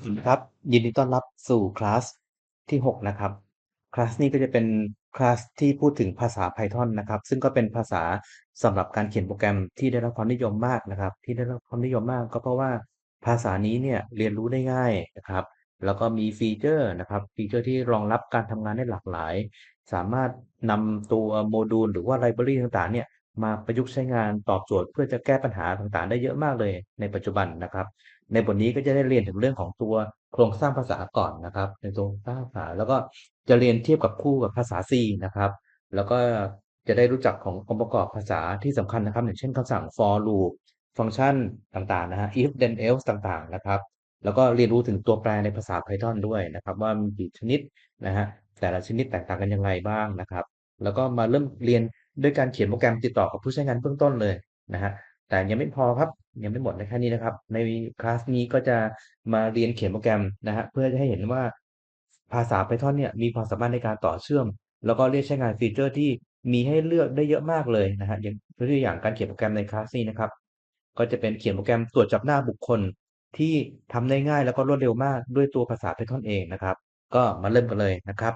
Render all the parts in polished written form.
สวัสดีครับยินดีต้อนรับสู่คลาสที่6นะครับคลาสนี้ก็จะเป็นคลาสที่พูดถึงภาษา Python นะครับซึ่งก็เป็นภาษาสำหรับการเขียนโปรแกรมที่ได้รับความนิยมมากนะครับที่ได้รับความนิยมมากก็เพราะว่าภาษานี้เนี่ยเรียนรู้ได้ง่ายนะครับแล้วก็มีฟีเจอร์นะครับฟีเจอร์ที่รองรับการทำงานได้หลากหลายสามารถนำตัวโมดูลหรือว่าไลบรารีต่างๆเนี่ยมาประยุกต์ใช้งานตอบโจทย์เพื่อจะแก้ปัญหาต่างๆได้เยอะมากเลยในปัจจุบันนะครับ ในบทนี้ก็จะได้เรียนถึงเรื่องของตัวโครงสร้างภาษาก่อนนะครับในตัวโครงสร้างภาษาแล้วก็จะเรียนเทียบกับคู่กับภาษา C นะครับแล้วก็จะได้รู้จักขององค์ประกอบภาษาที่สำคัญนะครับอย่างเช่นคำสั่ง for loop ฟังก์ชันต่างๆนะฮะ if then else ต่างๆนะครับแล้วก็เรียนรู้ถึงตัวแปรในภาษา Python ด้วยนะครับว่ามีกี่ชนิดนะฮะแต่ละชนิดแตกต่างกันยังไงบ้างนะครับแล้วก็มาเริ่มเรียนด้วยการเขียนโปรแกรมติดต่อกับผู้ใช้งานเบื้องต้นเลยนะฮะ แต่ยังไม่พอครับยังไม่หมดในแค่นี้นะครับในคลาสนี้ก็จะมาเรียนเขียนโปรแกรมนะฮะเพื่อจะให้เห็นว่าภาษา Python เนี่ยมีความสามารถในการต่อเชื่อมแล้วก็เรียกใช้งานฟีเจอร์ที่มีให้เลือกได้เยอะมากเลยนะฮะอย่างตัวอย่างการเขียนโปรแกรมในคลาสนี้นะครับก็จะเป็นเขียนโปรแกรมตรวจจับหน้าบุคคลที่ทำได้ง่ายแล้วก็รวดเร็วมากด้วยตัวภาษา Python เองนะครับก็มาเริ่มกันเลยนะครับ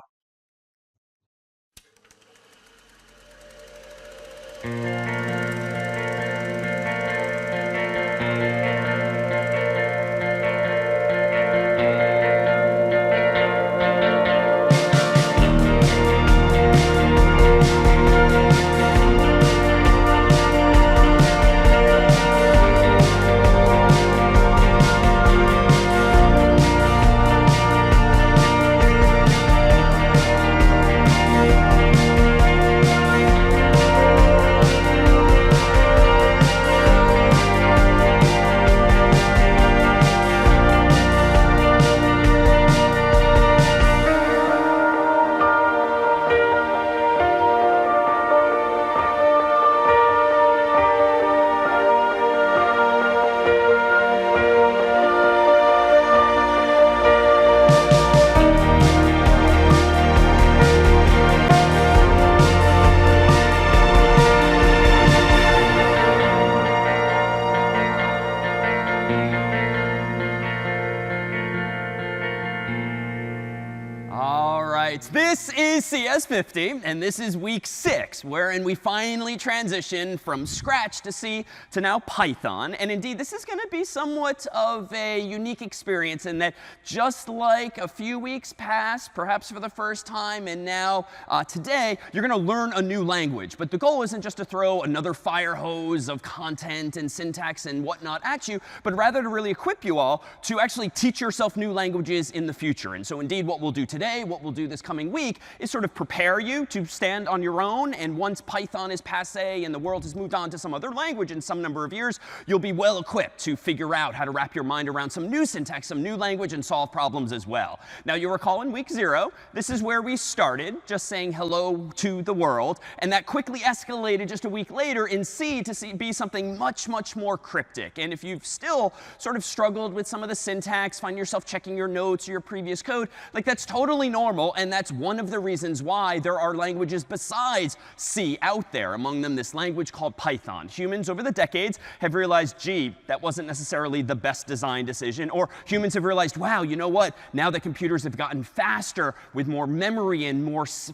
This is CS50, and this is week 6, wherein we finally transition from Scratch to C to now Python. And indeed, this is going to be somewhat of a unique experience in that just like a few weeks past, perhaps for the first time, and now today, you're going to learn a new language. But the goal isn't just to throw another fire hose of content and syntax and whatnot at you, but rather to really equip you all to actually teach yourself new languages in the future. And so indeed, what we'll do today, what we'll do this coming week, is sort of prepare you to stand on your own. And once Python is passé and the world has moved on to some other language in some number of years, you'll be well equipped to figure out how to wrap your mind around some new syntax, some new language, and solve problems as well. Now, you recall in week 0, this is where we started, just saying hello to the world. And that quickly escalated just a week later in C to be something much, much more cryptic. And if you've still sort of struggled with some of the syntax, find yourself checking your notes or your previous code, like that's totally normal. And that's one of the reasons why there are languages besides C out there, among them this language called Python. Humans over the decades have realized, gee, that wasn't necessarily the best design decision. Or humans have realized, wow, you know what? Now that computers have gotten faster with more memory and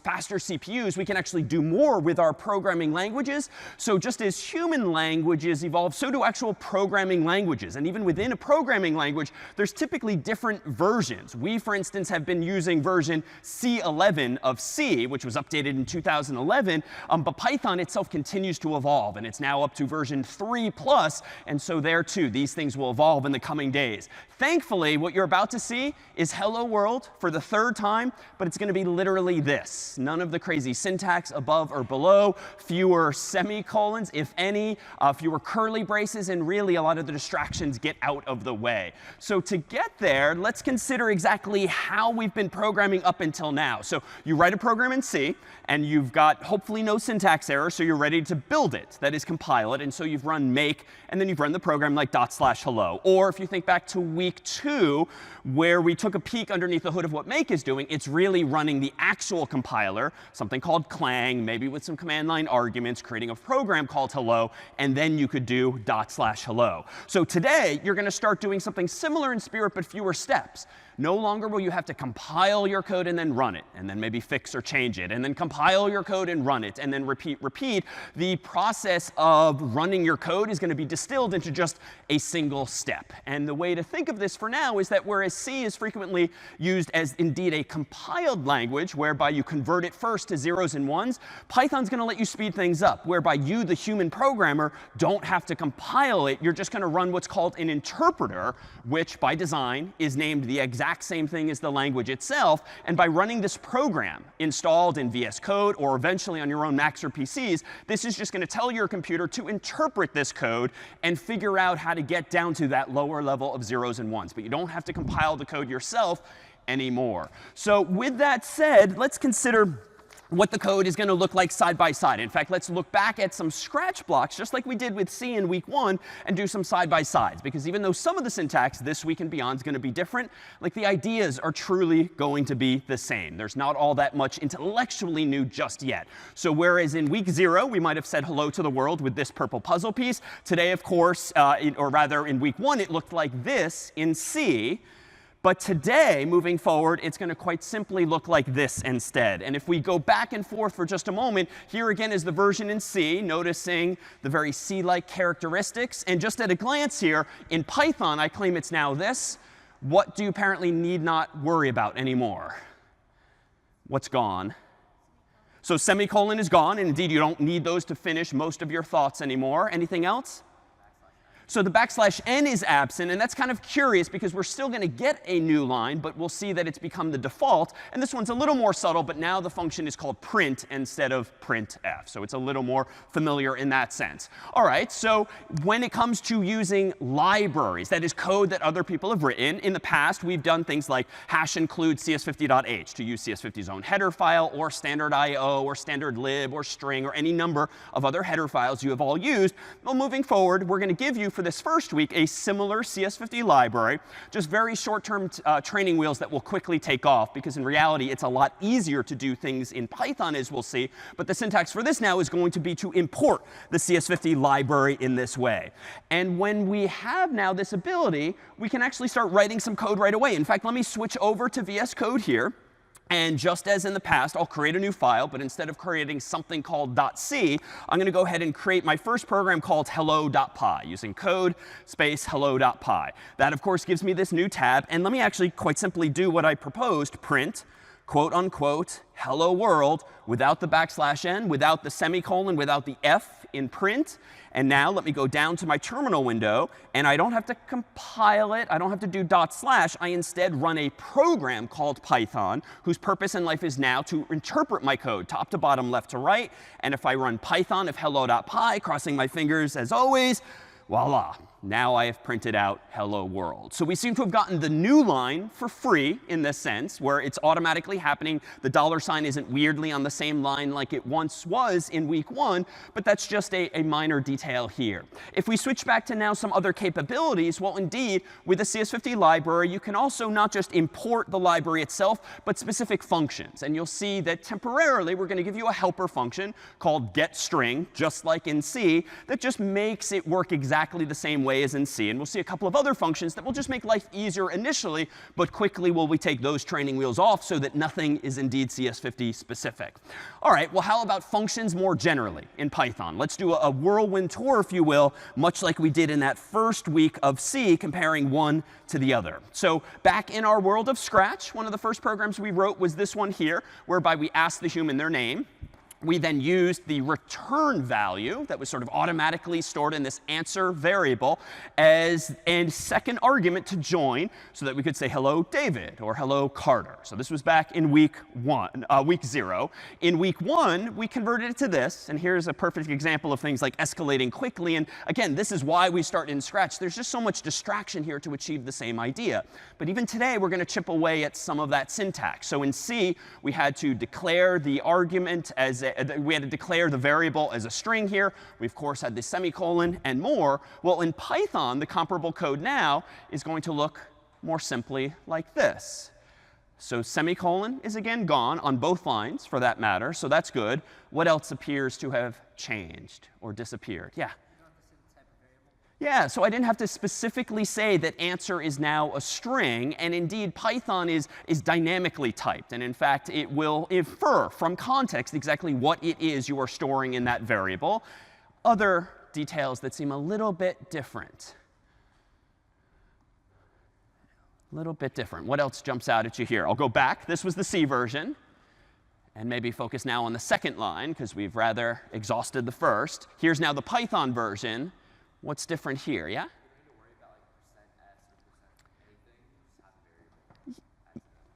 faster CPUs, we can actually do more with our programming languages. So just as human languages evolve, so do actual programming languages. And even within a programming language, there's typically different versions. We, for instance, have been using version C11 of C, which was updated in 2011. But Python itself continues to evolve, and it's now up to version 3+. And so there, too, these things will evolve in the coming days. Thankfully, what you're about to see is hello world for the 3rd time, but it's going to be literally this. None of the crazy syntax above or below, fewer semicolons, if any, fewer curly braces, and really a lot of the distractions get out of the way. So to get there, let's consider exactly how we've been programming up until now. So you write a program in C, and you've got hopefully no syntax error, so you're ready to build it, that is, compile it. And so you've run make, and then you've run the program like /hello. Or if you think back to week 2, where we took a peek underneath the hood of what make is doing, it's really running the actual compiler, something called clang, maybe with some command line arguments, creating a program called hello, and then you could do /hello. So today, you're going to start doing something similar in spirit, but fewer steps. No longer will you have to compile your code and then run it, and then maybe fix or change it, and then compile your code and run it, and then repeat, repeat. The process of running your code is going to be distilled into just a single step. And the way to think of this for now is that whereas C is frequently used as indeed a compiled language, whereby you convert it first to zeros and ones, Python's going to let you speed things up, whereby you, the human programmer, don't have to compile it. You're just going to run what's called an interpreter, which by design is named the exact same thing as the language itself. And by running this program installed in VS Code or eventually on your own Macs or PCs, this is just going to tell your computer to interpret this code and figure out how to get down to that lower level of zeros and ones. But you don't have to compile the code yourself anymore. So with that said, let's consider what the code is going to look like side by side. In fact, let's look back at some scratch blocks, just like we did with C in week 1, and do some side by sides. Because even though some of the syntax this week and beyond is going to be different, like the ideas are truly going to be the same. There's not all that much intellectually new just yet. So whereas in week 0, we might have said hello to the world with this purple puzzle piece, today, of course, or rather in week 1, it looked like this in C. But today, moving forward, it's going to quite simply look like this instead. And if we go back and forth for just a moment, here again is the version in C, noticing the very C-like characteristics. And just at a glance here, in Python, I claim it's now this. What do you apparently need not worry about anymore? What's gone? So semicolon is gone. And indeed, you don't need those to finish most of your thoughts anymore. Anything else? So the \n is absent, and that's kind of curious because we're still going to get a new line, but we'll see that it's become the default. And this one's a little more subtle, but now the function is called print instead of printf. So it's a little more familiar in that sense. All right, so when it comes to using libraries, that is code that other people have written, in the past we've done things like #include cs50.h to use CS50's own header file, or standard IO, or standard lib, or string, or any number of other header files you have all used. Well, moving forward, we're going to give you for this first week a similar CS50 library, just very short-term training wheels that will quickly take off, because in reality it's a lot easier to do things in Python, as we'll see. But the syntax for this now is going to be to import the CS50 library in this way. And when we have now this ability, we can actually start writing some code right away. In fact, let me switch over to VS Code here. And just as in the past, I'll create a new file. But instead of creating something called .c, I'm going to go ahead and create my first program called hello.py, using code space hello.py. That, of course, gives me this new tab. And let me actually quite simply do what I proposed, print, quote unquote, hello world, without the \n, without the semicolon, without the f in print. And now let me go down to my terminal window, and I don't have to compile it. I don't have to do /. I instead run a program called Python, whose purpose in life is now to interpret my code top to bottom, left to right. And if I run Python of hello.py, crossing my fingers as always, voila. Now I have printed out hello world. So we seem to have gotten the new line for free in this sense, where it's automatically happening. The $sign isn't weirdly on the same line like it once was in week 1, but that's just a minor detail here. If we switch back to now some other capabilities, well, indeed, with the CS50 library, you can also not just import the library itself, but specific functions. And you'll see that temporarily, we're going to give you a helper function called getString, just like in C, that just makes it work exactly the same way as in C. And we'll see a couple of other functions that will just make life easier initially, but quickly will we take those training wheels off so that nothing is indeed CS50 specific. All right, well, how about functions more generally in Python? Let's do a whirlwind tour, if you will, much like we did in that first week of C, comparing one to the other. So back in our world of Scratch, one of the first programs we wrote was this one here, whereby we asked the human their name. we then used the return value that was sort of automatically stored in this answer variable as a second argument to join so that we could say hello David or hello Carter. So this was back in week 0. In week 1, we converted it to this. And here's a perfect example of things like escalating quickly. And again, this is why we start in Scratch. There's just so much distraction here to achieve the same idea. But even today, we're going to chip away at some of that syntax. So in C, we had to declare the argument as we had to declare the variable as a string here. We, of course, had the semicolon and more. Well, in Python, the comparable code now is going to look more simply like this. So semicolon is again gone on both lines, for that matter. So that's good. What else appears to have changed or disappeared? Yeah? Yeah, so I didn't have to specifically say that answer is now a string. And indeed, Python is dynamically typed. And in fact, it will infer from context exactly what it is you are storing in that variable. Other details that seem a little bit different. A little bit different. What else jumps out at you here? I'll go back. This was the C version. And maybe focus now on the second line, because we've rather exhausted the first. Here's now the Python version. What's different here? Yeah?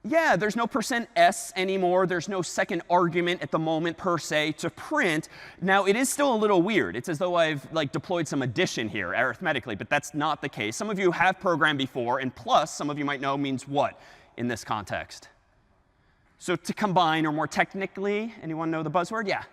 Yeah, there's no %s anymore. There's no second argument at the moment, per se, to print. Now, it is still a little weird. It's as though I've deployed some addition here arithmetically, but that's not the case. Some of you have programmed before, and plus, some of you might know, means what in this context? So to combine, or more technically, anyone know the buzzword? Yeah.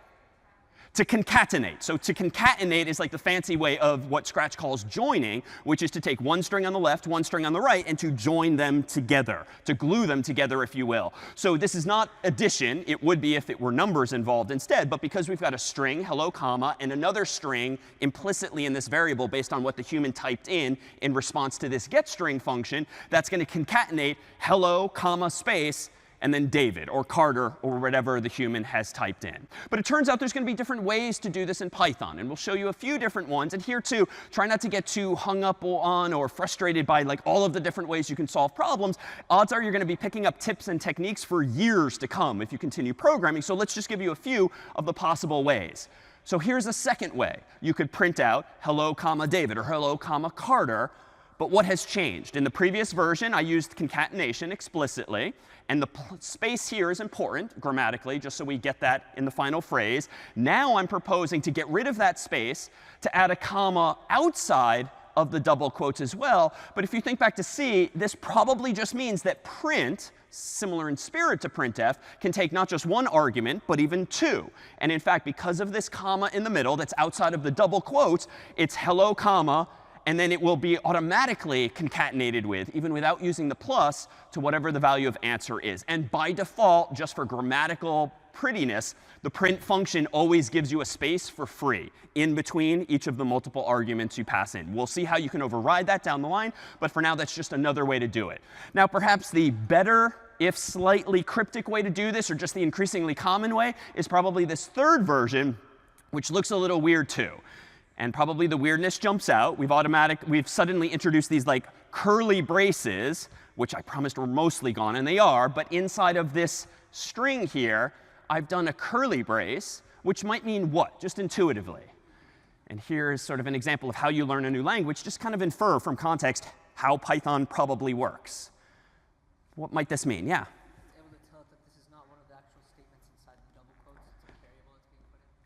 To concatenate. So to concatenate is like the fancy way of what Scratch calls joining, which is to take one string on the left, one string on the right, and to join them together, to glue them together, if you will. So this is not addition. It would be if it were numbers involved instead. But because we've got a string, hello, comma, and another string implicitly in this variable based on what the human typed in response to this getString function, that's going to concatenate hello, comma, space, and then David or Carter or whatever the human has typed in. But it turns out there's going to be different ways to do this in Python. And we'll show you a few different ones. And here, too, try not to get too hung up on or frustrated by all of the different ways you can solve problems. Odds are you're going to be picking up tips and techniques for years to come if you continue programming. So let's just give you a few of the possible ways. So here's a second way. You could print out hello, comma, David or hello, comma, Carter. But what has changed? In the previous version, I used concatenation explicitly. And the space here is important grammatically, just so we get that in the final phrase. Now I'm proposing to get rid of that space, to add a comma outside of the double quotes as well. But if you think back to C, this probably just means that print, similar in spirit to printf, can take not just one argument, but even two. And in fact, because of this comma in the middle that's outside of the double quotes, it's hello, comma, and then it will be automatically concatenated with, even without using the plus, to whatever the value of answer is. And by default, just for grammatical prettiness, the print function always gives you a space for free in between each of the multiple arguments you pass in. We'll see how you can override that down the line, but for now, that's just another way to do it. Now, perhaps the better, if slightly cryptic way to do this, or just the increasingly common way, is probably this third version, which looks a little weird too. And probably the weirdness jumps out. We've suddenly introduced these curly braces, which I promised were mostly gone, and they are. But inside of this string here, I've done a curly brace, which might mean what, just intuitively? And here's sort of an example of how you learn a new language. Just kind of infer from context how Python probably works. What might this mean? Yeah?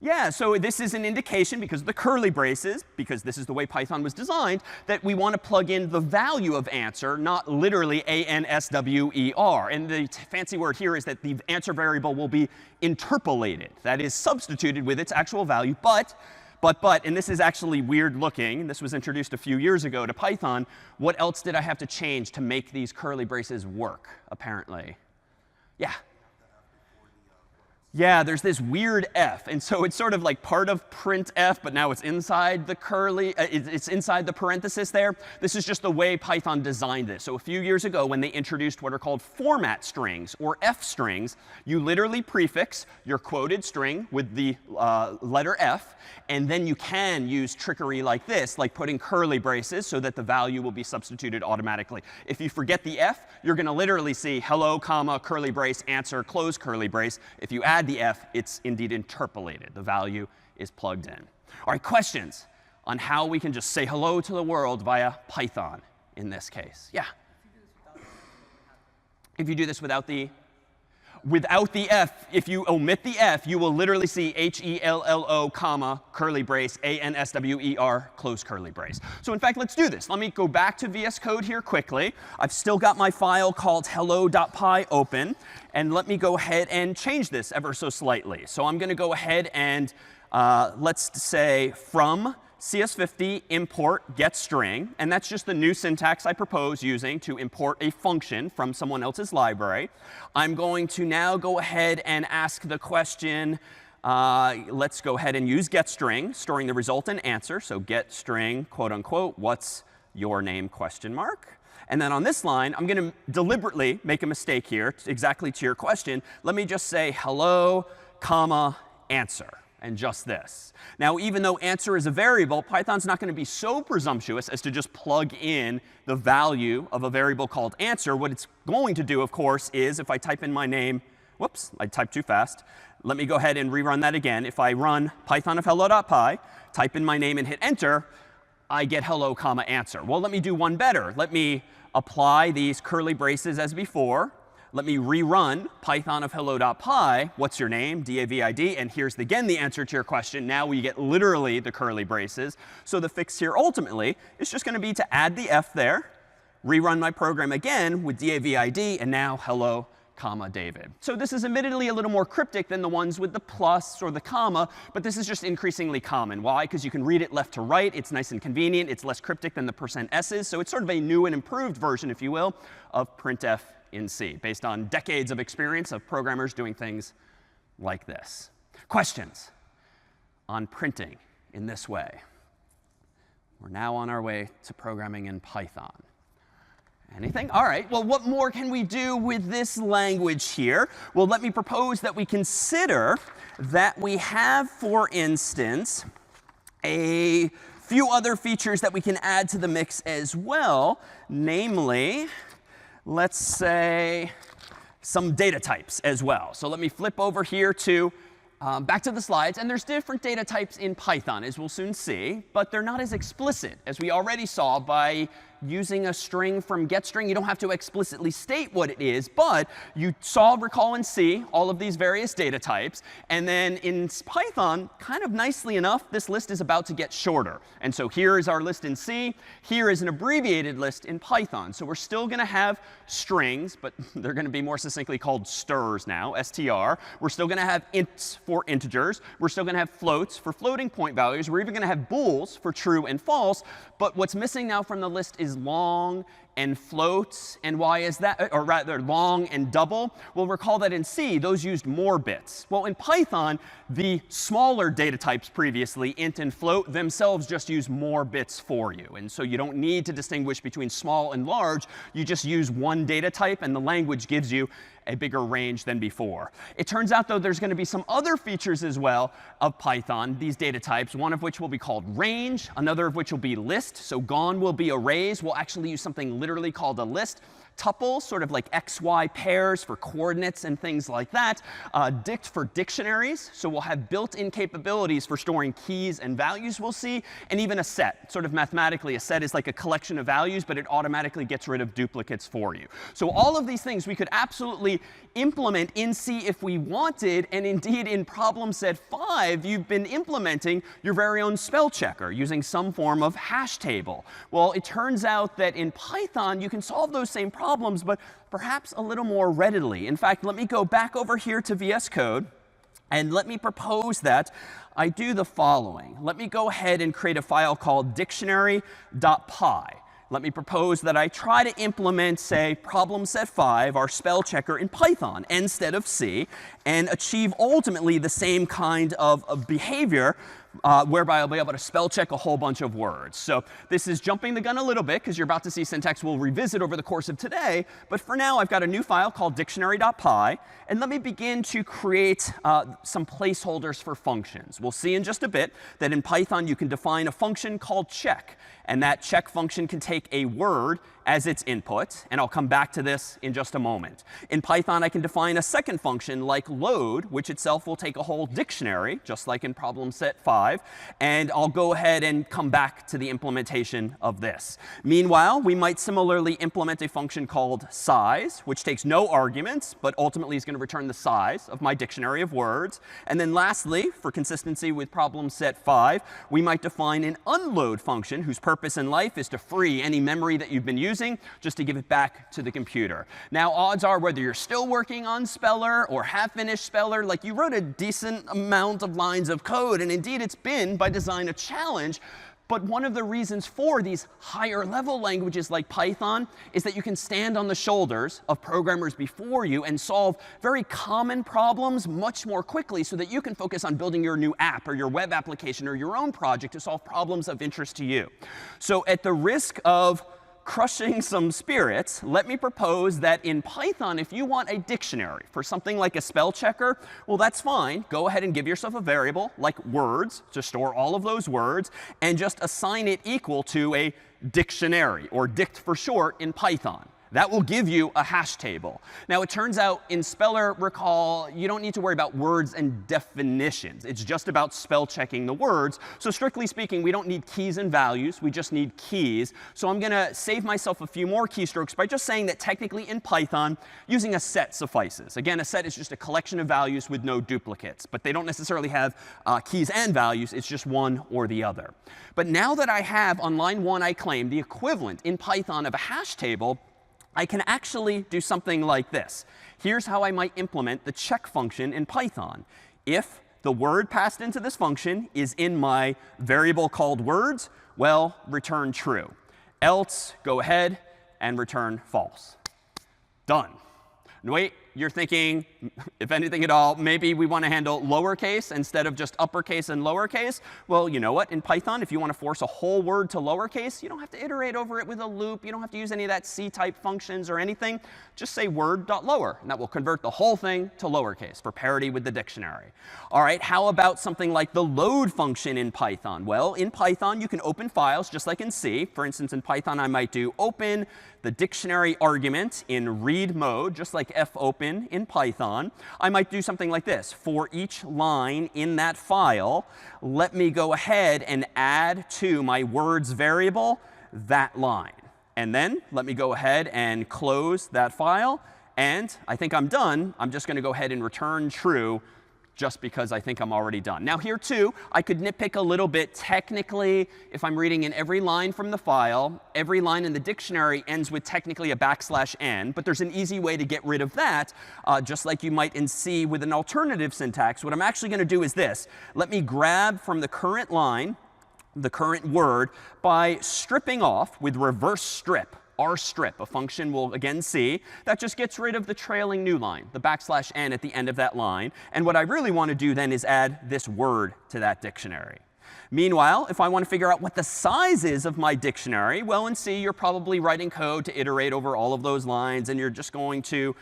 Yeah, so this is an indication, because of the curly braces, because this is the way Python was designed, that we want to plug in the value of answer, not literally answer. And the fancy word here is that the answer variable will be interpolated. That is, substituted with its actual value. But, and this is actually weird looking. This was introduced a few years ago to Python. What else did I have to change to make these curly braces work, apparently? Yeah? Yeah, there's this weird f. And so it's sort of like part of printf, but now it's inside the it's inside the parenthesis there. This is just the way Python designed this. So a few years ago, when they introduced what are called format strings, or f strings, you literally prefix your quoted string with the letter f. And then you can use trickery like this, like putting curly braces so that the value will be substituted automatically. If you forget the f, you're going to literally see hello, comma, curly brace, answer, close curly brace. If you add add the f, it's indeed interpolated. The value is plugged in. All right, questions on how we can just say hello to the world via Python in this case? Yeah? If you do this without the f, if you omit the f, you will literally see HELLO, comma, curly brace, ANSWER, close curly brace. So in fact, let's do this. Let me go back to VS Code here quickly. I've still got my file called hello.py open. And let me go ahead and change this ever so slightly. So I'm going to go ahead and let's say from CS50 import getString. And that's just the new syntax I propose using to import a function from someone else's library. I'm going to now go ahead and ask the question, let's go ahead and use getString, storing the resultant answer. So getString, quote unquote, what's your name, question mark. And then on this line, I'm going to deliberately make a mistake here, exactly to your question. Let me just say hello, comma, answer. And just this. Now, even though answer is a variable, Python's not going to be so presumptuous as to just plug in the value of a variable called answer. What it's going to do, of course, is if I type in my name, whoops, I typed too fast. Let me go ahead and rerun that again. If I run Python of hello.py, type in my name and hit enter, I get hello, comma, answer. Well, let me do one better. Let me apply these curly braces as before. Let me rerun Python of hello.py. What's your name? DAVID. And here's again the answer to your question. Now we get literally the curly braces. So the fix here ultimately is just going to be to add the f there, rerun my program again with DAVID, and now hello, comma, David. So this is admittedly a little more cryptic than the ones with the plus or the comma, but this is just increasingly common. Why? Because you can read it left to right. It's nice and convenient. It's less cryptic than the %s is. So it's sort of a new and improved version, if you will, of printf in C, based on decades of experience of programmers doing things like this. Questions on printing in this way? We're now on our way to programming in Python. Anything? All right. Well, what more can we do with this language here? Well, let me propose that we consider that we have, for instance, a few other features that we can add to the mix as well, namely, let's say some data types as well. So let me flip over here to back to the slides. And there's different data types in Python, as we'll soon see. But they're not as explicit as we already saw by using a string from getString. You don't have to explicitly state what it is. But you saw, recall in C, all of these various data types. And then in Python, kind of nicely enough, this list is about to get shorter. And so here is our list in C. Here is an abbreviated list in Python. So we're still going to have strings, but they're going to be more succinctly called strs now, str. We're still going to have ints for integers. We're still going to have floats for floating point values. We're even going to have bools for true and false. But what's missing now from the list is long and floats. And why is that? Or rather, long and double. Well, recall that in C, those used more bits. Well, in Python, the smaller data types previously, int and float, themselves just use more bits for you. And so you don't need to distinguish between small and large. You just use one data type, and the language gives you a bigger range than before. It turns out, though, there's going to be some other features as well of Python, these data types, one of which will be called range, another of which will be list. So gone will be arrays. We'll actually use something literally called a list. Tuples, sort of like x, y pairs for coordinates and things like that. Dict for dictionaries. So we'll have built-in capabilities for storing keys and values, we'll see. And even a set. Sort of mathematically, a set is like a collection of values, but it automatically gets rid of duplicates for you. So all of these things we could absolutely implement in C if we wanted. And indeed, in problem set 5, you've been implementing your very own spell checker using some form of hash table. Well, it turns out that in Python, you can solve those same problems, but perhaps a little more readily. In fact, let me go back over here to VS Code, and let me propose that I do the following. Let me go ahead and create a file called dictionary.py. Let me propose that I try to implement, say, problem set 5, our spell checker, in Python instead of C, and achieve ultimately the same kind of behavior. whereby I'll be able to spell check a whole bunch of words. So this is jumping the gun a little bit because you're about to see syntax we'll revisit over the course of today. But for now, I've got a new file called dictionary.py. And let me begin to create some placeholders for functions. We'll see in just a bit that in Python, you can define a function called check. And that check function can take a word as its input. And I'll come back to this in just a moment. In Python, I can define a second function like load, which itself will take a whole dictionary, just like in problem set 5. And I'll go ahead and come back to the implementation of this. Meanwhile, we might similarly implement a function called size, which takes no arguments, but ultimately is going to return the size of my dictionary of words. And then lastly, for consistency with problem set 5, we might define an unload function whose purpose in life is to free any memory that you've been using just to give it back to the computer. Now, odds are whether you're still working on Speller or have finished Speller, like you wrote a decent amount of lines of code. And indeed, it's been, by design, a challenge. But one of the reasons for these higher level languages like Python is that you can stand on the shoulders of programmers before you and solve very common problems much more quickly so that you can focus on building your new app or your web application or your own project to solve problems of interest to you. So at the risk of crushing some spirits, let me propose that in Python, if you want a dictionary for something like a spell checker, well, that's fine. Go ahead and give yourself a variable like words to store all of those words and just assign it equal to a dictionary, or dict for short in Python. That will give you a hash table. Now, it turns out in Speller, recall, you don't need to worry about words and definitions. It's just about spell checking the words. So strictly speaking, we don't need keys and values. We just need keys. So I'm going to save myself a few more keystrokes by just saying that technically in Python, using a set suffices. Again, a set is just a collection of values with no duplicates. But they don't necessarily have keys and values. It's just one or the other. But now that I have on line 1, I claim the equivalent in Python of a hash table, I can actually do something like this. Here's how I might implement the check function in Python. If the word passed into this function is in my variable called words, well, return true. Else, go ahead and return false. Done. Wait, you're thinking, if anything at all, maybe we want to handle lowercase instead of just uppercase and lowercase. Well, you know what? In Python, if you want to force a whole word to lowercase, you don't have to iterate over it with a loop. You don't have to use any of that C-type functions or anything. Just say word.lower, and that will convert the whole thing to lowercase for parity with the dictionary. All right, how about something like the load function in Python? Well, in Python, you can open files just like in C. For instance, in Python, I might do open the dictionary argument in read mode, just like fopen in Python. I might do something like this. For each line in that file, let me go ahead and add to my words variable that line. And then let me go ahead and close that file. And I think I'm done. I'm just going to go ahead and return true just because I think I'm already done. Now here too, I could nitpick a little bit. Technically, if I'm reading in every line from the file, every line in the dictionary ends with technically a \n. But there's an easy way to get rid of that, just like you might in C with an alternative syntax. What I'm actually going to do is this. Let me grab from the current line the current word by stripping off with reverse strip. rstrip, a function we'll again see, that just gets rid of the trailing new line, the \n at the end of that line. And what I really want to do then is add this word to that dictionary. Meanwhile, if I want to figure out what the size is of my dictionary, well, in C, you're probably writing code to iterate over all of those lines, and you're just going to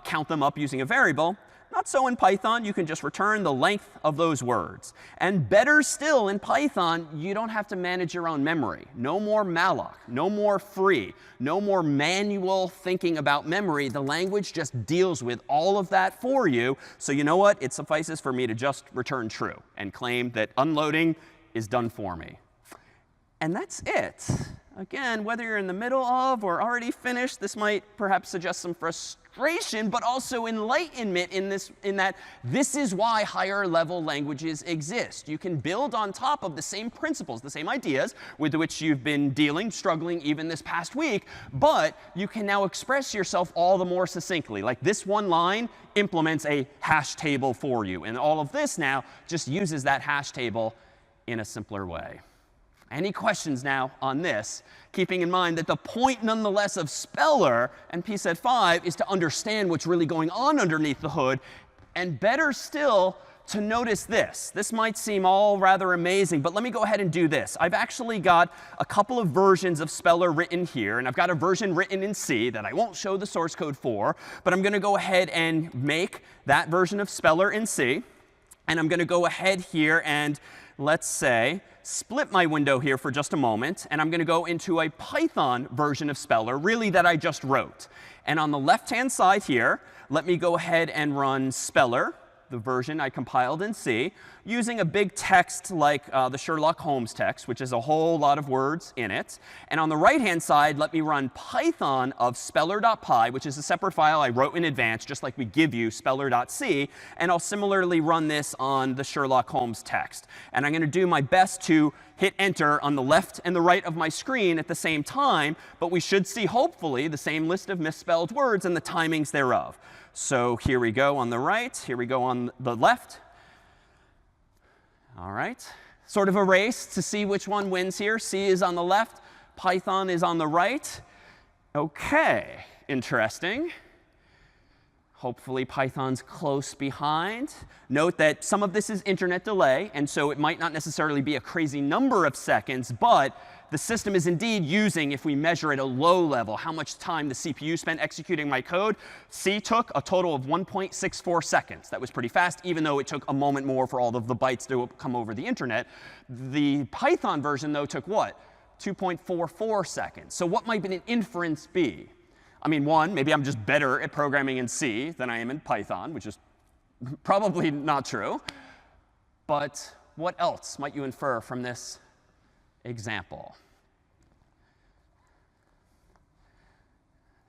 count them up using a variable. Not so in Python. You can just return the length of those words. And better still, in Python, you don't have to manage your own memory. No more malloc, no more free, no more manual thinking about memory. The language just deals with all of that for you. So you know what? It suffices for me to just return true and claim that unloading is done for me. And that's it. Again, whether you're in the middle of or already finished, this might perhaps suggest some frustration, but also enlightenment in that this is why higher level languages exist. You can build on top of the same principles, the same ideas with which you've been dealing, struggling even this past week, but you can now express yourself all the more succinctly. Like this one line implements a hash table for you. And all of this now just uses that hash table in a simpler way. Any questions now on this, keeping in mind that the point nonetheless of Speller and pset 5 is to understand what's really going on underneath the hood, and better still, to notice this. This might seem all rather amazing, but let me go ahead and do this. I've actually got a couple of versions of Speller written here, and I've got a version written in C that I won't show the source code for, but I'm going to go ahead and make that version of Speller in C. And I'm going to go ahead here and, let's say, split my window here for just a moment. And I'm going to go into a Python version of Speller, really that I just wrote. And on the left-hand side here, let me go ahead and run Speller, the version I compiled in C, using a big text like the Sherlock Holmes text, which is a whole lot of words in it. And on the right-hand side, let me run Python of speller.py, which is a separate file I wrote in advance, just like we give you speller.c. And I'll similarly run this on the Sherlock Holmes text. And I'm going to do my best to hit enter on the left and the right of my screen at the same time. But we should see, hopefully, the same list of misspelled words and the timings thereof. So here we go on the right. Here we go on the left. All right. Sort of a race to see which one wins here. C is on the left. Python is on the right. OK. Interesting. Hopefully, Python's close behind. Note that some of this is internet delay. And so it might not necessarily be a crazy number of seconds. But the system is indeed using, if we measure at a low level, how much time the CPU spent executing my code. C took a total of 1.64 seconds. That was pretty fast, even though it took a moment more for all of the bytes to come over the internet. The Python version, though, took what? 2.44 seconds. So what might an inference be? I mean, one, maybe I'm just better at programming in C than I am in Python, which is probably not true. But what else might you infer from this example?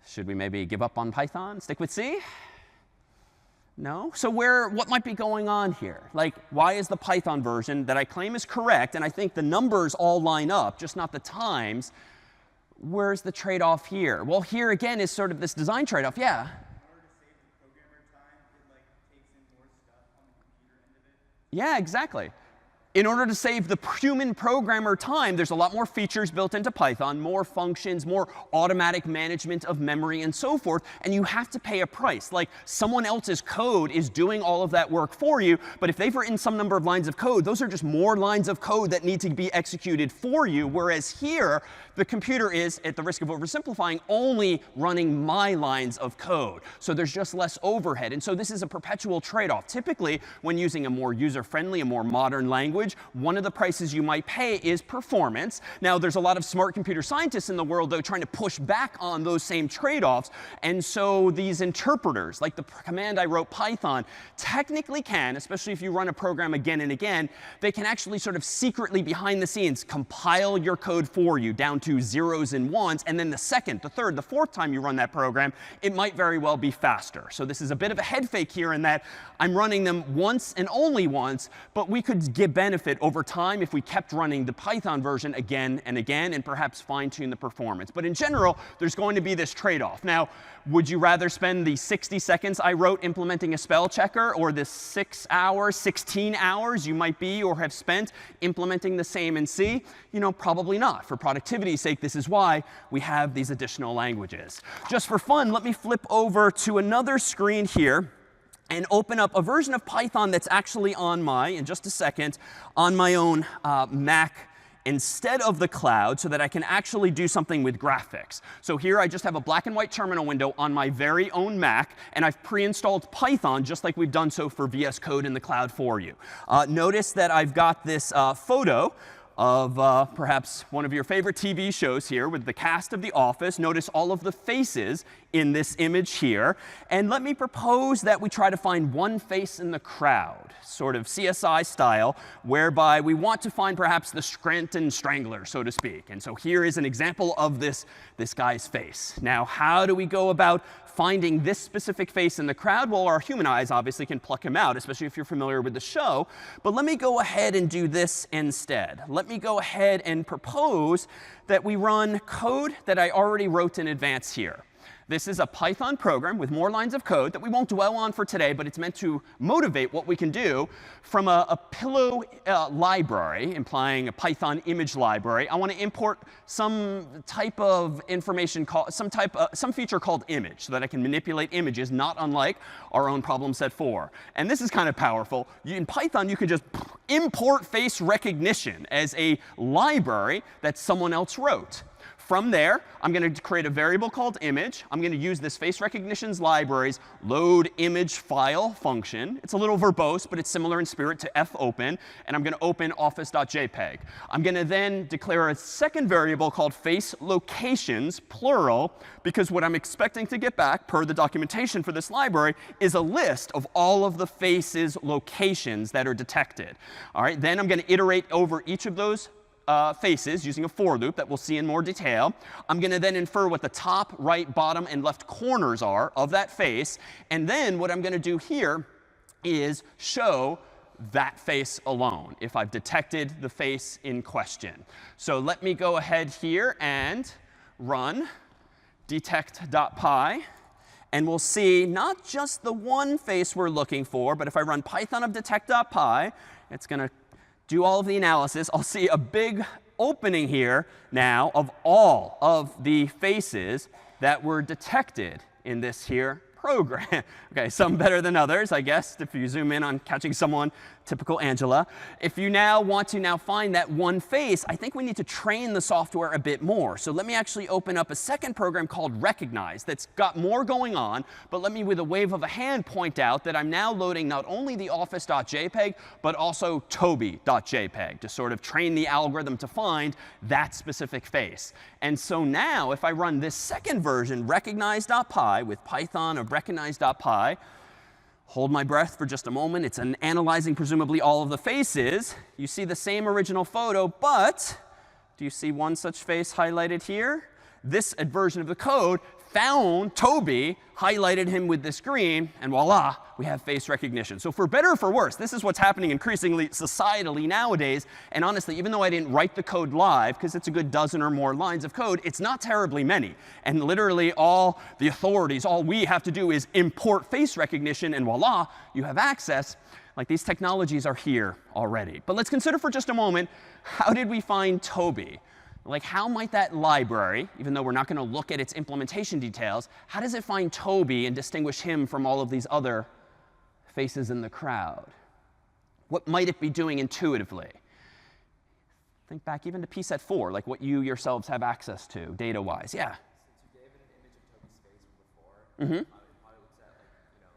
Should we maybe give up on Python, stick with C? No? So what might be going on here? Like, why is the Python version that I claim is correct, and I think the numbers all line up, just not the times, where's the trade-off here? Well, here again is sort of this design trade-off. Yeah? Yeah, exactly. In order to save the human programmer time, there's a lot more features built into Python, more functions, more automatic management of memory, and so forth. And you have to pay a price. Like, someone else's code is doing all of that work for you. But if they've written some number of lines of code, those are just more lines of code that need to be executed for you. Whereas here, the computer is, at the risk of oversimplifying, only running my lines of code. So there's just less overhead. And so this is a perpetual trade-off. Typically, when using a more user-friendly, a more modern language, one of the prices you might pay is performance. Now, there's a lot of smart computer scientists in the world, though, trying to push back on those same trade-offs. And so these interpreters, like the command I wrote, Python, technically can, especially if you run a program again and again, they can actually sort of secretly, behind the scenes, compile your code for you down to zeros and ones. And then the second, the third, the fourth time you run that program, it might very well be faster. So this is a bit of a head fake here in that I'm running them once and only once, but we could get benefit over time if we kept running the Python version again and again and perhaps fine-tune the performance. But in general, there's going to be this trade-off. Now, would you rather spend the 60 seconds I wrote implementing a spell checker, or the 6 hours, 16 hours you might be or have spent implementing the same in C? You know, probably not. For productivity's sake, this is why we have these additional languages. Just for fun, let me flip over to another screen here and open up a version of Python that's actually on in just a second, on my own Mac instead of the cloud, so that I can actually do something with graphics. So here I just have a black and white terminal window on my very own Mac, and I've pre-installed Python, just like we've done so for VS Code in the cloud for you. Notice that I've got this photo of perhaps one of your favorite TV shows here with the cast of The Office. Notice all of the faces in this image here. And let me propose that we try to find one face in the crowd, sort of CSI style, whereby we want to find perhaps the Scranton Strangler, so to speak. And so here is an example of this guy's face. Now, how do we go about finding this specific face in the crowd? Well, our human eyes obviously can pluck him out, especially if you're familiar with the show. But let me go ahead and do this instead. Let me go ahead and propose that we run code that I already wrote in advance here. This is a Python program with more lines of code that we won't dwell on for today, but it's meant to motivate what we can do from a pillow library, implying a Python image library. I want to import some type of information, some feature called image, so that I can manipulate images, not unlike our own problem set 4. And this is kind of powerful. In Python, you can just import face recognition as a library that someone else wrote. From there, I'm going to create a variable called image. I'm going to use this face recognition's library's load image file function. It's a little verbose, but it's similar in spirit to fopen. And I'm going to open office.jpg. I'm going to then declare a second variable called face locations, plural, because what I'm expecting to get back, per the documentation for this library, is a list of all of the faces locations that are detected. All right, then I'm going to iterate over each of those faces using a for loop that we'll see in more detail. I'm going to then infer what the top, right, bottom, and left corners are of that face. And then what I'm going to do here is show that face alone if I've detected the face in question. So let me go ahead here and run detect.py. And we'll see not just the one face we're looking for, but if I run python of detect.py, it's going to do all of the analysis. I'll see a big opening here now of all of the faces that were detected in this here program. OK, some better than others, I guess, if you zoom in on catching someone, typical Angela. If you now want to find that one face, I think we need to train the software a bit more. So let me actually open up a second program called recognize that's got more going on. But let me, with a wave of a hand, point out that I'm now loading not only the office.jpg, but also toby.jpg to sort of train the algorithm to find that specific face. And so now, if I run this second version, recognize.py, with Python of recognize.py, hold my breath for just a moment. It's analyzing presumably all of the faces. You see the same original photo, but do you see one such face highlighted here? This version of the code found Toby, highlighted him with this green, and voila, we have face recognition. So for better or for worse, this is what's happening increasingly societally nowadays. And honestly, even though I didn't write the code live, because it's a good dozen or more lines of code, it's not terribly many. And literally all the authorities, all we have to do is import face recognition, and voila, you have access. Like, these technologies are here already. But let's consider for just a moment, how did we find Toby? Like, how might that library, even though we're not going to look at its implementation details, how does it find Toby and distinguish him from all of these other faces in the crowd? What might it be doing intuitively? Think back even to p set 4, like what you yourselves have access to data-wise. Yeah? Since you gave it an image of Toby's face before, it probably looks at, like,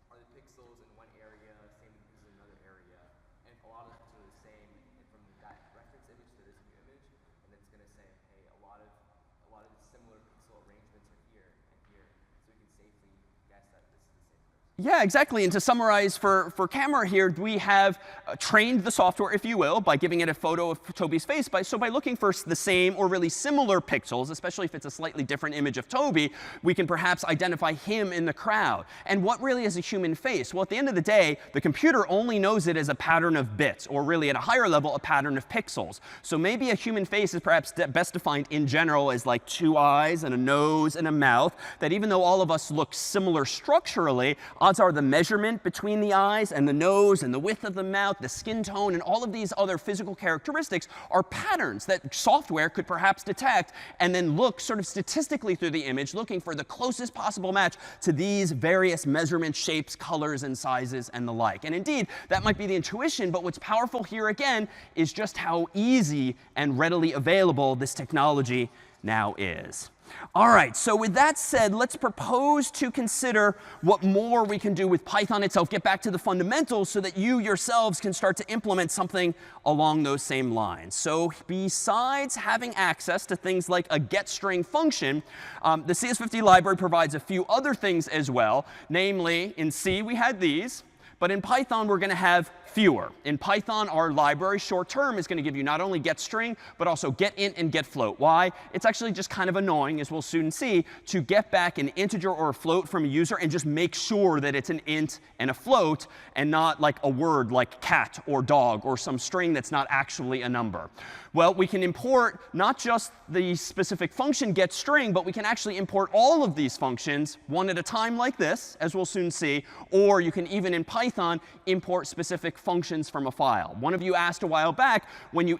are the pixels in one area same as in another area? And if a lot of the pixels are the same, and from that reference image to this new image, and it's going to say, hey, a lot of the similar pixel arrangements are here and here, so we can safely guess that this is the same person. Yeah, exactly. And to summarize for camera here, we have trained the software, if you will, by giving it a photo of Toby's face. So by looking for the same or really similar pixels, especially if it's a slightly different image of Toby, we can perhaps identify him in the crowd. And what really is a human face? Well, at the end of the day, the computer only knows it as a pattern of bits, or really at a higher level, a pattern of pixels. So maybe a human face is perhaps best defined in general as like two eyes and a nose and a mouth, that even though all of us look similar structurally, odds are the measurement between the eyes and the nose and the width of the mouth, the skin tone, and all of these other physical characteristics are patterns that software could perhaps detect and then look sort of statistically through the image, looking for the closest possible match to these various measurements, shapes, colors, and sizes, and the like. And indeed, that might be the intuition, but what's powerful here again is just how easy and readily available this technology now is. All right, so with that said, let's propose to consider what more we can do with Python itself, get back to the fundamentals so that you yourselves can start to implement something along those same lines. So besides having access to things like a getString function, the CS50 library provides a few other things as well. Namely, in C, we had these. But in Python, we're going to have fewer. In Python, our library short term is going to give you not only getString, but also getInt and getFloat. Why? It's actually just kind of annoying, as we'll soon see, to get back an integer or a float from a user and just make sure that it's an int and a float and not like a word like cat or dog or some string that's not actually a number. Well, we can import not just the specific function getString, but we can actually import all of these functions one at a time like this, as we'll soon see. Or you can even in Python import specific functions from a file. One of you asked a while back, when you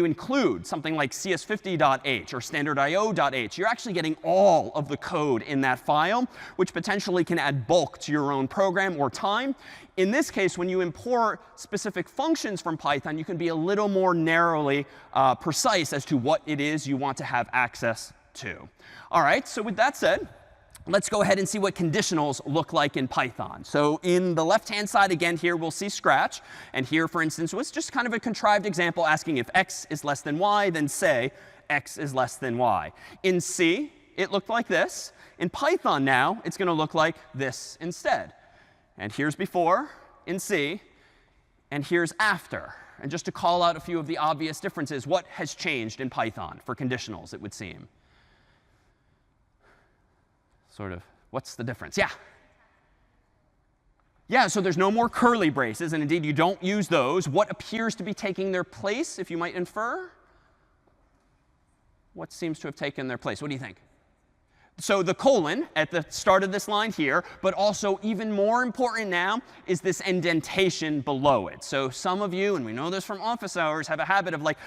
include something like CS50.h or standard.io.h, you're actually getting all of the code in that file, which potentially can add bulk to your own program or time. In this case, when you import specific functions from Python, you can be a little more narrowly precise as to what it is you want to have access to. All right, so with that said, let's go ahead and see what conditionals look like in Python. So in the left-hand side, again, here we'll see Scratch. And here, for instance, was just kind of a contrived example asking if x is less than y, then say x is less than y. In C, it looked like this. In Python now, it's going to look like this instead. And here's before in C, and here's after. And just to call out a few of the obvious differences, what has changed in Python for conditionals, it would seem? Sort of, what's the difference? Yeah? Yeah, so there's no more curly braces, and indeed you don't use those. What appears to be taking their place, if you might infer? What seems to have taken their place? What do you think? So the colon at the start of this line here, but also even more important now is this indentation below it. So some of you, and we know this from office hours, have a habit of like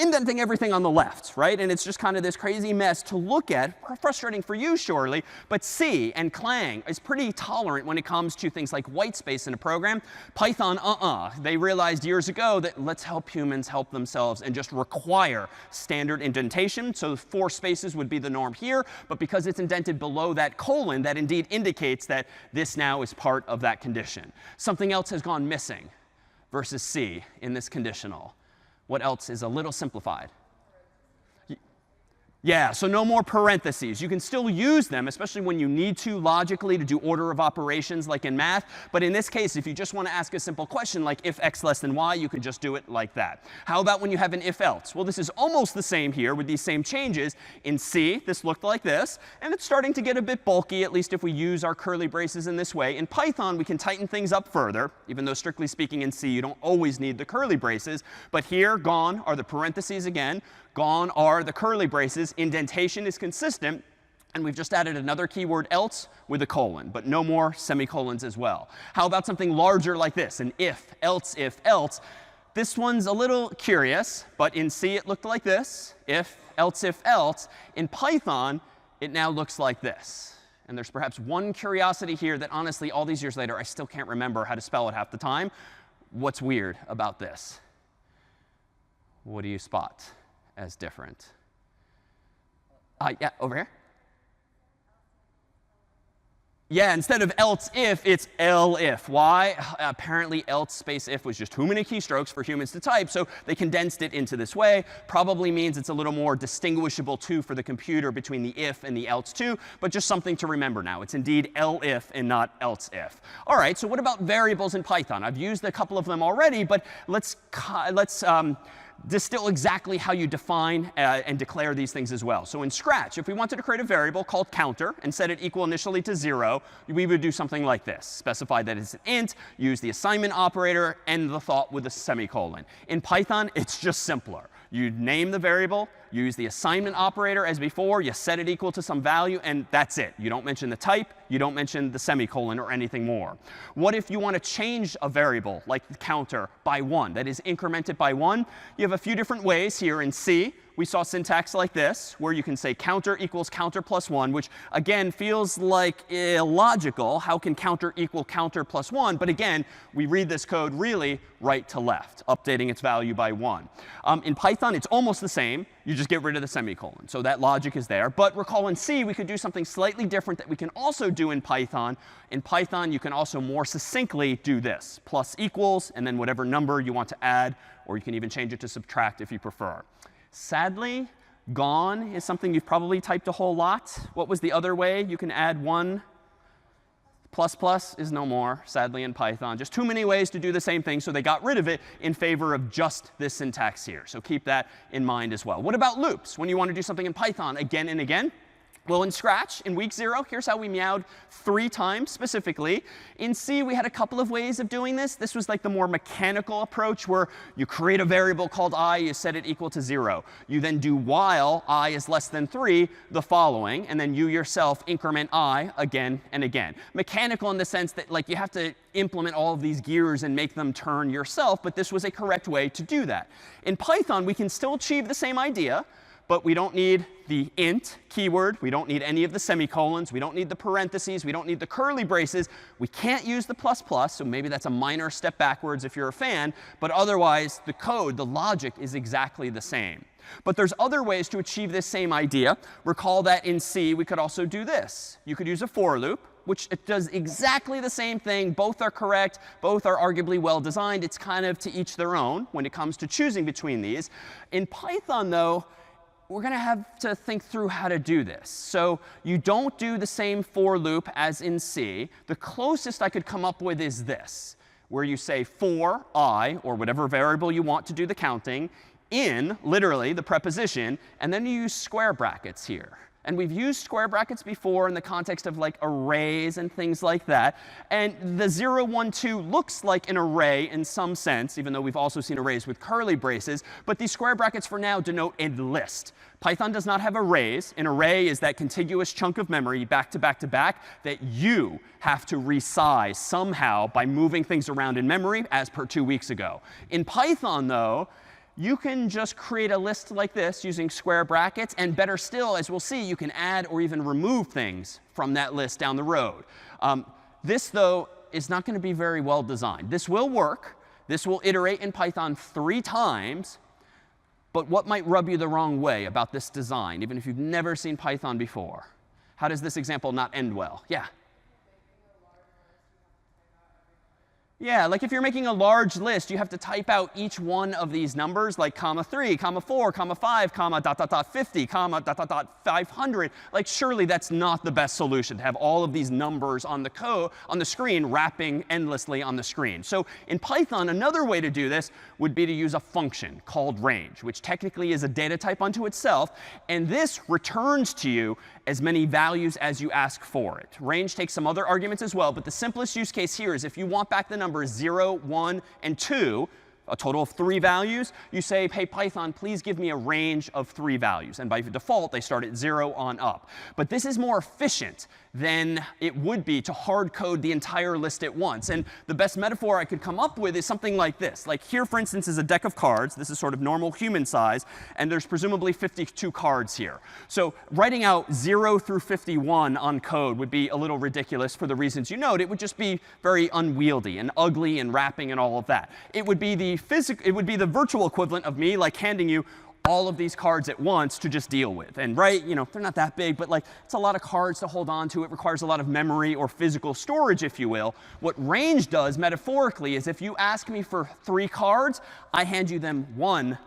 indenting everything on the left, right? And it's just kind of this crazy mess to look at. Frustrating for you, surely. But C and Clang is pretty tolerant when it comes to things like white space in a program. Python, They realized years ago that let's help humans help themselves and just require standard indentation. So 4 spaces would be the norm here. But because it's indented below that colon, that indeed indicates that this now is part of that condition. Something else has gone missing versus C in this conditional. What else is a little simplified? Yeah, so no more parentheses. You can still use them, especially when you need to logically to do order of operations like in math. But in this case, if you just want to ask a simple question like if x less than y, you can just do it like that. How about when you have an if else? Well, this is almost the same here with these same changes. In C, this looked like this. And it's starting to get a bit bulky, at least if we use our curly braces in this way. In Python, we can tighten things up further, even though strictly speaking in C, you don't always need the curly braces. But here, gone are the parentheses again. Gone are the curly braces. Indentation is consistent. And we've just added another keyword else with a colon, but no more semicolons as well. How about something larger like this, an if, else, if, else? This one's a little curious, but in C it looked like this, if, else, if, else. In Python, it now looks like this. And there's perhaps one curiosity here that honestly, all these years later, I still can't remember how to spell it half the time. What's weird about this? What do you spot as different? Yeah, over here. Yeah, instead of else if, it's elif. Why? Apparently else space if was just too many keystrokes for humans to type, so they condensed it into this way. Probably means it's a little more distinguishable too for the computer between the if and the else too, but just something to remember now. It's indeed elif and not else if. All right, so what about variables in Python? I've used a couple of them already, but let's distill exactly how you define and declare these things as well. So in Scratch, if we wanted to create a variable called counter and set it equal initially to 0, we would do something like this. Specify that it's an int, use the assignment operator, end the thought with a semicolon. In Python, it's just simpler. You name the variable, you use the assignment operator as before, you set it equal to some value, and that's it. You don't mention the type, you don't mention the semicolon or anything more. What if you want to change a variable, like the counter, by 1, that is incremented by 1? You have a few different ways here in C. We saw syntax like this, where you can say counter equals counter plus 1, which again feels like illogical. How can counter equal counter plus 1? But again, we read this code really right to left, updating its value by 1. In Python, it's almost the same. You just get rid of the semicolon. So that logic is there. But recall in C, we could do something slightly different that we can also do in Python. In Python, you can also more succinctly do this. Plus equals, and then whatever number you want to add, or you can even change it to subtract if you prefer. Sadly, gone is something you've probably typed a whole lot. What was the other way you can add one? Plus plus is no more, sadly, in Python. Just too many ways to do the same thing, so they got rid of it in favor of just this syntax here. So keep that in mind as well. What about loops? When you want to do something in Python again and again? Well, in Scratch, in week 0, here's how we meowed 3 times specifically. In C, we had a couple of ways of doing this. This was like the more mechanical approach where you create a variable called I, you set it equal to 0. You then do while I is less than 3, the following, and then you yourself increment I again and again. Mechanical in the sense that like you have to implement all of these gears and make them turn yourself, but this was a correct way to do that. In Python, we can still achieve the same idea, but we don't need the int keyword. We don't need any of the semicolons. We don't need the parentheses. We don't need the curly braces. We can't use the plus plus, so maybe that's a minor step backwards if you're a fan. But otherwise, the code, the logic is exactly the same. But there's other ways to achieve this same idea. Recall that in C, we could also do this. You could use a for loop, which it does exactly the same thing. Both are correct. Both are arguably well designed. It's kind of to each their own when it comes to choosing between these. In Python, though, we're going to have to think through how to do this. So you don't do the same for loop as in C. The closest I could come up with is this, where you say for I, or whatever variable you want to do the counting, in, literally, the preposition, and then you use square brackets here. And we've used square brackets before in the context of like arrays and things like that. And the 0, 1, 2 looks like an array in some sense, even though we've also seen arrays with curly braces. But these square brackets for now denote a list. Python does not have arrays. An array is that contiguous chunk of memory back to back to back that you have to resize somehow by moving things around in memory, as per 2 weeks ago. In Python, though, you can just create a list like this using square brackets. And better still, as we'll see, you can add or even remove things from that list down the road. This, though, is not going to be very well designed. This will work. This will iterate in Python 3 times. But what might rub you the wrong way about this design, even if you've never seen Python before? How does this example not end well? Yeah? Yeah, like if you're making a large list, you have to type out each one of these numbers, like comma 3, comma 4, comma 5, comma dot dot dot 50, comma dot dot dot 500. Like surely that's not the best solution to have all of these numbers on the screen wrapping endlessly on the screen. So in Python, another way to do this would be to use a function called range, which technically is a data type unto itself. And this returns to you as many values as you ask for it. Range takes some other arguments as well, but the simplest use case here is if you want back the numbers 0, 1, and 2, a total of 3 values, you say, hey, Python, please give me a range of 3 values. And by default, they start at 0 on up. But this is more efficient than it would be to hard code the entire list at once. And the best metaphor I could come up with is something like this. Like here, for instance, is a deck of cards. This is sort of normal human size. And there's presumably 52 cards here. So writing out 0 through 51 on code would be a little ridiculous for the reasons you note. It would just be very unwieldy and ugly and wrapping and all of that. It would be the virtual equivalent of me like handing you all of these cards at once to just deal with. And right, you know, they're not that big, but like it's a lot of cards to hold on to. It requires a lot of memory or physical storage, if you will. What range does metaphorically is if you ask me for 3 cards, I hand you them one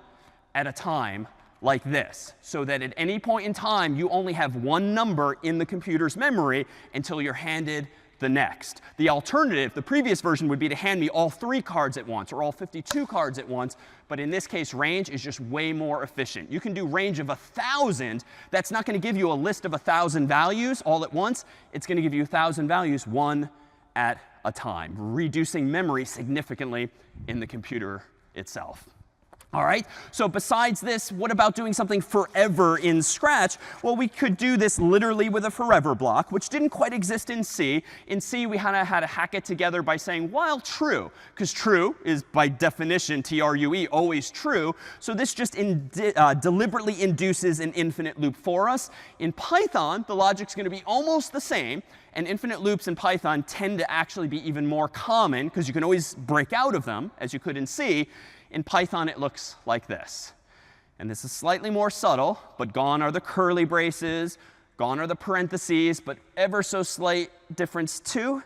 at a time like this, so that at any point in time, you only have one number in the computer's memory until you're handed the next. The alternative, the previous version, would be to hand me all 3 cards at once or all 52 cards at once. But in this case, range is just way more efficient. You can do range of 1,000. That's not going to give you a list of 1,000 values all at once. It's going to give you 1,000 values one at a time, reducing memory significantly in the computer itself. All right, so besides this, what about doing something forever in Scratch? Well, we could do this literally with a forever block, which didn't quite exist in C. In C, we kind of had to hack it together by saying while true, because true is by definition, TRUE, always true. So this just deliberately induces an infinite loop for us. In Python, the logic's going to be almost the same. And infinite loops in Python tend to actually be even more common, because you can always break out of them, as you could in C. In Python, it looks like this. And this is slightly more subtle, but gone are the curly braces, gone are the parentheses, but ever so slight difference too.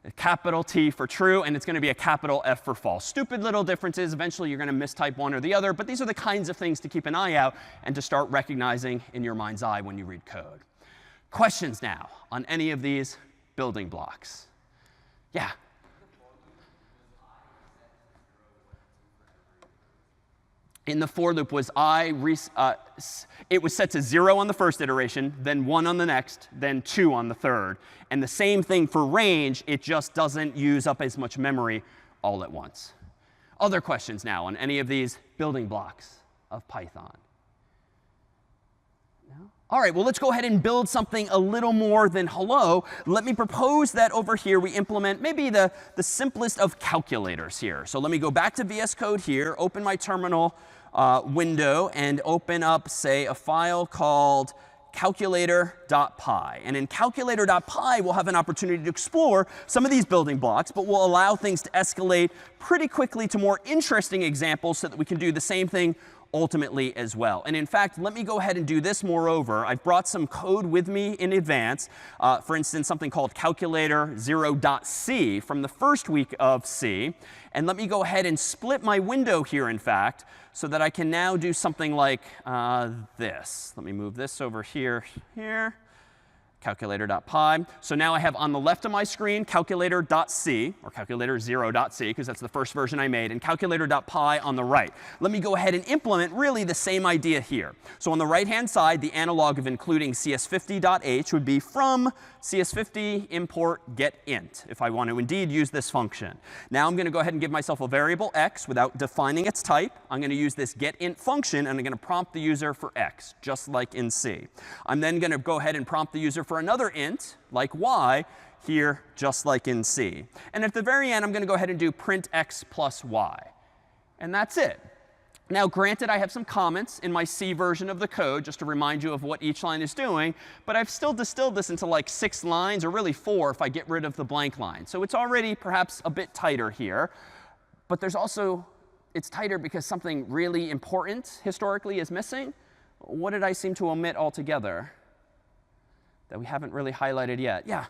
A capital T for true, and it's going to be a capital F for false. Stupid little differences. Eventually, you're going to mistype one or the other. But these are the kinds of things to keep an eye out and to start recognizing in your mind's eye when you read code. Questions now on any of these building blocks. Yeah. In the for loop was it was set to 0 on the first iteration, then 1 on the next, then 2 on the third. And the same thing for range, it just doesn't use up as much memory all at once. Other questions now on any of these building blocks of Python? No? All right, well, let's go ahead and build something a little more than hello. Let me propose that over here we implement maybe the simplest of calculators here. So let me go back to VS Code here, open my terminal window, and open up, say, a file called calculator.py. And in calculator.py, we'll have an opportunity to explore some of these building blocks, but we'll allow things to escalate pretty quickly to more interesting examples so that we can do the same thing ultimately as well. And in fact, let me go ahead and do this moreover. I've brought some code with me in advance. For instance, something called calculator 0.c from the first week of C. And let me go ahead and split my window here, in fact, so that I can now do something like this. Let me move this over here, calculator.py. So now I have on the left of my screen calculator.c, or calculator0.c, because that's the first version I made, and calculator.py on the right. Let me go ahead and implement really the same idea here. So on the right-hand side, the analog of including CS50.h would be from CS50 import getInt, if I want to indeed use this function. Now I'm going to go ahead and give myself a variable x without defining its type. I'm going to use this getInt function, and I'm going to prompt the user for x, just like in C. I'm then going to go ahead and prompt the user for another int, like y, here, just like in C. And at the very end, I'm going to go ahead and do print x plus y. And that's it. Now, granted, I have some comments in my C version of the code, just to remind you of what each line is doing. But I've still distilled this into like 6 lines, or really 4 if I get rid of the blank line. So it's already perhaps a bit tighter here. But there's also, it's tighter because something really important historically is missing. What did I seem to omit altogether that we haven't really highlighted yet? Yeah.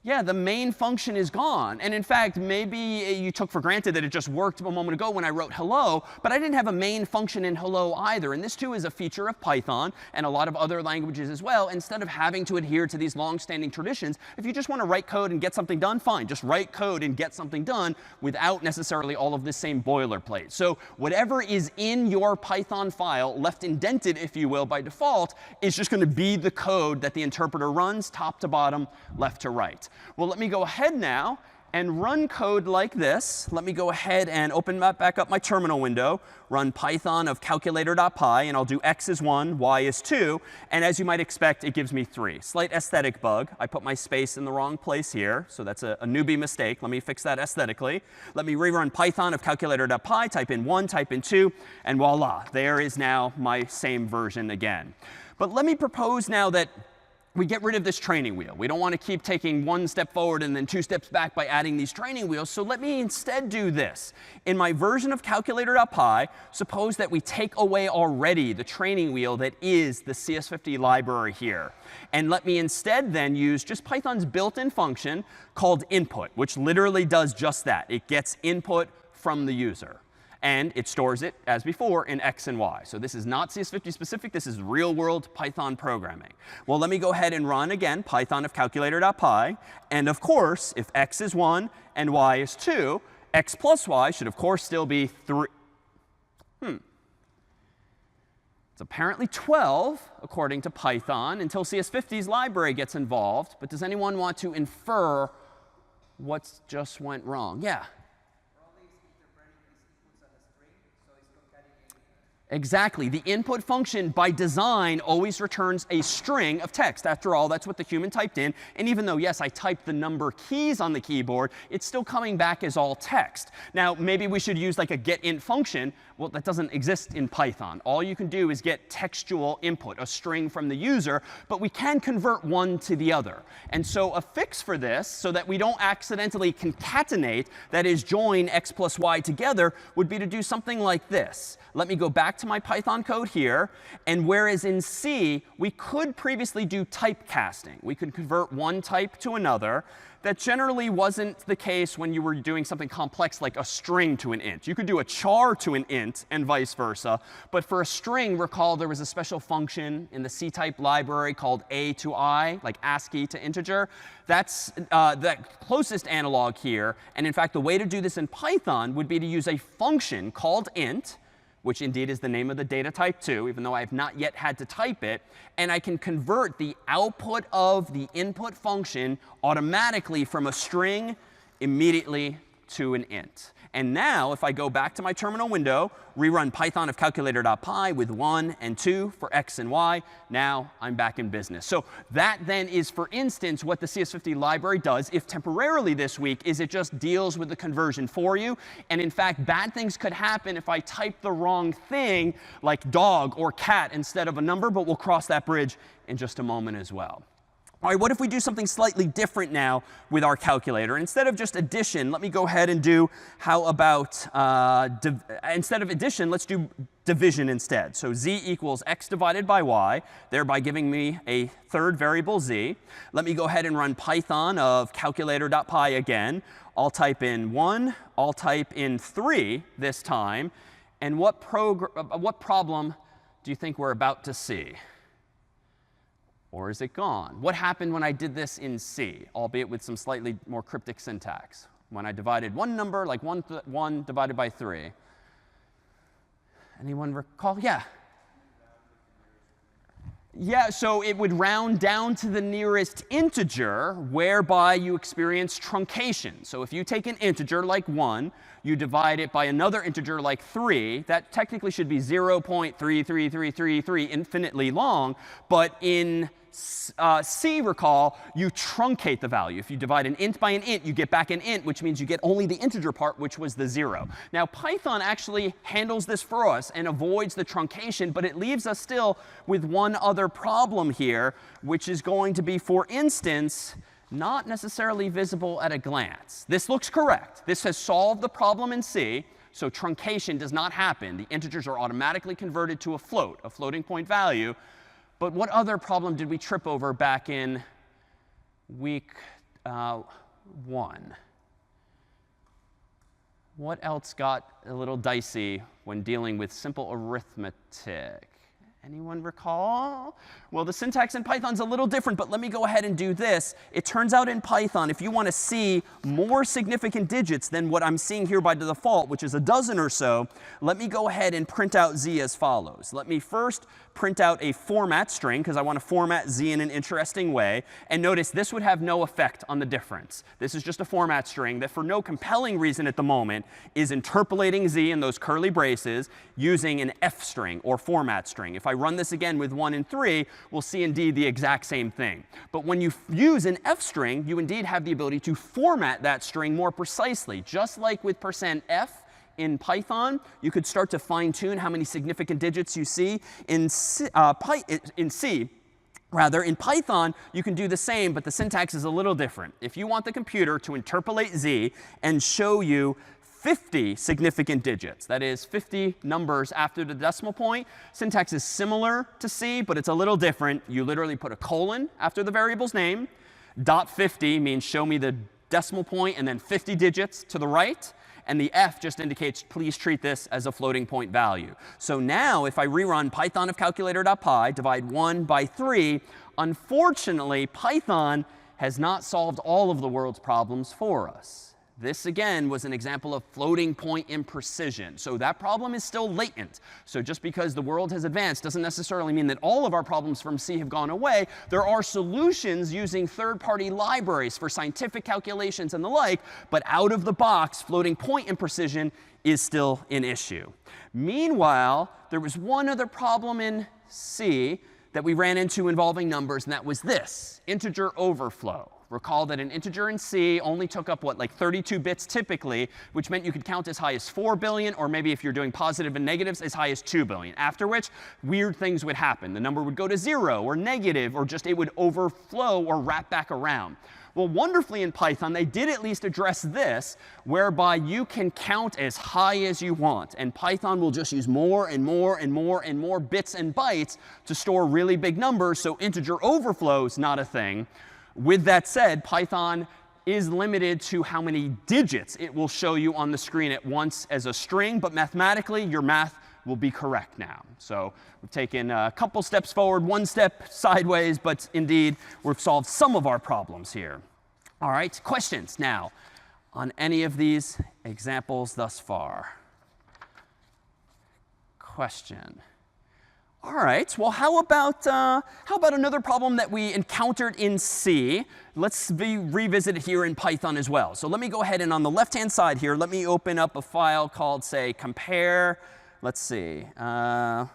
Yeah, the main function is gone. And in fact, maybe you took for granted that it just worked a moment ago when I wrote hello. But I didn't have a main function in hello either. And this, too, is a feature of Python and a lot of other languages as well. Instead of having to adhere to these long-standing traditions, if you just want to write code and get something done, fine. Just write code and get something done without necessarily all of this same boilerplate. So whatever is in your Python file, left indented, if you will, by default, is just going to be the code that the interpreter runs top to bottom, left to right. Well, let me go ahead now and run code like this. Let me go ahead and open back up my terminal window, run Python of calculator.py, and I'll do x is 1, y is 2. And as you might expect, it gives me 3. Slight aesthetic bug. I put my space in the wrong place here. So that's a newbie mistake. Let me fix that aesthetically. Let me rerun Python of calculator.py, type in 1, type in 2, and voila, there is now my same version again. But let me propose now that we get rid of this training wheel. We don't want to keep taking 1 step forward and then 2 steps back by adding these training wheels. So let me instead do this. In my version of calculator.py, suppose that we take away already the training wheel that is the CS50 library here. And let me instead then use just Python's built-in function called input, which literally does just that. It gets input from the user. And it stores it, as before, in x and y. So this is not CS50 specific. This is real-world Python programming. Well, let me go ahead and run, again, Python of calculator.py. And of course, if x is 1 and y is 2, x plus y should, of course, still be 3. It's apparently 12, according to Python, until CS50's library gets involved. But does anyone want to infer what just went wrong? Yeah? Exactly. The input function, by design, always returns a string of text. After all, that's what the human typed in. And even though, yes, I typed the number keys on the keyboard, it's still coming back as all text. Now, maybe we should use like a getInt function. Well, that doesn't exist in Python. All you can do is get textual input, a string from the user. But we can convert one to the other. And so a fix for this, so that we don't accidentally concatenate, that is, join x plus y together, would be to do something like this. Let me go back to my Python code here. And whereas in C, we could previously do typecasting. We could convert one type to another. That generally wasn't the case when you were doing something complex like a string to an int. You could do a char to an int and vice versa. But for a string, recall there was a special function in the C-type library called a to I, like ASCII to integer. That's the closest analog here. And in fact, the way to do this in Python would be to use a function called int, which indeed is the name of the data type too, even though I have not yet had to type it. And I can convert the output of the input function automatically from a string immediately to an int. And now, if I go back to my terminal window, rerun Python of calculator.py with 1 and 2 for x and y, now I'm back in business. So that then is, for instance, what the CS50 library does, if temporarily this week, is it just deals with the conversion for you. And in fact, bad things could happen if I type the wrong thing, like dog or cat instead of a number, but we'll cross that bridge in just a moment as well. All right, what if we do something slightly different now with our calculator? Instead of just addition, let me go ahead and do, how about, instead of addition, let's do division instead. So z equals x divided by y, thereby giving me a third variable z. Let me go ahead and run Python of calculator.py again. I'll type in 1, I'll type in 3 this time. And what problem do you think we're about to see? Or is it gone? What happened when I did this in C, albeit with some slightly more cryptic syntax? When I divided one number, like 1 divided by 3. Anyone recall? Yeah. Yeah, so it would round down to the nearest integer, whereby you experience truncation. So if you take an integer like 1, you divide it by another integer like 3, that technically should be 0.33333 infinitely long. But in C, recall, you truncate the value. If you divide an int by an int, you get back an int, which means you get only the integer part, which was the 0. Now, Python actually handles this for us and avoids the truncation, but it leaves us still with one other problem here, which is going to be, for instance, not necessarily visible at a glance. This looks correct. This has solved the problem in C, so truncation does not happen. The integers are automatically converted to a floating point value. But what other problem did we trip over back in week 1? What else got a little dicey when dealing with simple arithmetic? Anyone recall? Well, the syntax in Python is a little different, but let me go ahead and do this. It turns out in Python, if you want to see more significant digits than what I'm seeing here by default, which is a dozen or so, let me go ahead and print out z as follows. Let me first print out a format string, because I want to format z in an interesting way. And notice this would have no effect on the difference. This is just a format string that, for no compelling reason at the moment, is interpolating z in those curly braces using an f string or format string. If I run this again with 1 and 3, we'll see indeed the exact same thing. But when you use an f string, you indeed have the ability to format that string more precisely. Just like with %f in Python, you could start to fine-tune how many significant digits you see. In C, in Python, you can do the same, but the syntax is a little different. If you want the computer to interpolate z and show you 50 significant digits, that is 50 numbers after the decimal point, syntax is similar to C, but it's a little different. You literally put a colon after the variable's name. .50 means show me the decimal point and then 50 digits to the right. And the f just indicates, please treat this as a floating point value. So now, if I rerun Python of calculator.py, divide 1 by 3, unfortunately, Python has not solved all of the world's problems for us. This, again, was an example of floating point imprecision. So that problem is still latent. So just because the world has advanced doesn't necessarily mean that all of our problems from C have gone away. There are solutions using third-party libraries for scientific calculations and the like. But out of the box, floating point imprecision is still an issue. Meanwhile, there was one other problem in C that we ran into involving numbers, and that was this: integer overflow. Recall that an integer in C only took up, like 32 bits typically, which meant you could count as high as 4 billion, or maybe if you're doing positive and negatives, as high as 2 billion. After which, weird things would happen. The number would go to 0 or negative, or just it would overflow or wrap back around. Well, wonderfully in Python, they did at least address this, whereby you can count as high as you want. And Python will just use more and more and more and more bits and bytes to store really big numbers, so integer overflow is not a thing. With that said, Python is limited to how many digits it will show you on the screen at once as a string, but mathematically, your math will be correct now. So we've taken a couple steps forward, one step sideways, but indeed, we've solved some of our problems here. All right, questions now on any of these examples thus far? Question. All right, well, how about another problem that we encountered in C? Let's revisit it here in Python as well. So let me go ahead and on the left-hand side here, let me open up a file called, say, compare. Let's see. How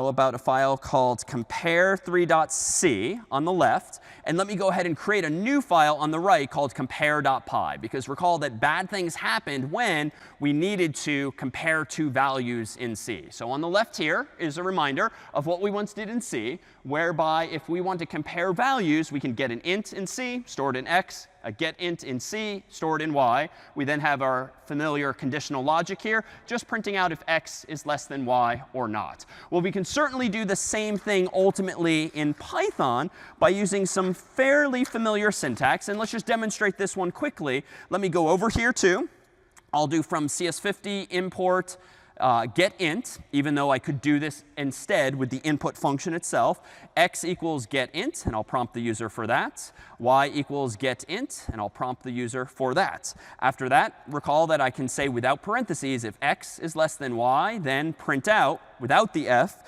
about a file called compare3.c on the left? And let me go ahead and create a new file on the right called compare.py. Because recall that bad things happened when we needed to compare two values in C. So on the left here is a reminder of what we once did in C, whereby if we want to compare values, we can get an int in C, stored in x, a get int in C, stored in y. We then have our familiar conditional logic here, just printing out if x is less than y or not. Well, we can certainly do the same thing ultimately in Python by using some fairly familiar syntax. And let's just demonstrate this one quickly. Let me go over here too. I'll do from CS50 import get int, even though I could do this instead with the input function itself. X equals get int, and I'll prompt the user for that. Y equals get int, and I'll prompt the user for that. After that, recall that I can say without parentheses, if x is less than y, then print out, without the f,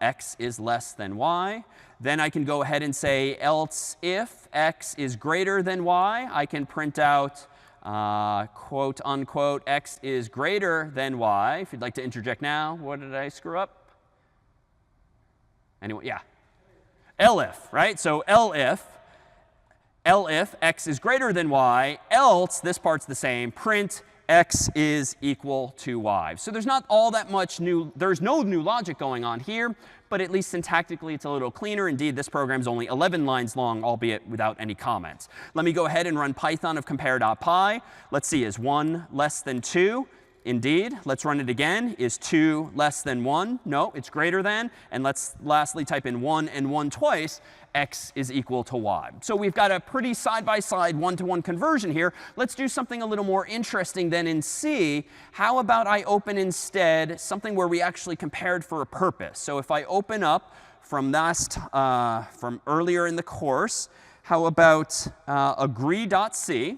x is less than y. Then I can go ahead and say else if x is greater than y, I can print out quote unquote x is greater than y. If you'd like to interject now, what did I screw up? Anyone? Yeah. elif, right? So elif x is greater than y, else, this part's the same, print x is equal to y. So there's not all that much there's no new logic going on here, but at least syntactically it's a little cleaner. Indeed, this program's only 11 lines long, albeit without any comments. Let me go ahead and run Python of compare.py. Let's see, is 1 less than 2? Indeed. Let's run it again. Is 2 less than 1? No, it's greater than. And let's lastly type in 1 and 1 twice. X is equal to y. So we've got a pretty side-by-side one-to-one conversion here. Let's do something a little more interesting than in C. How about I open instead something where we actually compared for a purpose? So if I open up from earlier in the course, how about agree.c,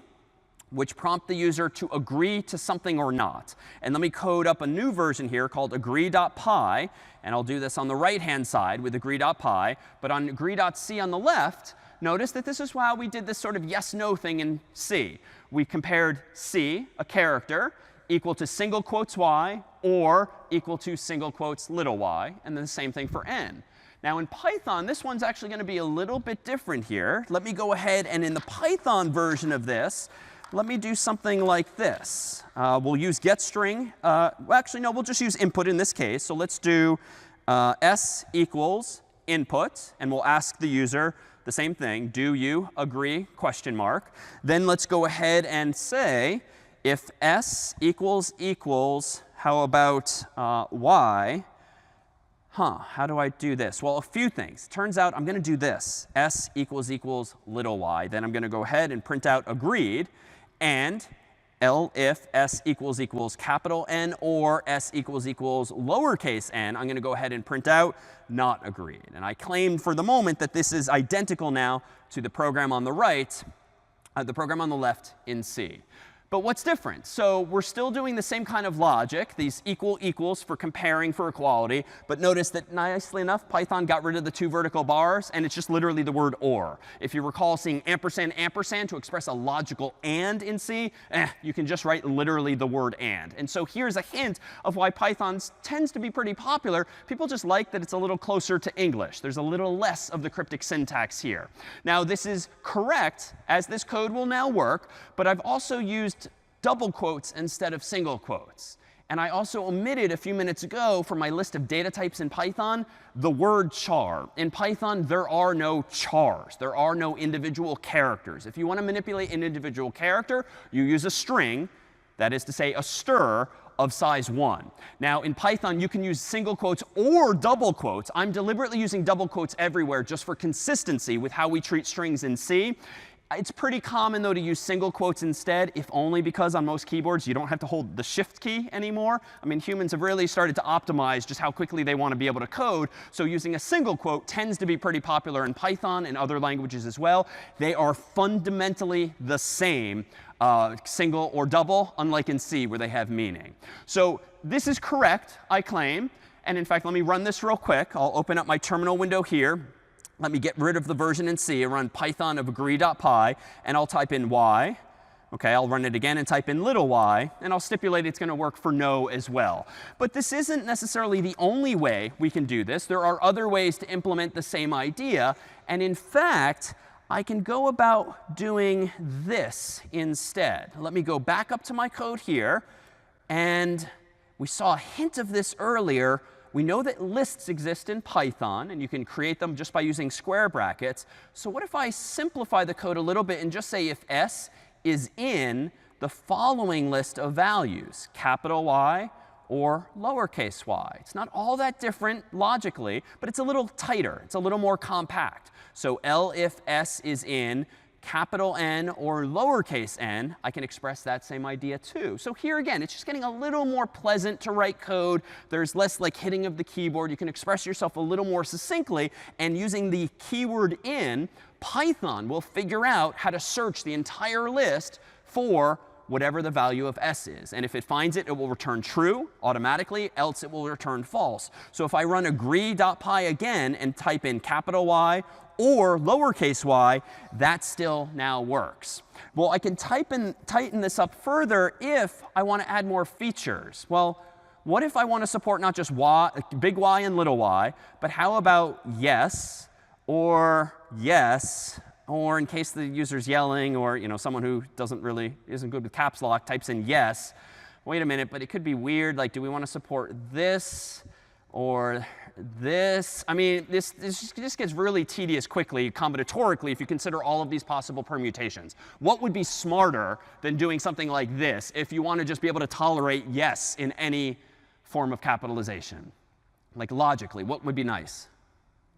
which prompt the user to agree to something or not. And let me code up a new version here called agree.py. And I'll do this on the right-hand side with agree.py. But on agree.c on the left, notice that this is how we did this sort of yes-no thing in C. We compared C, a character, equal to single quotes y, or equal to single quotes little y. And then the same thing for n. Now in Python, this one's actually going to be a little bit different here. Let me go ahead and in the Python version of this, let me do something like this. We'll use getString. Well, actually, no, we'll just use input in this case. So let's do s equals input. And we'll ask the user the same thing. Do you agree? Question mark. Then let's go ahead and say if s equals, how about y? How do I do this? Well, a few things. Turns out I'm going to do this. S equals little y. Then I'm going to go ahead and print out agreed. And if s equals capital N or s equals lowercase n, I'm going to go ahead and print out not agreed. And I claim for the moment that this is identical now to the program on the right, the program on the left in C. But what's different? So we're still doing the same kind of logic, these equals for comparing for equality. But notice that nicely enough, Python got rid of the 2 vertical bars, and it's just literally the word or. If you recall seeing ampersand to express a logical and in C, you can just write literally the word and. And so here's a hint of why Python tends to be pretty popular. People just like that it's a little closer to English. There's a little less of the cryptic syntax here. Now, this is correct, as this code will now work, but I've also used double quotes instead of single quotes. And I also omitted a few minutes ago from my list of data types in Python the word char. In Python, there are no chars. There are no individual characters. If you want to manipulate an individual character, you use a string, that is to say, a str of size 1. Now, in Python, you can use single quotes or double quotes. I'm deliberately using double quotes everywhere just for consistency with how we treat strings in C. It's pretty common, though, to use single quotes instead, if only because on most keyboards you don't have to hold the shift key anymore. I mean, humans have really started to optimize just how quickly they want to be able to code. So using a single quote tends to be pretty popular in Python and other languages as well. They are fundamentally the same, single or double, unlike in C where they have meaning. So this is correct, I claim. And in fact, let me run this real quick. I'll open up my terminal window here. Let me get rid of the version in C. I'll run python of agree.py, and I'll type in y. OK, I'll run it again and type in little y. And I'll stipulate it's going to work for no as well. But this isn't necessarily the only way we can do this. There are other ways to implement the same idea. And in fact, I can go about doing this instead. Let me go back up to my code here. And we saw a hint of this earlier. We know that lists exist in Python, and you can create them just by using square brackets. So what if I simplify the code a little bit and just say if s is in the following list of values, capital Y or lowercase y? It's not all that different logically, but it's a little tighter. It's a little more compact. So L if s is in capital N or lowercase n, I can express that same idea too. So here again, it's just getting a little more pleasant to write code. There's less like hitting of the keyboard. You can express yourself a little more succinctly. And using the keyword in, Python will figure out how to search the entire list for whatever the value of s is. And if it finds it, it will return true automatically, else it will return false. So if I run agree.py again and type in capital Y or lowercase y, that still now works. Well, I can tighten this up further if I want to add more features. Well, what if I want to support not just y, big Y and little y, but how about yes, or in case the user's yelling, or someone who isn't good with caps lock types in yes. Wait a minute, but it could be weird. Like, do we want to support this or this? I mean, this gets really tedious quickly, combinatorically, if you consider all of these possible permutations. What would be smarter than doing something like this if you want to just be able to tolerate yes in any form of capitalization? Like logically, what would be nice?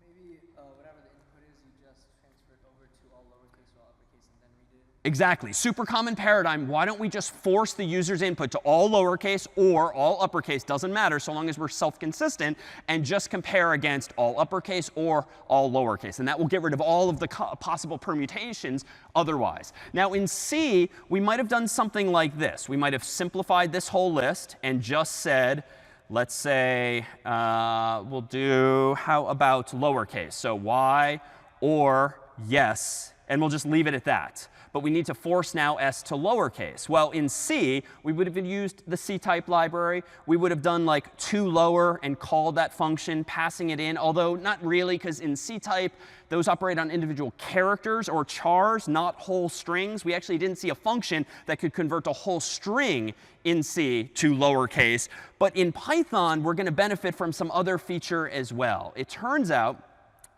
Maybe whatever the input is, you just transfer it over to all lowercase or all uppercase and then read it. Exactly. Super common paradigm. Why don't we just force the user's input to all lowercase or all uppercase? Doesn't matter so long as we're self-consistent, and just compare against all uppercase or all lowercase. And that will get rid of all of the possible permutations otherwise. Now in C, we might have done something like this. We might have simplified this whole list and just said, let's say we'll do, how about lowercase? So y or yes, and we'll just leave it at that. But we need to force now s to lowercase. Well, in C, we would have used the C-type library. We would have done like toLower and called that function, passing it in, although not really, because in C-type, those operate on individual characters or chars, not whole strings. We actually didn't see a function that could convert a whole string in C to lowercase. But in Python, we're going to benefit from some other feature as well. It turns out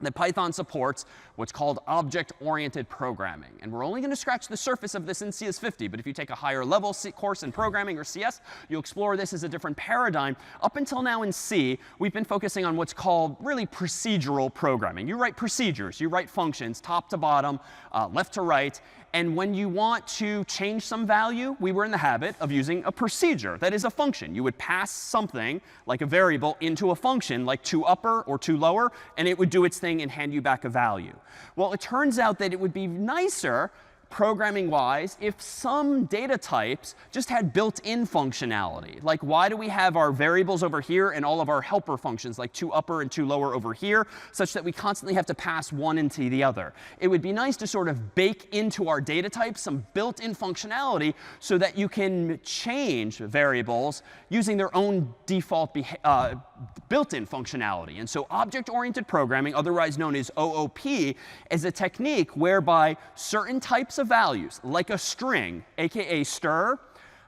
that Python supports what's called object-oriented programming. And we're only going to scratch the surface of this in CS50. But if you take a higher level course in programming or CS, you'll explore this as a different paradigm. Up until now in C, we've been focusing on what's called really procedural programming. You write procedures. You write functions, top to bottom, left to right. And when you want to change some value, we were in the habit of using a procedure. That is a function. You would pass something, like a variable, into a function, like toUpper or toLower, and it would do its thing and hand you back a value. Well, it turns out that it would be nicer, programming-wise, if some data types just had built-in functionality. Like, why do we have our variables over here and all of our helper functions, like toUpper and toLower over here, such that we constantly have to pass one into the other? It would be nice to sort of bake into our data types some built-in functionality so that you can change variables using their own default built-in functionality. And so object-oriented programming, otherwise known as OOP, is a technique whereby certain types of values, like a string, aka str,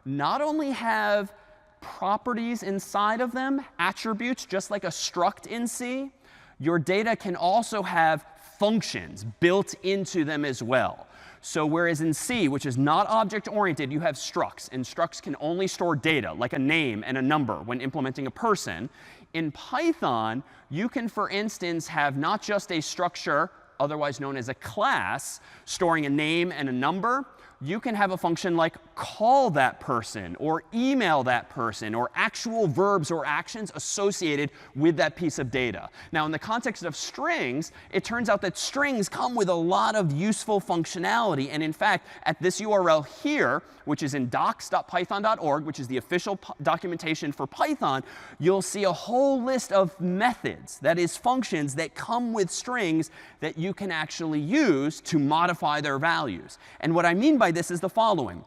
not only have properties inside of them, attributes, just like a struct in C, your data can also have functions built into them as well. So whereas in C, which is not object-oriented, you have structs, and structs can only store data, like a name and a number when implementing a person. In Python, you can, for instance, have not just a structure, otherwise known as a class, storing a name and a number. You can have a function like call that person or email that person or actual verbs or actions associated with that piece of data. Now, in the context of strings, it turns out that strings come with a lot of useful functionality. And in fact, at this URL here, which is in docs.python.org, which is the official documentation for Python, you'll see a whole list of methods, that is, functions that come with strings that you can actually use to modify their values. And what I mean by this is the following.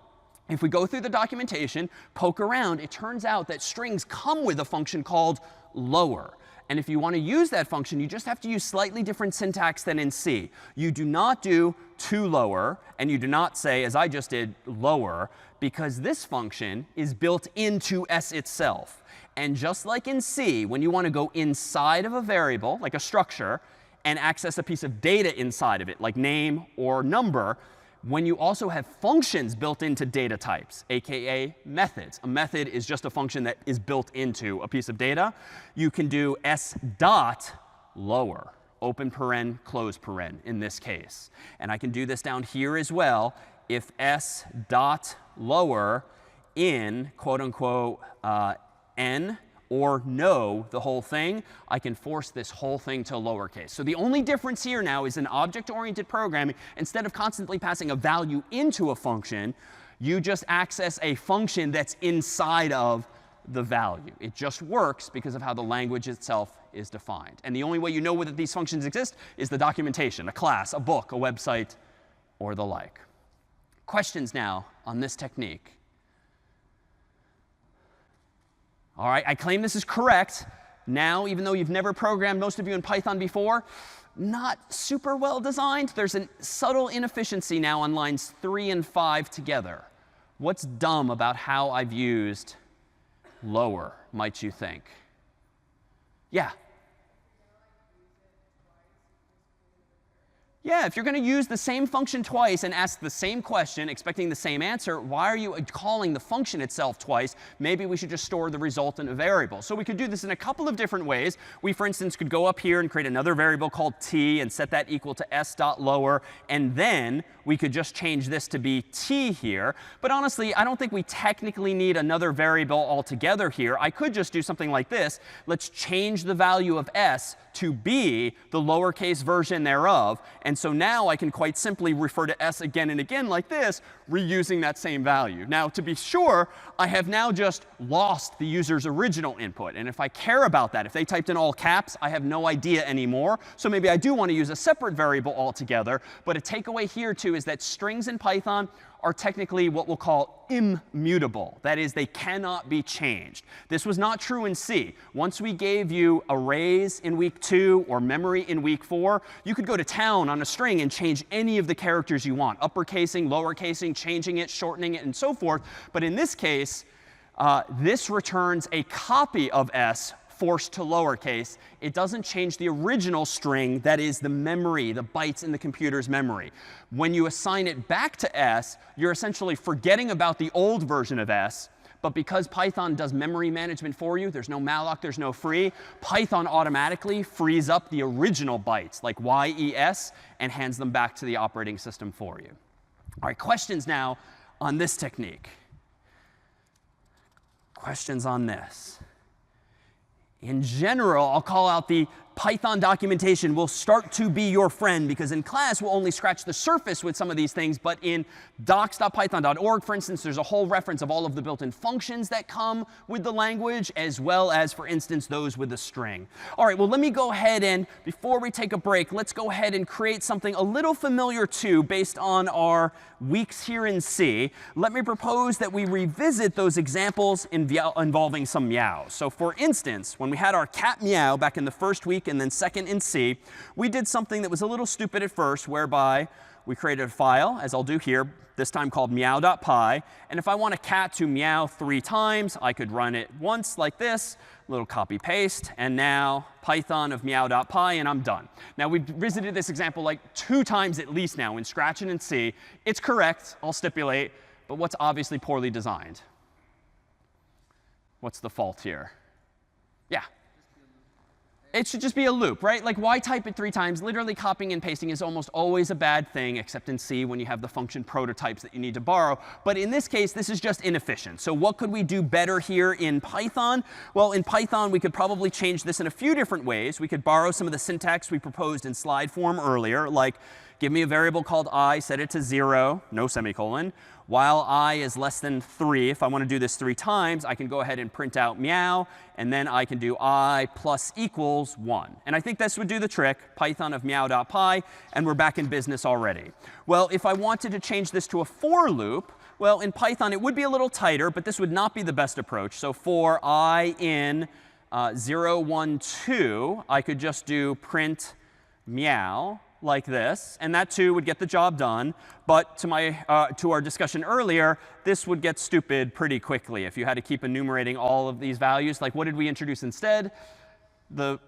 If we go through the documentation, poke around, it turns out that strings come with a function called lower. And if you want to use that function, you just have to use slightly different syntax than in C. You do not do to lower, and you do not say, as I just did, lower, because this function is built into S itself. And just like in C, when you want to go inside of a variable, like a structure, and access a piece of data inside of it, like name or number, when you also have functions built into data types, aka methods. A method is just a function that is built into a piece of data. You can do s dot lower, open paren, close paren in this case. And I can do this down here as well. If s dot lower in quote unquote n or no, the whole thing, I can force this whole thing to lowercase. So the only difference here now is in object-oriented programming, instead of constantly passing a value into a function, you just access a function that's inside of the value. It just works because of how the language itself is defined. And the only way you know whether these functions exist is the documentation, a class, a book, a website, or the like. Questions now on this technique? All right, I claim this is correct. Now, even though you've never programmed, most of you, in Python before, not super well designed. There's a subtle inefficiency now on lines 3 and 5 together. What's dumb about how I've used lower, might you think? Yeah? Yeah, if you're going to use the same function twice and ask the same question, expecting the same answer, why are you calling the function itself twice? Maybe we should just store the result in a variable. So we could do this in a couple of different ways. We, for instance, could go up here and create another variable called t and set that equal to s.lower. And then we could just change this to be t here. But honestly, I don't think we technically need another variable altogether here. I could just do something like this. Let's change the value of s to be the lowercase version thereof. And so now I can quite simply refer to s again and again like this, reusing that same value. Now, to be sure, I have now just lost the user's original input. And if I care about that, if they typed in all caps, I have no idea anymore. So maybe I do want to use a separate variable altogether. But a takeaway here, too, is that strings in Python are technically what we'll call immutable. That is, they cannot be changed. This was not true in C. Once we gave you arrays in week 2 or memory in week 4, you could go to town on a string and change any of the characters you want, uppercasing, lowercasing, changing it, shortening it, and so forth. But in this case, this returns a copy of s forced to lowercase. It doesn't change the original string, that is the memory, the bytes in the computer's memory. When you assign it back to s, you're essentially forgetting about the old version of s. But because Python does memory management for you, there's no malloc, there's no free, Python automatically frees up the original bytes, like yes, and hands them back to the operating system for you. All right, questions now on this technique. Questions on this? In general, I'll call out the Python documentation will start to be your friend, because in class we'll only scratch the surface with some of these things. But in docs.python.org, for instance, there's a whole reference of all of the built-in functions that come with the language, as well as, for instance, those with the string. All right, well, let me go ahead and, before we take a break, let's go ahead and create something a little familiar too, based on our weeks here in C. Let me propose that we revisit those examples involving some meows. So for instance, when we had our cat meow back in the first week and then second in C, we did something that was a little stupid at first, whereby we created a file, as I'll do here, this time called meow.py. And if I want a cat to meow 3 times, I could run it once like this, little copy paste, and now Python of meow.py, and I'm done. Now, we've visited this example like 2 times at least now in Scratch and in C. It's correct, I'll stipulate, but what's obviously poorly designed? What's the fault here? Yeah. It should just be a loop, right? Like, why type it 3 times? Literally copying and pasting is almost always a bad thing, except in C when you have the function prototypes that you need to borrow. But in this case, this is just inefficient. So what could we do better here in Python? Well, in Python, we could probably change this in a few different ways. We could borrow some of the syntax we proposed in slide form earlier, like give me a variable called I, set it to 0, no semicolon. While I is less than 3, if I want to do this 3 times, I can go ahead and print out meow, and then I can do I plus equals 1. And I think this would do the trick, Python of meow.py, and we're back in business already. Well, if I wanted to change this to a for loop, well, in Python, it would be a little tighter, but this would not be the best approach. So for I in 0, 1, 2, I could just do print meow like this, and that too would get the job done. But to our discussion earlier, this would get stupid pretty quickly if you had to keep enumerating all of these values. Like, what did we introduce instead? The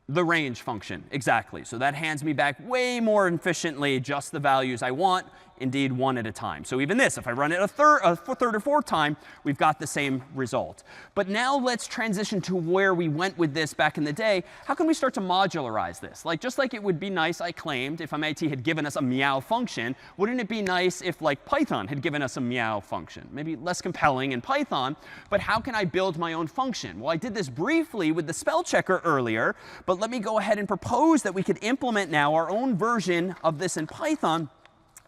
range function, exactly. So that hands me back way more efficiently just the values I want, indeed 1 at a time. So even this, if I run it a third or fourth time, we've got the same result. But now let's transition to where we went with this back in the day. How can we start to modularize this? Like, just like it would be nice, I claimed, if MIT had given us a meow function, wouldn't it be nice if, like, Python had given us a meow function? Maybe less compelling in Python, but how can I build my own function? Well, I did this briefly with the spell checker earlier, but let me go ahead and propose that we could implement now our own version of this in Python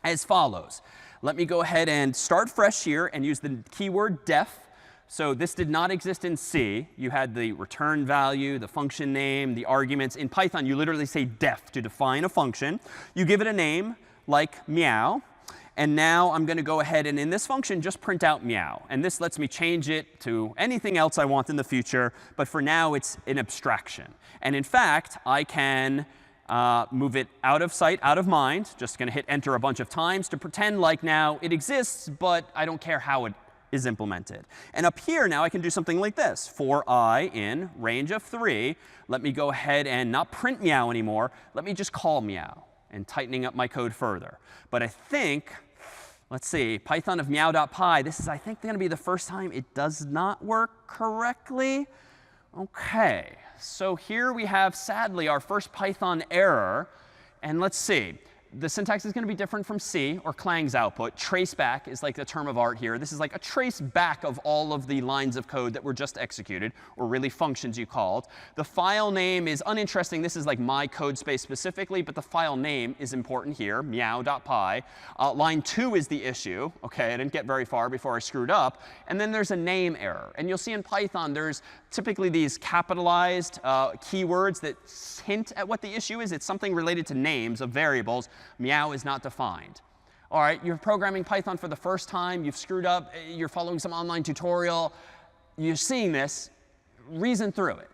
as follows. Let me go ahead and start fresh here and use the keyword def. So this did not exist in C. You had the return value, the function name, the arguments. In Python, you literally say def to define a function. You give it a name like meow. And now I'm going to go ahead and in this function just print out meow. And this lets me change it to anything else I want in the future. But for now, it's an abstraction. And in fact, I can move it out of sight, out of mind. Just going to hit enter a bunch of times to pretend like now it exists, but I don't care how it is implemented. And up here now I can do something like this. For I in range of 3, let me go ahead and not print meow anymore. Let me just call meow, and tightening up my code further. But I think, let's see, Python of meow.py, this is, I think, going to be the first time it does not work correctly. OK. So here we have, sadly, our first Python error. And let's see. The syntax is going to be different from C or Clang's output. Traceback is like the term of art here. This is like a trace back of all of the lines of code that were just executed, or really functions you called. The file name is uninteresting. This is like my code space specifically, but the file name is important here, meow.py. Line 2 is the issue. OK, I didn't get very far before I screwed up. And then there's a name error. And you'll see in Python, there's typically these capitalized keywords that hint at what the issue is. It's something related to names of variables. Meow is not defined. All right, you're programming Python for the first time. You've screwed up. You're following some online tutorial. You're seeing this. Reason through it.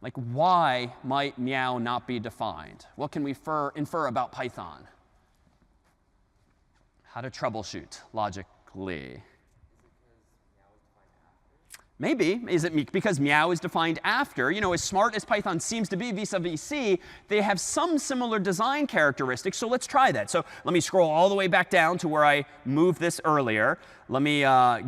Like, why might meow not be defined? What can we infer about Python? How to troubleshoot logically. Maybe. Is it because meow is defined after? You know, as smart as Python seems to be vis-a-vis C, they have some similar design characteristics. So let's try that. So let me scroll all the way back down to where I moved this earlier. Let me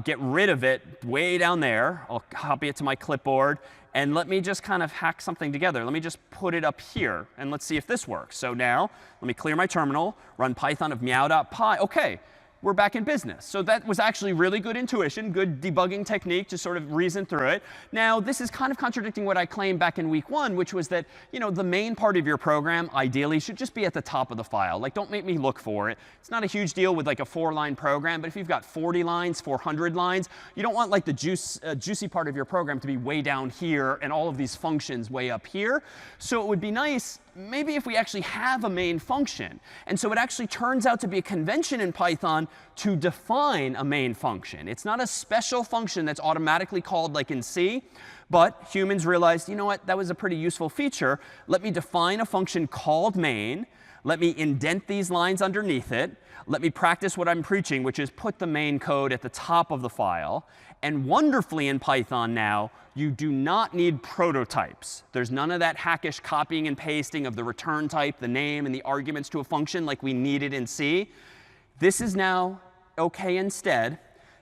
get rid of it way down there. I'll copy it to my clipboard. And let me just kind of hack something together. Let me just put it up here. And let's see if this works. So now let me clear my terminal, run Python of meow.py. OK. We're back in business. So that was actually really good intuition, good debugging technique to sort of reason through it. Now, this is kind of contradicting what I claimed back in week 1, which was that, you know, the main part of your program ideally should just be at the top of the file. Like, don't make me look for it. It's not a huge deal with like a 4-line program, but if you've got 40 lines, 400 lines, you don't want like the juicy part of your program to be way down here and all of these functions way up here. So it would be nice maybe if we actually have a main function. And so it actually turns out to be a convention in Python to define a main function. It's not a special function that's automatically called like in C. But humans realized, you know what, that was a pretty useful feature. Let me define a function called main. Let me indent these lines underneath it. Let me practice what I'm preaching, which is put the main code at the top of the file. And wonderfully in Python now, you do not need prototypes. There's none of that hackish copying and pasting of the return type, the name, and the arguments to a function like we needed in C. This is now OK instead,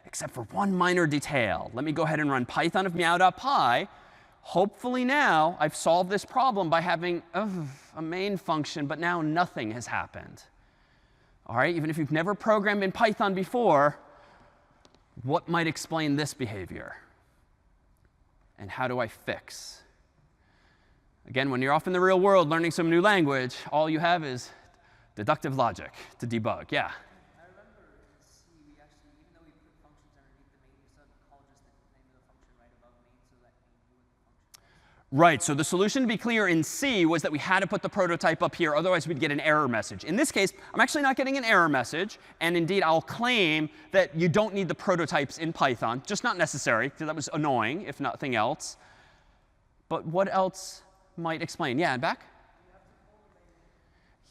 except for one minor detail. Let me go ahead and run Python of meow.py. Hopefully now I've solved this problem by having a main function, but now nothing has happened. All right, even if you've never programmed in Python before, what might explain this behavior? And how do I fix? Again, when you're off in the real world learning some new language, all you have is deductive logic to debug. Yeah? I remember in C, we actually, even though we put functions underneath the main, we still have to call just the name of the function right above main so that main knew what the function was. Right. So the solution, to be clear, in C was that we had to put the prototype up here. Otherwise, we'd get an error message. In this case, I'm actually not getting an error message. And indeed, I'll claim that you don't need the prototypes in Python. Just not necessary, because that was annoying, if nothing else. But what else might explain? Yeah, and back?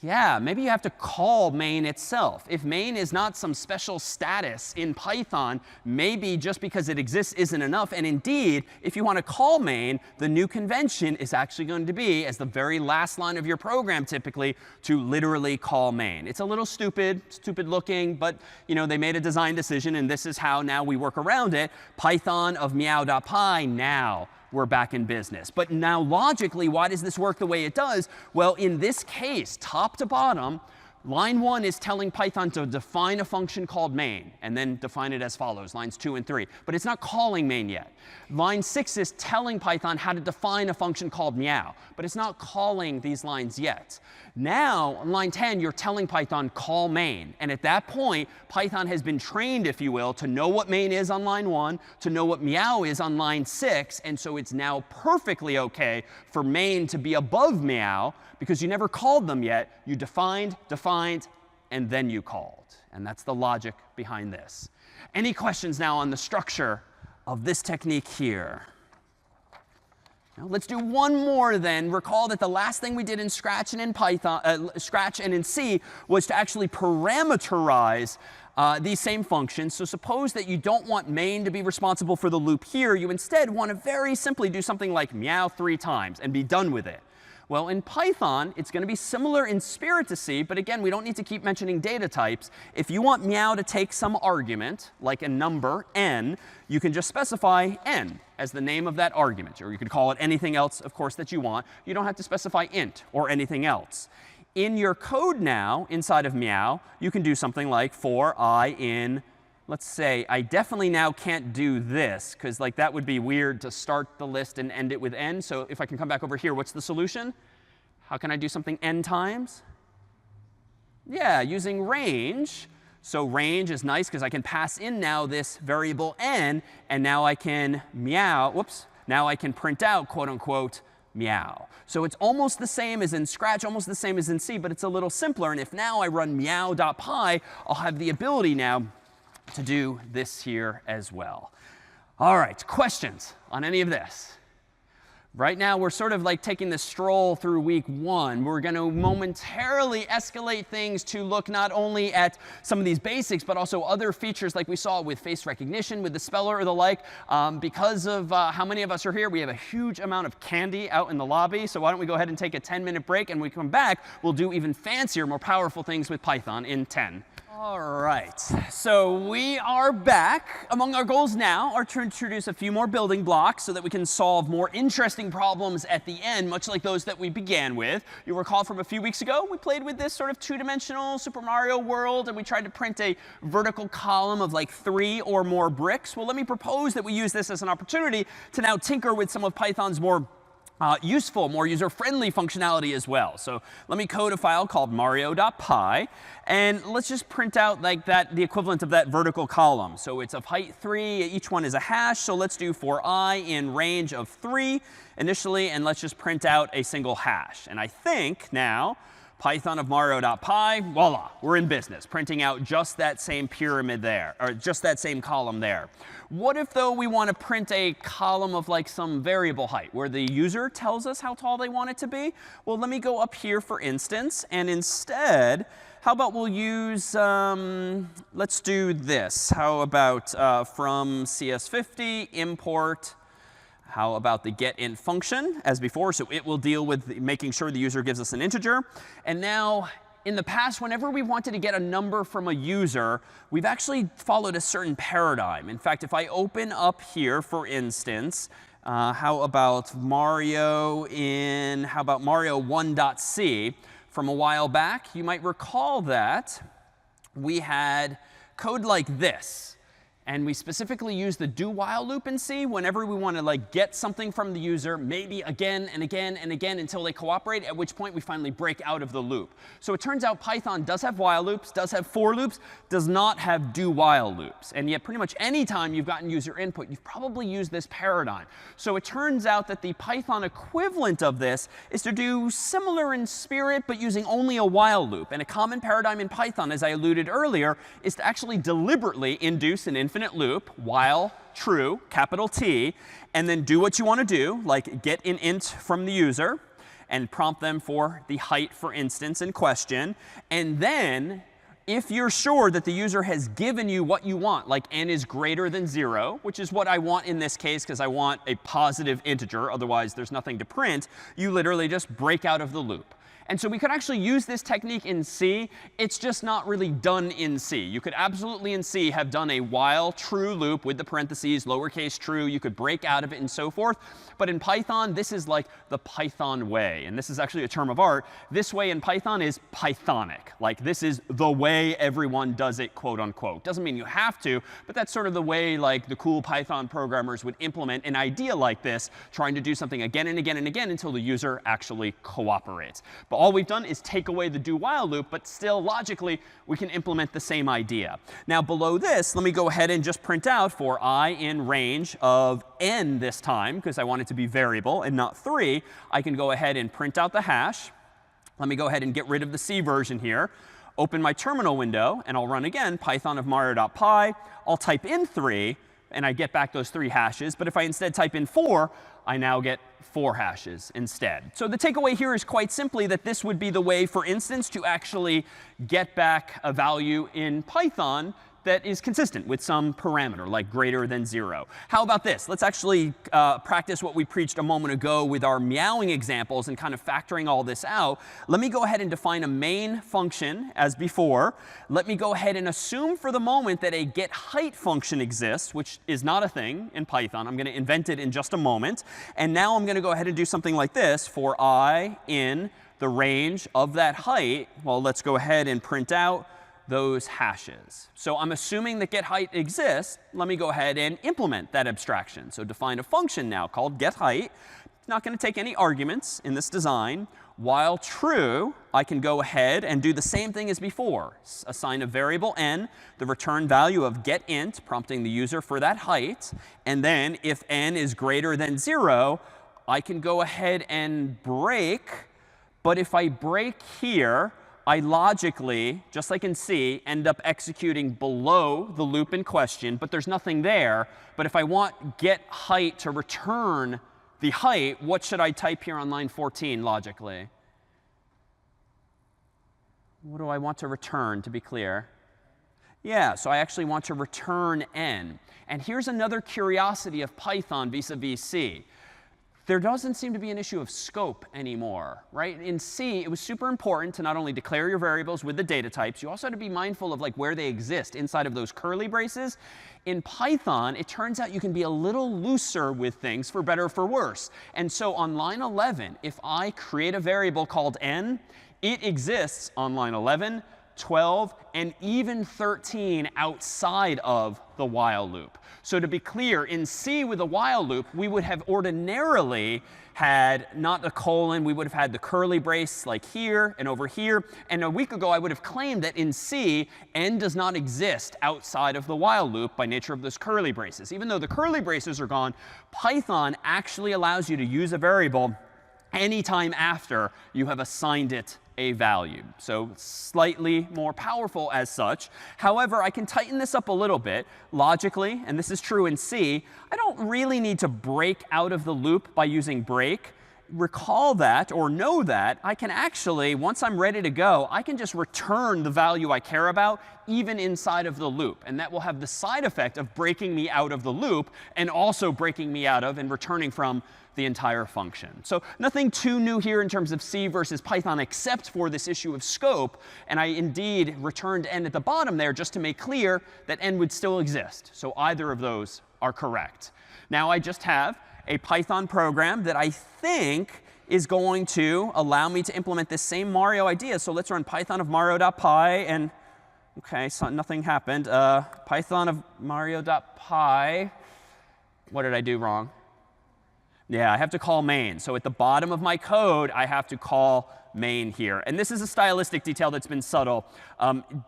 Yeah, maybe you have to call main itself. If main is not some special status in Python, maybe just because it exists isn't enough. And indeed, if you want to call main, the new convention is actually going to be, as the very last line of your program typically, to literally call main. It's a little stupid looking, but you know, they made a design decision, and this is how now we work around it. Python of meow.py now. We're back in business. But now logically, why does this work the way it does? Well, in this case, top to bottom, line 1 is telling Python to define a function called main, and then define it as follows, lines 2 and 3. But it's not calling main yet. Line 6 is telling Python how to define a function called meow, but it's not calling these lines yet. Now, on line 10, you're telling Python call main. And at that point, Python has been trained, if you will, to know what main is on line 1, to know what meow is on line 6. And so it's now perfectly OK for main to be above meow, because you never called them yet. You defined, and then you called. And that's the logic behind this. Any questions now on the structure of this technique here? Now, let's do one more then. Recall that the last thing we did in Scratch and in Python, Scratch and in C, was to actually parameterize these same functions. So suppose that you don't want main to be responsible for the loop here. You instead want to very simply do something like meow 3 times and be done with it. Well, in Python, it's going to be similar in spirit to C. But again, we don't need to keep mentioning data types. If you want meow to take some argument, like a number, n, you can just specify n as the name of that argument. Or you could call it anything else, of course, that you want. You don't have to specify int or anything else. In your code now, inside of meow, you can do something like for I in, let's say, I definitely now can't do this, because like that would be weird to start the list and end it with n. So if I can come back over here, what's the solution? How can I do something n times? Yeah, using range. So range is nice because I can pass in now this variable n, and now I can meow, whoops, now I can print out, quote unquote, meow. So it's almost the same as in Scratch, almost the same as in C, but it's a little simpler. And if now I run meow.py, I'll have the ability now to do this here as well. All right, questions on any of this? Right now, we're sort of like taking this stroll through week 1. We're going to momentarily escalate things to look not only at some of these basics, but also other features like we saw with face recognition, with the speller or the like. Because of how many of us are here, we have a huge amount of candy out in the lobby. So why don't we go ahead and take a 10-minute break, and when we come back, we'll do even fancier, more powerful things with Python in 10. All right, so we are back. Among our goals now are to introduce a few more building blocks so that we can solve more interesting problems at the end, much like those that we began with. You'll recall from a few weeks ago, we played with this sort of 2-dimensional Super Mario world, and we tried to print a vertical column of like 3 or more bricks. Well, let me propose that we use this as an opportunity to now tinker with some of Python's more useful, more user-friendly functionality as well. So let me code a file called mario.py. And let's just print out like that, the equivalent of that vertical column. So it's of height 3. Each one is a hash. So let's do for I in range of 3 initially. And let's just print out a single hash. And I think now Python of Mario.py, voila, we're in business, printing out just that same pyramid there, or just that same column there. What if, though, we want to print a column of like some variable height, where the user tells us how tall they want it to be? Well, let me go up here, for instance, and instead, how about we'll use, let's do this. How about from CS50, import, how about the getInt function as before? So it will deal with making sure the user gives us an integer. And now, in the past, whenever we wanted to get a number from a user, we've actually followed a certain paradigm. In fact, if I open up here, for instance, how about Mario 1.c, from a while back, you might recall that we had code like this. And we specifically use the do while loop in C whenever we want to like get something from the user, maybe again and again and again until they cooperate, at which point we finally break out of the loop. So it turns out Python does have while loops, does have for loops, does not have do while loops. And yet pretty much any time you've gotten user input, you've probably used this paradigm. So it turns out that the Python equivalent of this is to do similar in spirit, but using only a while loop. And a common paradigm in Python, as I alluded earlier, is to actually deliberately induce an infinite loop, while true, capital T, and then do what you want to do, like get an int from the user and prompt them for the height, for instance, in question. And then, if you're sure that the user has given you what you want, like n is greater than 0, which is what I want in this case because I want a positive integer, otherwise there's nothing to print, you literally just break out of the loop. And so we could actually use this technique in C. It's just not really done in C. You could absolutely in C have done a while true loop with the parentheses, lowercase true. You could break out of it and so forth. But in Python, this is like the Python way. And this is actually a term of art. This way in Python is Pythonic. Like this is the way everyone does it, quote unquote. Doesn't mean you have to, but that's sort of the way like the cool Python programmers would implement an idea like this, trying to do something again and again and again until the user actually cooperates. But all we've done is take away the do while loop, but still logically we can implement the same idea. Now below this, let me go ahead and just print out for I in range of n this time, because I want it to be variable and not 3. I can go ahead and print out the hash. Let me go ahead and get rid of the C version here. Open my terminal window, and I'll run again Python of Mario.py. I'll type in 3, and I get back those 3 hashes. But if I instead type in 4, I now get 4 hashes instead. So the takeaway here is quite simply that this would be the way, for instance, to actually get back a value in Python that is consistent with some parameter, like greater than 0. How about this? Let's actually practice what we preached a moment ago with our meowing examples and kind of factoring all this out. Let me go ahead and define a main function as before. Let me go ahead and assume for the moment that a getHeight function exists, which is not a thing in Python. I'm going to invent it in just a moment. And now I'm going to go ahead and do something like this for I in the range of that height. Well, let's go ahead and print out those hashes. So I'm assuming that getHeight exists. Let me go ahead and implement that abstraction. So define a function now called getHeight. It's not going to take any arguments in this design. While true, I can go ahead and do the same thing as before. Assign a variable n, the return value of getInt, prompting the user for that height. And then if n is greater than 0, I can go ahead and break. But if I break here, I logically, just like in C, end up executing below the loop in question, but there's nothing there. But if I want getHeight to return the height, what should I type here on line 14 logically? What do I want to return, to be clear? Yeah, so I actually want to return n. And here's another curiosity of Python vis-a-vis C. There doesn't seem to be an issue of scope anymore, right? In C, it was super important to not only declare your variables with the data types, you also had to be mindful of like where they exist inside of those curly braces. In Python, it turns out you can be a little looser with things, for better or for worse. And so on line 11, if I create a variable called n, it exists on line 11, 12, and even 13 outside of the while loop. So to be clear, in C with a while loop, we would have ordinarily had not a colon. We would have had the curly brace like here and over here. And a week ago, I would have claimed that in C, n does not exist outside of the while loop by nature of those curly braces. Even though the curly braces are gone, Python actually allows you to use a variable anytime after you have assigned it a value. So slightly more powerful as such. However, I can tighten this up a little bit. Logically, and this is true in C, I don't really need to break out of the loop by using break. Recall that or know that I can actually, once I'm ready to go, I can just return the value I care about even inside of the loop. And that will have the side effect of breaking me out of the loop and also breaking me out of and returning from the entire function. So nothing too new here in terms of C versus Python except for this issue of scope. And I indeed returned n at the bottom there just to make clear that n would still exist. So either of those are correct. Now I just have a Python program that I think is going to allow me to implement this same Mario idea. So let's run Python of Mario.py. And OK, so nothing happened. Python of Mario.py. What did I do wrong? Yeah, I have to call main. So at the bottom of my code, I have to call main here. And this is a stylistic detail that's been subtle.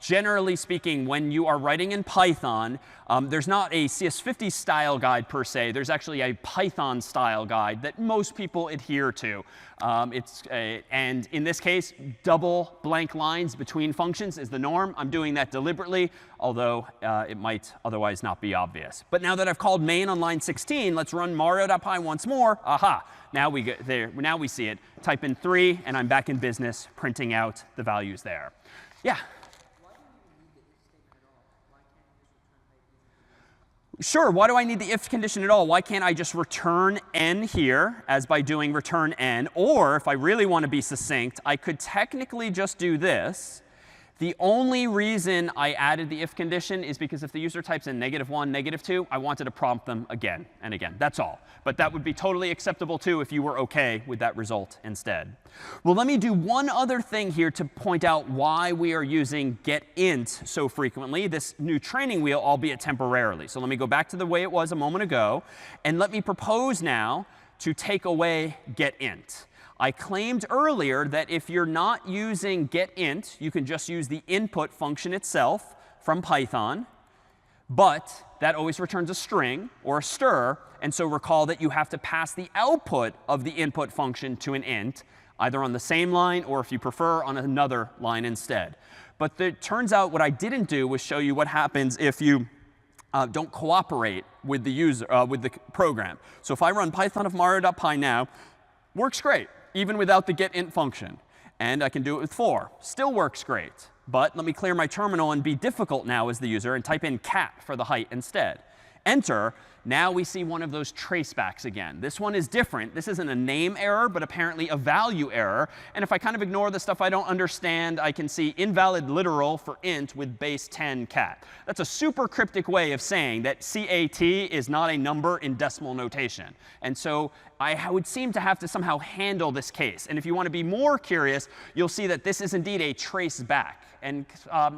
Generally speaking, when you are writing in Python, there's not a CS50 style guide per se. There's actually a Python style guide that most people adhere to. And in this case, double blank lines between functions is the norm. I'm doing that deliberately, although it might otherwise not be obvious. But now that I've called main on line 16, let's run Mario.py once more. Aha, now we get there. Now we see it. Type in 3, and I'm back in business, printing out the values there. Yeah? Sure, why do I need the if condition at all? Why can't I just return n here as by doing return n? Or if I really want to be succinct, I could technically just do this. The only reason I added the if condition is because if the user types in -1, -2, I wanted to prompt them again and again. That's all. But that would be totally acceptable too if you were OK with that result instead. Well, let me do one other thing here to point out why we are using getInt so frequently, this new training wheel, albeit temporarily. So let me go back to the way it was a moment ago. And let me propose now to take away getInt. I claimed earlier that if you're not using getInt, you can just use the input function itself from Python. But that always returns a string or a str. And so recall that you have to pass the output of the input function to an int, either on the same line or, if you prefer, on another line instead. But it turns out what I didn't do was show you what happens if you don't cooperate with the user, with the program. So if I run Python of Mario.py now, works great, even without the getInt function. And I can do it with 4. Still works great. But let me clear my terminal and be difficult now as the user and type in cat for the height instead. Enter. Now we see one of those tracebacks again. This one is different. This isn't a name error, but apparently a value error. And if I kind of ignore the stuff I don't understand, I can see invalid literal for int with base 10 cat. That's a super cryptic way of saying that CAT is not a number in decimal notation. And so I would seem to have to somehow handle this case. And if you want to be more curious, you'll see that this is indeed a trace back. And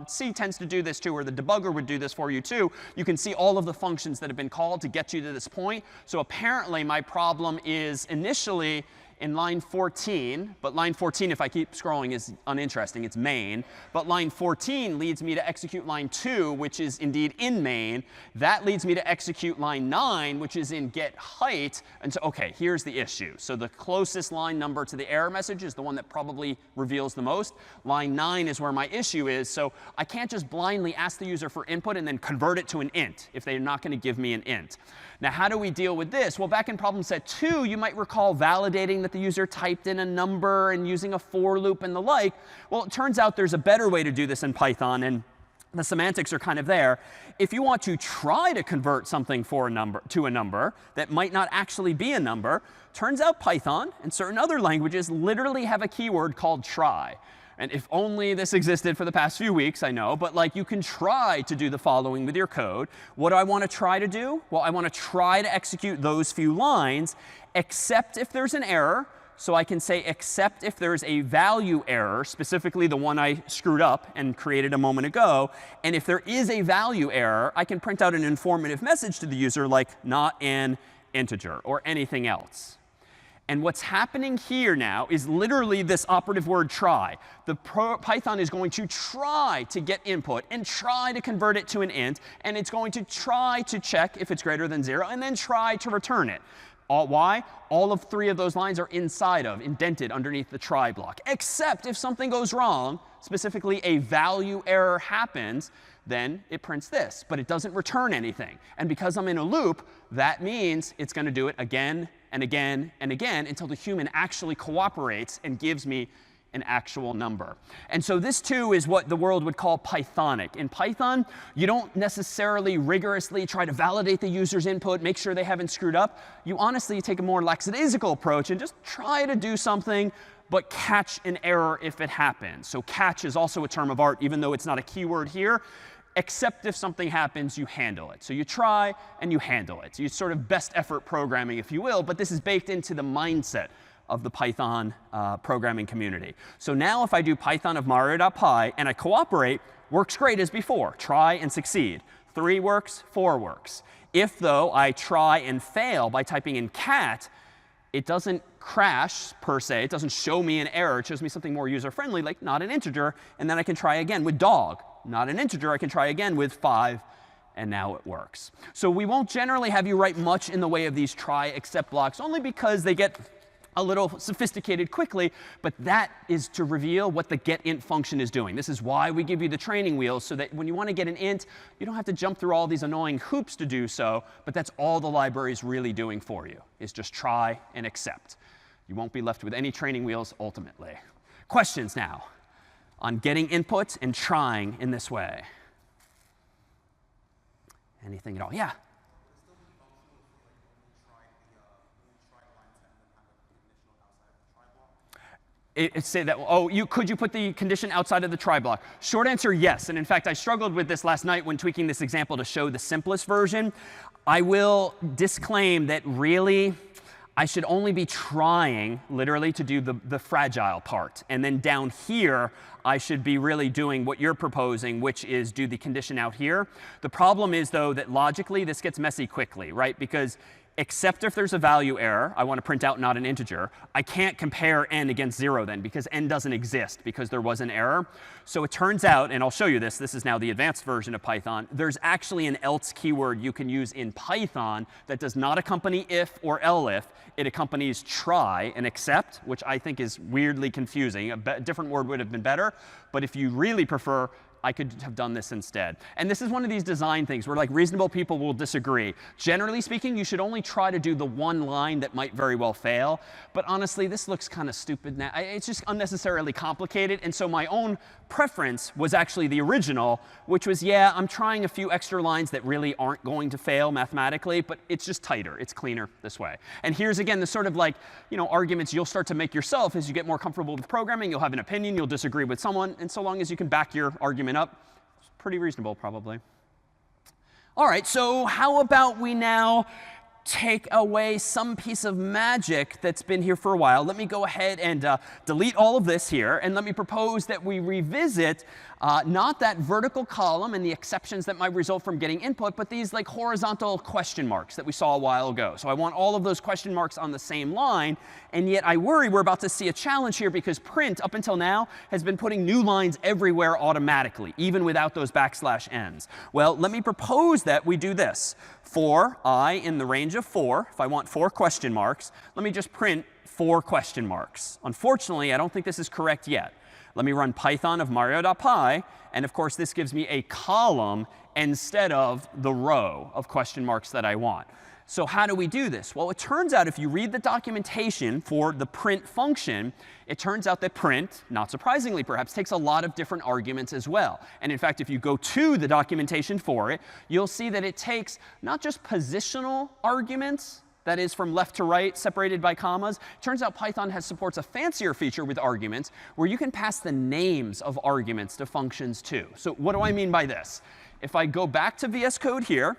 C tends to do this too, or the debugger would do this for you too. You can see all of the functions that have been called to get you to this point. So apparently my problem is initially in line 14. But line 14, if I keep scrolling, is uninteresting. It's main. But line 14 leads me to execute line 2, which is indeed in main. That leads me to execute line 9, which is in get height. And so, OK, here's the issue. So the closest line number to the error message is the one that probably reveals the most. Line 9 is where my issue is. So I can't just blindly ask the user for input and then convert it to an int if they're not going to give me an int. Now, how do we deal with this? Well, back in problem set 2, you might recall validating that the user typed in a number and using a for loop and the like. Well, it turns out there's a better way to do this in Python. And the semantics are kind of there. If you want to try to convert something to a number that might not actually be a number, turns out Python and certain other languages literally have a keyword called try. And if only this existed for the past few weeks, I know. But like, you can try to do the following with your code. What do I want to try to do? Well, I want to try to execute those few lines, except if there's an error. So I can say except if there's a value error, specifically the one I screwed up and created a moment ago. And if there is a value error, I can print out an informative message to the user like not an integer or anything else. And what's happening here now is literally this operative word try. Python is going to try to get input and try to convert it to an int. And it's going to try to check if it's greater than 0 and then try to return it. Why? All of 3 of those lines are indented underneath the try block. Except if something goes wrong, specifically a value error happens, then it prints this. But it doesn't return anything. And because I'm in a loop, that means it's going to do it again and again and again until the human actually cooperates and gives me an actual number. And so this, too, is what the world would call Pythonic. In Python, you don't necessarily rigorously try to validate the user's input, make sure they haven't screwed up. You honestly take a more lackadaisical approach and just try to do something, but catch an error if it happens. So catch is also a term of art, even though it's not a keyword here. Except if something happens, you handle it. So you try and you handle it. So you sort of best effort programming, if you will, but this is baked into the mindset of the Python programming community. So now if I do Python of Mario.py and I cooperate, works great as before. Try and succeed. 3 works, 4 works. If, though, I try and fail by typing in cat, it doesn't crash, per se. It doesn't show me an error. It shows me something more user-friendly, like not an integer. And then I can try again with dog. Not an integer. I can try again with 5. And now it works. So we won't generally have you write much in the way of these try except blocks, only because they get a little sophisticated quickly, but that is to reveal what the getInt function is doing. This is why we give you the training wheels, so that when you want to get an int, you don't have to jump through all these annoying hoops to do so, but that's all the library is really doing for you, is just try and accept. You won't be left with any training wheels ultimately. Questions now on getting input and trying in this way? Anything at all? Yeah? Say that, oh, could you put the condition outside of the try block? Short answer, yes. And in fact, I struggled with this last night when tweaking this example to show the simplest version. I will disclaim that really, I should only be trying, literally, to do the fragile part. And then down here, I should be really doing what you're proposing, which is do the condition out here. The problem is, though, that logically, this gets messy quickly, right? Because except if there's a value error, I want to print out not an integer, I can't compare n against 0 then, because n doesn't exist because there was an error. So it turns out, and I'll show you this is now the advanced version of Python, there's actually an else keyword you can use in Python that does not accompany if or elif. It accompanies try and except, which I think is weirdly confusing. A different word would have been better. But if you really prefer, I could have done this instead. And this is one of these design things where like reasonable people will disagree. Generally speaking, you should only try to do the one line that might very well fail. But honestly, this looks kind of stupid now. It's just unnecessarily complicated. And so my own preference was actually the original, which was, yeah, I'm trying a few extra lines that really aren't going to fail mathematically, but it's just tighter. It's cleaner this way. And here's, again, the sort of like, arguments you'll start to make yourself as you get more comfortable with programming. You'll have an opinion. You'll disagree with someone. And so long as you can back your argument up, it's pretty reasonable, probably. All right, so how about we now take away some piece of magic that's been here for a while. Let me go ahead and delete all of this here. And let me propose that we revisit not that vertical column and the exceptions that might result from getting input, but these like horizontal question marks that we saw a while ago. So I want all of those question marks on the same line. And yet I worry we're about to see a challenge here because print, up until now, has been putting new lines everywhere automatically, even without those \n's. Well, let me propose that we do this. For I in the range of 4, if I want 4 question marks, let me just print 4 question marks. Unfortunately, I don't think this is correct yet. Let me run Python of Mario.py. And of course, this gives me a column instead of the row of question marks that I want. So how do we do this? Well, it turns out if you read the documentation for the print function, it turns out that print, not surprisingly perhaps, takes a lot of different arguments as well. And in fact, if you go to the documentation for it, you'll see that it takes not just positional arguments, that is from left to right, separated by commas. Turns out Python supports a fancier feature with arguments where you can pass the names of arguments to functions too. So what do I mean by this? If I go back to VS Code here,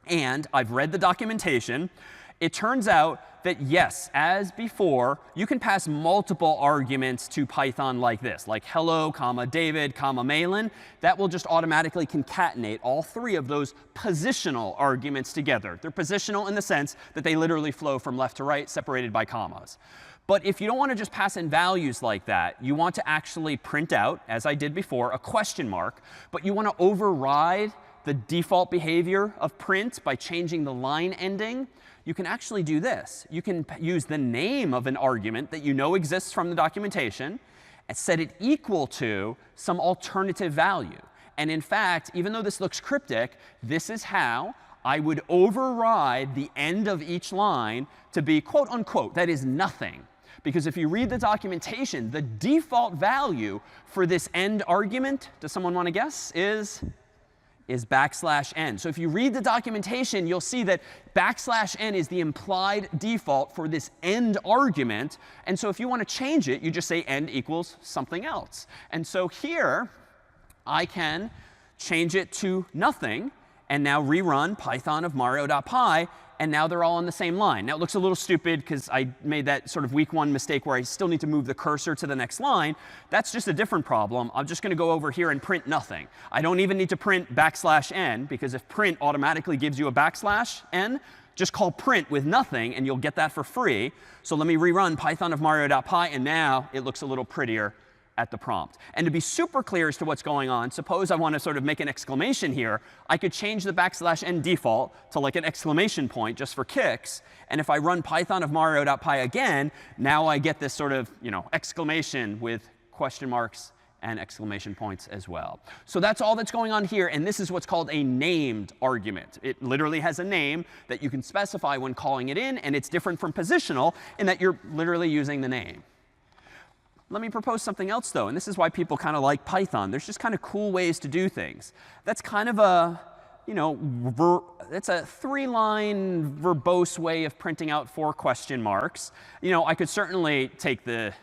and I've read the documentation, it turns out that yes, as before, you can pass multiple arguments to Python like this, like hello, comma, David, comma, Malin. That will just automatically concatenate all 3 of those positional arguments together. They're positional in the sense that they literally flow from left to right, separated by commas. But if you don't want to just pass in values like that, you want to actually print out, as I did before, a question mark. But you want to override the default behavior of print by changing the line ending. you can actually do this. You can use the name of an argument that you know exists from the documentation and set it equal to some alternative value. And in fact, even though this looks cryptic, this is how I would override the end of each line to be quote unquote, that is nothing. Because if you read the documentation, the default value for this end argument, does someone want to guess, is \n. So if you read the documentation, you'll see that \n is the implied default for this end argument. And so if you want to change it, you just say end equals something else. And so here, I can change it to nothing and now rerun Python of Mario.py, and now they're all on the same line. Now, it looks a little stupid because I made that sort of week 1 mistake where I still need to move the cursor to the next line. That's just a different problem. I'm just going to go over here and print nothing. I don't even need to print \n, because if print automatically gives you a \n, just call print with nothing, and you'll get that for free. So let me rerun Python of Mario.py, and now it looks a little prettier at the prompt. And to be super clear as to what's going on, suppose I want to sort of make an exclamation here. I could change the \n default to like an exclamation point just for kicks. And if I run Python of Mario.py again, now I get this sort of, exclamation with question marks and exclamation points as well. So that's all that's going on here. And this is what's called a named argument. It literally has a name that you can specify when calling it in. And it's different from positional in that you're literally using the name. Let me propose something else, though. And this is why people kind of like Python. There's just kind of cool ways to do things. That's kind of a, it's a 3-line verbose way of printing out 4 question marks. I could certainly take the,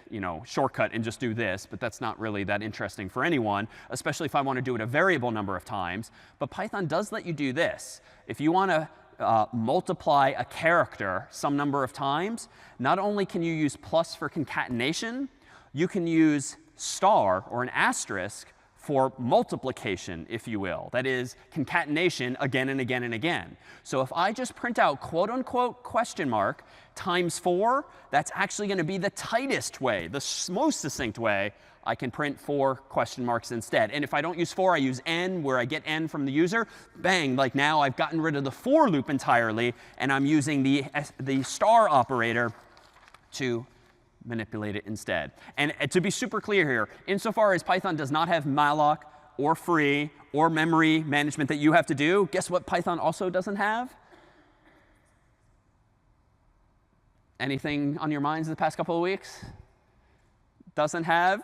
shortcut and just do this, but that's not really that interesting for anyone, especially if I want to do it a variable number of times. But Python does let you do this. If you want to multiply a character some number of times, not only can you use plus for concatenation, you can use star or an asterisk for multiplication, if you will. That is concatenation again and again and again. So if I just print out quote unquote question mark times 4, that's actually going to be the tightest way, the most succinct way I can print 4 question marks instead. And if I don't use 4, I use n, where I get n from the user. Bang, like now I've gotten rid of the for loop entirely, and I'm using the star operator to manipulate it instead. And to be super clear here, insofar as Python does not have malloc or free or memory management that you have to do, guess what Python also doesn't have? Anything on your minds in the past couple of weeks? Doesn't have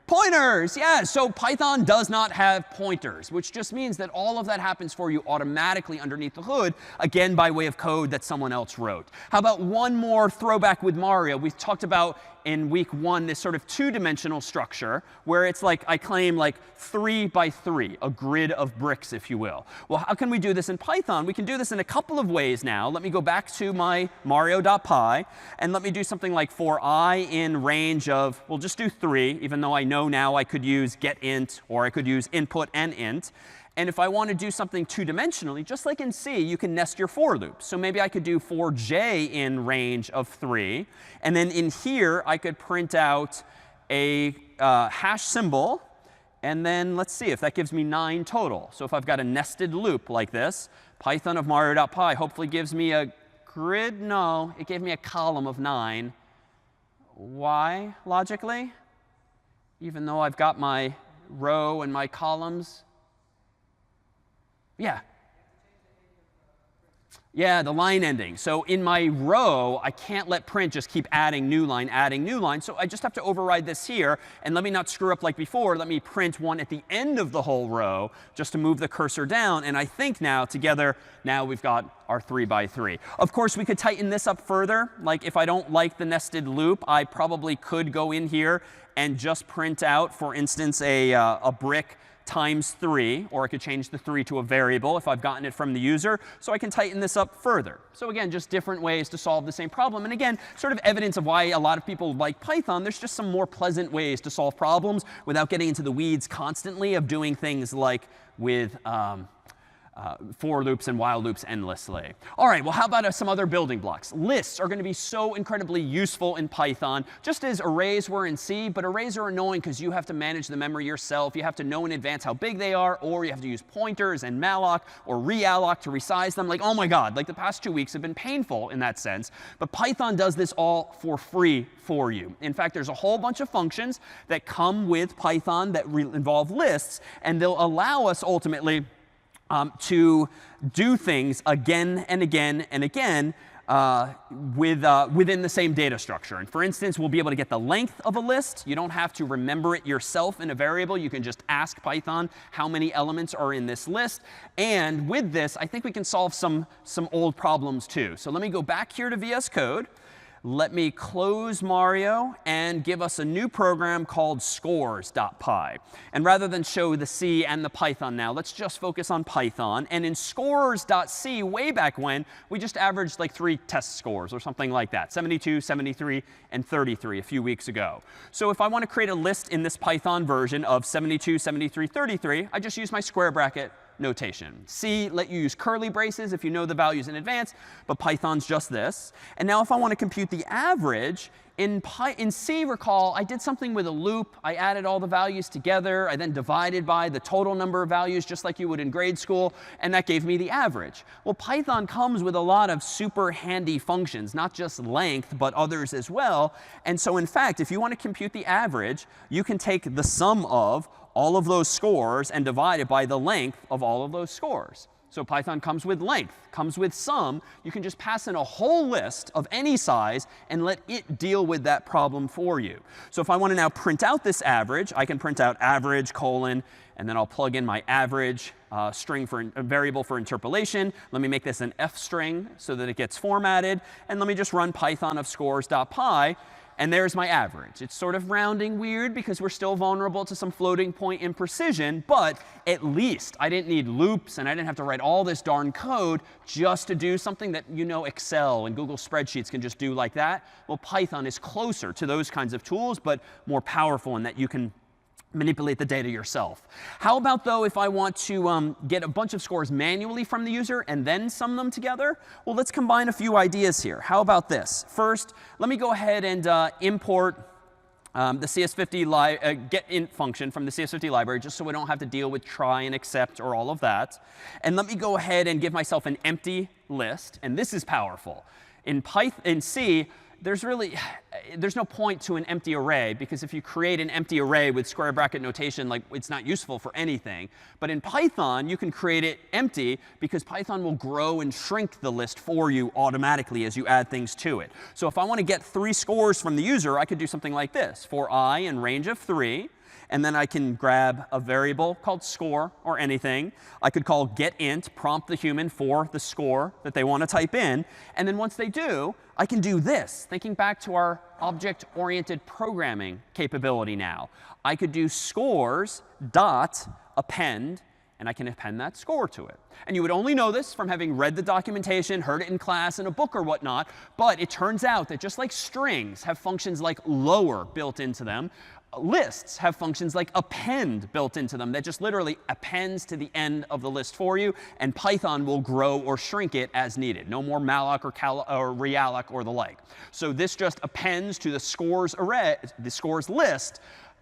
pointers. Yeah, so Python does not have pointers, which just means that all of that happens for you automatically underneath the hood, again, by way of code that someone else wrote. How about one more throwback with Mario? We talked about in week 1 this sort of 2-dimensional structure where it's like, I claim like 3 by 3, a grid of bricks, if you will. Well, how can we do this in Python? We can do this in a couple of ways now. Let me go back to my Mario.py, and let me do something like for I in range of, we'll just do 3, even though I know now I could use getInt, or I could use input and int. And if I want to do something 2-dimensionally, just like in C, you can nest your for loop. So maybe I could do for j in range of 3. And then in here, I could print out a hash symbol. And then let's see if that gives me 9 total. So if I've got a nested loop like this, Python of Mario.py hopefully gives me a grid. No, it gave me a column of 9. Why, logically? Even though I've got my row and my columns. Yeah. Yeah, the line ending. So in my row, I can't let print just keep adding new line, adding new line. So I just have to override this here. And let me not screw up like before. Let me print 1 at the end of the whole row just to move the cursor down. And I think now together, now we've got our 3 by 3. Of course, we could tighten this up further. Like if I don't like the nested loop, I probably could go in here and just print out, for instance, a brick times 3, or I could change the 3 to a variable if I've gotten it from the user. So I can tighten this up further. So again, just different ways to solve the same problem. And again, sort of evidence of why a lot of people like Python. There's just some more pleasant ways to solve problems without getting into the weeds constantly of doing things like with for loops and while loops endlessly. All right, well, how about some other building blocks? Lists are going to be so incredibly useful in Python, just as arrays were in C, but arrays are annoying because you have to manage the memory yourself. You have to know in advance how big they are, or you have to use pointers and malloc or realloc to resize them. Like, oh my God, like the past 2 weeks have been painful in that sense. But Python does this all for free for you. In fact, there's a whole bunch of functions that come with Python that involve lists, and they'll allow us ultimately to do things again and again and again within the same data structure. And for instance, we'll be able to get the length of a list. You don't have to remember it yourself in a variable. You can just ask Python how many elements are in this list. And with this, I think we can solve some old problems too. So let me go back here to VS Code. Let me close Mario and give us a new program called scores.py. And rather than show the C and the Python now, let's just focus on Python. And in scores.c, way back when, we just averaged like 3 test scores or something like that, 72, 73, and 33 a few weeks ago. So if I want to create a list in this Python version of 72, 73, 33, I just use my square bracket notation. C let you use curly braces if you know the values in advance, but Python's just this. And now if I want to compute the average, in C, recall, I did something with a loop. I added all the values together. I then divided by the total number of values, just like you would in grade school, and that gave me the average. Well, Python comes with a lot of super handy functions, not just length, but others as well. And so in fact, if you want to compute the average, you can take the sum of all of those scores and divide it by the length of all of those scores. So Python comes with length, comes with sum. You can just pass in a whole list of any size and let it deal with that problem for you. So if I want to now print out this average, I can print out average colon, and then I'll plug in my average string for a variable for interpolation. Let me make this an f string so that it gets formatted. And let me just run Python of scores.py. And there's my average. It's sort of rounding weird because we're still vulnerable to some floating point imprecision. But at least I didn't need loops, and I didn't have to write all this darn code just to do something that, you know, Excel and Google Spreadsheets can just do like that. Well, Python is closer to those kinds of tools, but more powerful in that you can manipulate the data yourself. How about, though, if I want to get a bunch of scores manually from the user and then sum them together? Well, let's combine a few ideas here. How about this? First, let me go ahead and import the CS50 getInt function from the CS50 library, just so we don't have to deal with try and accept or all of that. And let me go ahead and give myself an empty list. And this is powerful. In C, there's no point to an empty array, because if you create an empty array with square bracket notation, like, it's not useful for anything. But in Python, you can create it empty because Python will grow and shrink the list for you automatically as you add things to it. So if I want to get 3 scores from the user, I could do something like this. For I in range of 3. And then I can grab a variable called score or anything. I could call getInt, prompt the human for the score that they want to type in. And then once they do, I can do this, thinking back to our object-oriented programming capability now. I could do scores dot append, and I can append that score to it. And you would only know this from having read the documentation, heard it in class in a book or whatnot. But it turns out that just like strings have functions like lower built into them, lists have functions like append built into them that just literally appends to the end of the list for you. And Python will grow or shrink it as needed. No more malloc or realloc or the like. So this just appends to the scores array, the scores list,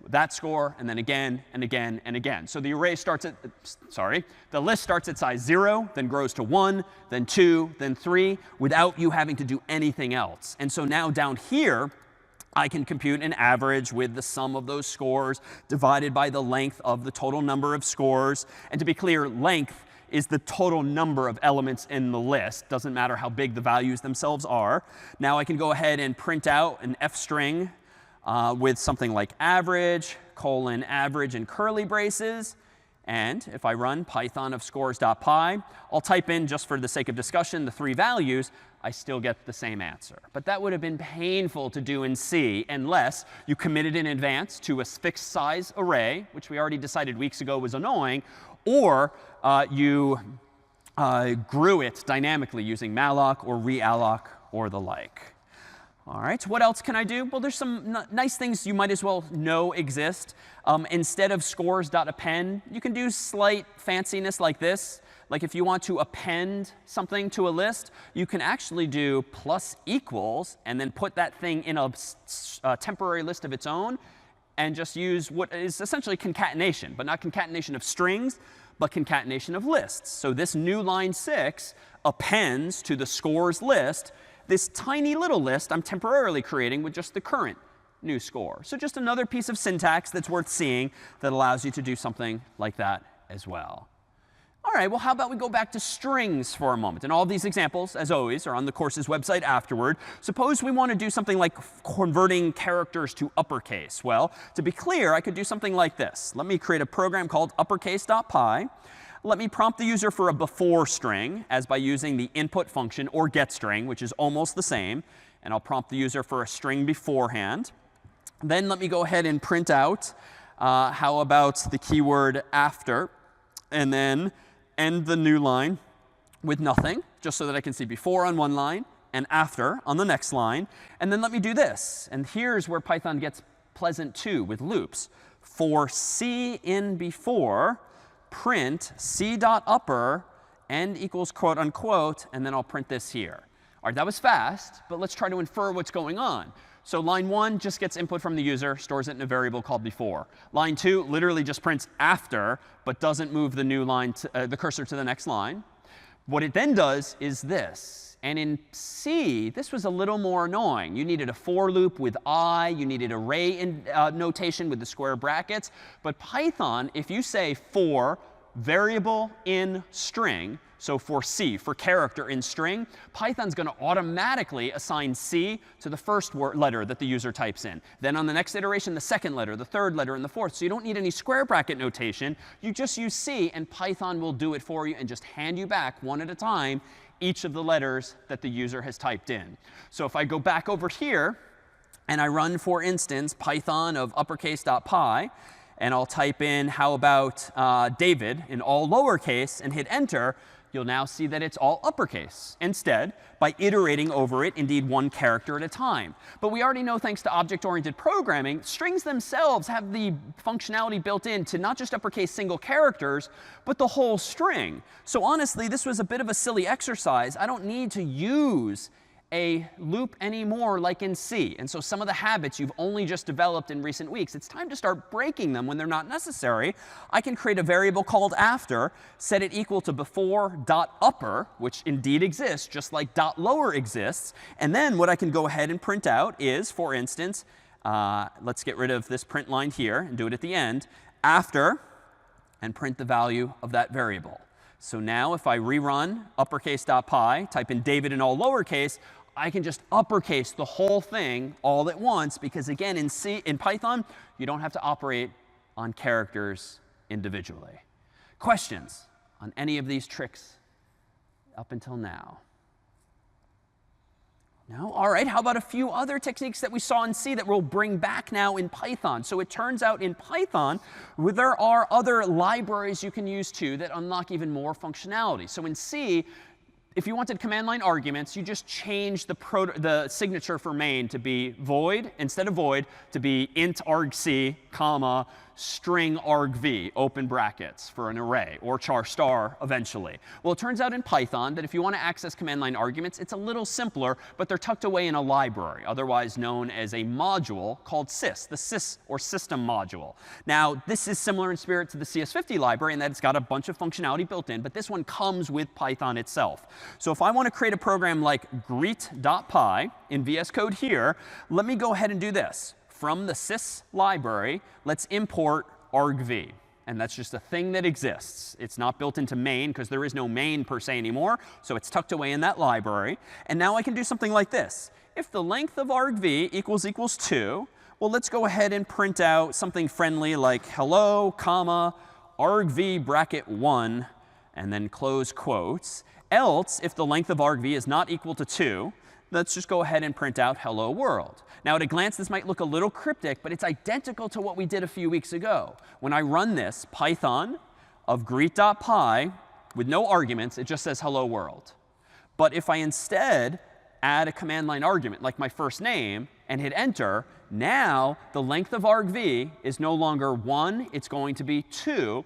that score, and then again and again and again. So the array starts at, the list starts at size 0, then grows to 1, then 2, then 3, without you having to do anything else. And so now down here, I can compute an average with the sum of those scores divided by the length of the total number of scores. And to be clear, length is the total number of elements in the list. Doesn't matter how big the values themselves are. Now I can go ahead and print out an f string with something like average, colon, average, and curly braces. And if I run Python of scores.py, I'll type in, just for the sake of discussion, the 3 values. I still get the same answer. But that would have been painful to do in C unless you committed in advance to a fixed size array, which we already decided weeks ago was annoying, or you grew it dynamically using malloc or realloc or the like. All right, what else can I do? Well, there's some nice things you might as well know exist. Instead of scores.append, you can do slight fanciness like this. like if you want to append something to a list, you can actually do plus equals and then put that thing in a temporary list of its own and just use what is essentially concatenation, but not concatenation of strings, but concatenation of lists. So this new line 6 appends to the scores list this tiny little list I'm temporarily creating with just the current new score. So just another piece of syntax that's worth seeing that allows you to do something like that as well. All right, well, how about we go back to strings for a moment? And all of these examples, as always, are on the course's website afterward. Suppose we want to do something like converting characters to uppercase. Well, to be clear, I could do something like this. Let me create a program called uppercase.py. Let me prompt the user for a before string, as by using the input function or getString, which is almost the same. And I'll prompt the user for a string beforehand. Then let me go ahead and print out, how about the keyword after, and then end the new line with nothing, just so that I can see before on one line and after on the next line. And then let me do this. And here's where Python gets pleasant too with loops. For C in before, print C.upper end equals quote unquote, and then I'll print this here. All right, that was fast, but let's try to infer what's going on. So line 1 just gets input from the user, stores it in a variable called before. Line 2 literally just prints after, but doesn't move the new line, the cursor to the next line. What it then does is this. And in C, this was a little more annoying. You needed a for loop with I. You needed array notation with the square brackets. But Python, if you say for variable in string, so for C, for character in string, Python's going to automatically assign C to the first letter that the user types in. Then on the next iteration, the second letter, the third letter, and the fourth. So you don't need any square bracket notation. You just use C, and Python will do it for you and just hand you back one at a time each of the letters that the user has typed in. So if I go back over here and I run, for instance, Python of uppercase.py, and I'll type in, how about David in all lowercase and hit enter, you'll now see that it's all uppercase instead by iterating over it, indeed one character at a time. But we already know, thanks to object-oriented programming, strings themselves have the functionality built in to not just uppercase single characters, but the whole string. So honestly, this was a bit of a silly exercise. I don't need to use a loop anymore like in C. And so some of the habits you've only just developed in recent weeks, it's time to start breaking them when they're not necessary. I can create a variable called after, set it equal to before.upper, which indeed exists, just like .lower exists. And then what I can go ahead and print out is, for instance, let's get rid of this print line here and do it at the end, after, and print the value of that variable. So now if I rerun uppercase.py, type in David in all lowercase, I can just uppercase the whole thing all at once, because again, in Python, you don't have to operate on characters individually. Questions on any of these tricks up until now? No? All right, how about a few other techniques that we saw in C that we'll bring back now in Python? So it turns out in Python, there are other libraries you can use too that unlock even more functionality. So in C, if you wanted command line arguments, you just change the signature for main to be void, instead of void, to be int argc, comma, string argv, open brackets for an array, or char star eventually. Well, it turns out in Python that if you want to access command line arguments, it's a little simpler, but they're tucked away in a library, otherwise known as a module called sys, the sys or system module. Now, this is similar in spirit to the CS50 library in that it's got a bunch of functionality built in, but this one comes with Python itself. So if I want to create a program like greet.py in VS Code here, let me go ahead and do this. From the sys library, let's import argv. And that's just a thing that exists. It's not built into main, because there is no main per se anymore. So it's tucked away in that library. And now I can do something like this. If the length of argv equals 2, well, let's go ahead and print out something friendly like hello, comma, argv bracket 1, and then close quotes. Else, if the length of argv is not equal to 2, let's just go ahead and print out hello world. Now, at a glance, this might look a little cryptic, but it's identical to what we did a few weeks ago. When I run this, Python of greet.py with no arguments, it just says hello world. But if I instead add a command line argument, like my first name, and hit enter, now the length of argv is no longer 1, it's going to be 2.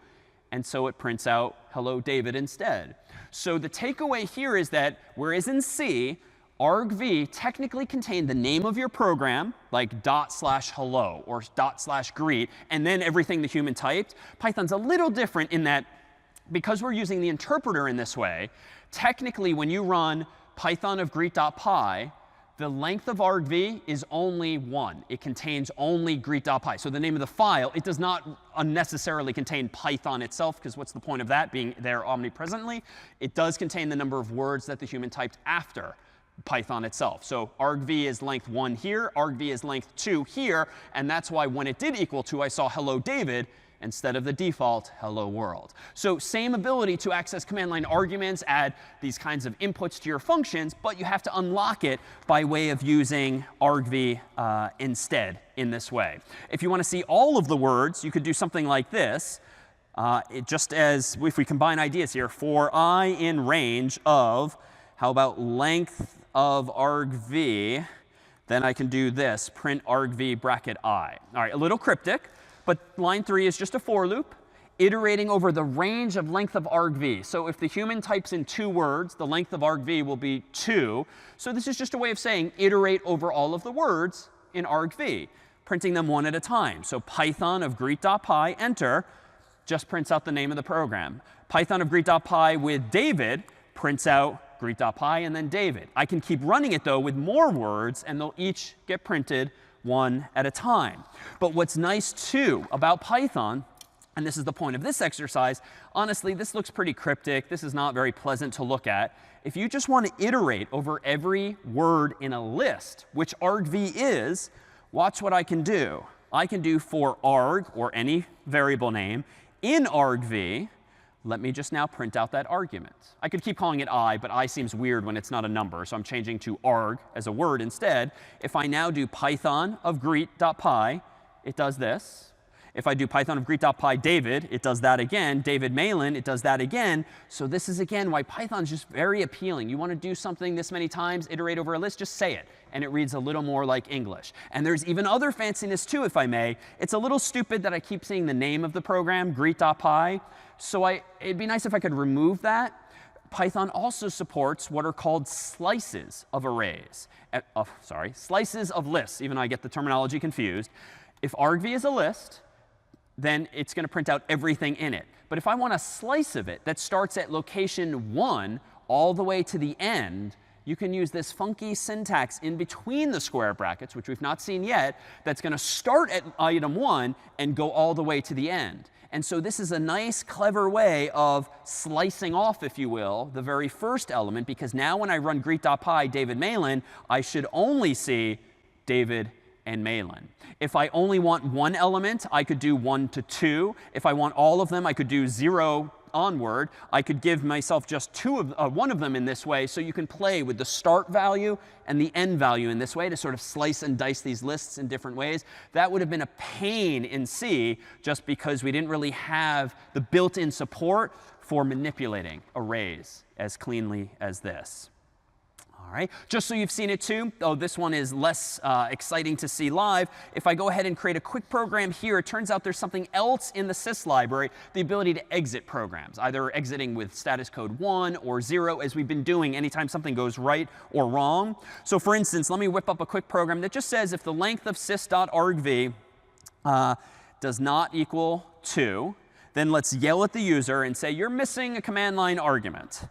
and so it prints out hello David instead. So the takeaway here is that whereas in C, argv technically contained the name of your program, like /hello or /greet, and then everything the human typed. Python's a little different in that because we're using the interpreter in this way, technically when you run python of greet.py, the length of argv is only 1. It contains only greet.py. So the name of the file, it does not unnecessarily contain Python itself, because what's the point of that being there omnipresently? It does contain the number of words that the human typed after Python itself. So argv is length 1 here, argv is length 2 here, and that's why when it did equal 2, I saw hello David instead of the default hello world. So same ability to access command line arguments, add these kinds of inputs to your functions, but you have to unlock it by way of using argv instead in this way. If you want to see all of the words, you could do something like this. Just as if we combine ideas here, for I in range of, how about length of argv, then I can do this, print argv bracket I. All right, a little cryptic. But line 3 is just a for loop, iterating over the range of length of argv. So if the human types in 2 words, the length of argv will be 2. So this is just a way of saying iterate over all of the words in argv, printing them one at a time. So python of greet.py, enter, just prints out the name of the program. Python of greet.py with David prints out greet.py and then David. I can keep running it, though, with more words, and they'll each get printed one at a time. But what's nice, too, about Python, and this is the point of this exercise, honestly, this looks pretty cryptic. This is not very pleasant to look at. If you just want to iterate over every word in a list, which argv is, watch what I can do. I can do for arg, or any variable name, in argv. Let me just now print out that argument. I could keep calling it I, but I seems weird when it's not a number, so I'm changing to arg as a word instead. If I now do python of greet.py, it does this. If I do python of greet.py David, it does that again. David Malin, it does that again. So this is, again, why Python is just very appealing. You want to do something this many times, iterate over a list, just say it. And it reads a little more like English. And there's even other fanciness, too, if I may. It's a little stupid that I keep seeing the name of the program, greet.py. So it'd be nice if I could remove that. Python also supports what are called slices of arrays. Slices of lists, even though I get the terminology confused. If argv is a list, then it's going to print out everything in it. But if I want a slice of it that starts at location 1 all the way to the end, you can use this funky syntax in between the square brackets, which we've not seen yet, that's going to start at item 1 and go all the way to the end. And so this is a nice, clever way of slicing off, if you will, the very first element, because now when I run greet.py David Malin, I should only see David and Malin. If I only want one element, I could do 1 to 2. If I want all of them, I could do 0 onward. I could give myself just one of them in this way, so you can play with the start value and the end value in this way to sort of slice and dice these lists in different ways. That would have been a pain in C, just because we didn't really have the built-in support for manipulating arrays as cleanly as this. All right, just so you've seen it too, though this one is less exciting to see live, if I go ahead and create a quick program here, it turns out there's something else in the sys library, the ability to exit programs, either exiting with status code 1 or 0, as we've been doing anytime something goes right or wrong. So for instance, let me whip up a quick program that just says if the length of sys.argv does not equal 2, then let's yell at the user and say, you're missing a command line argument.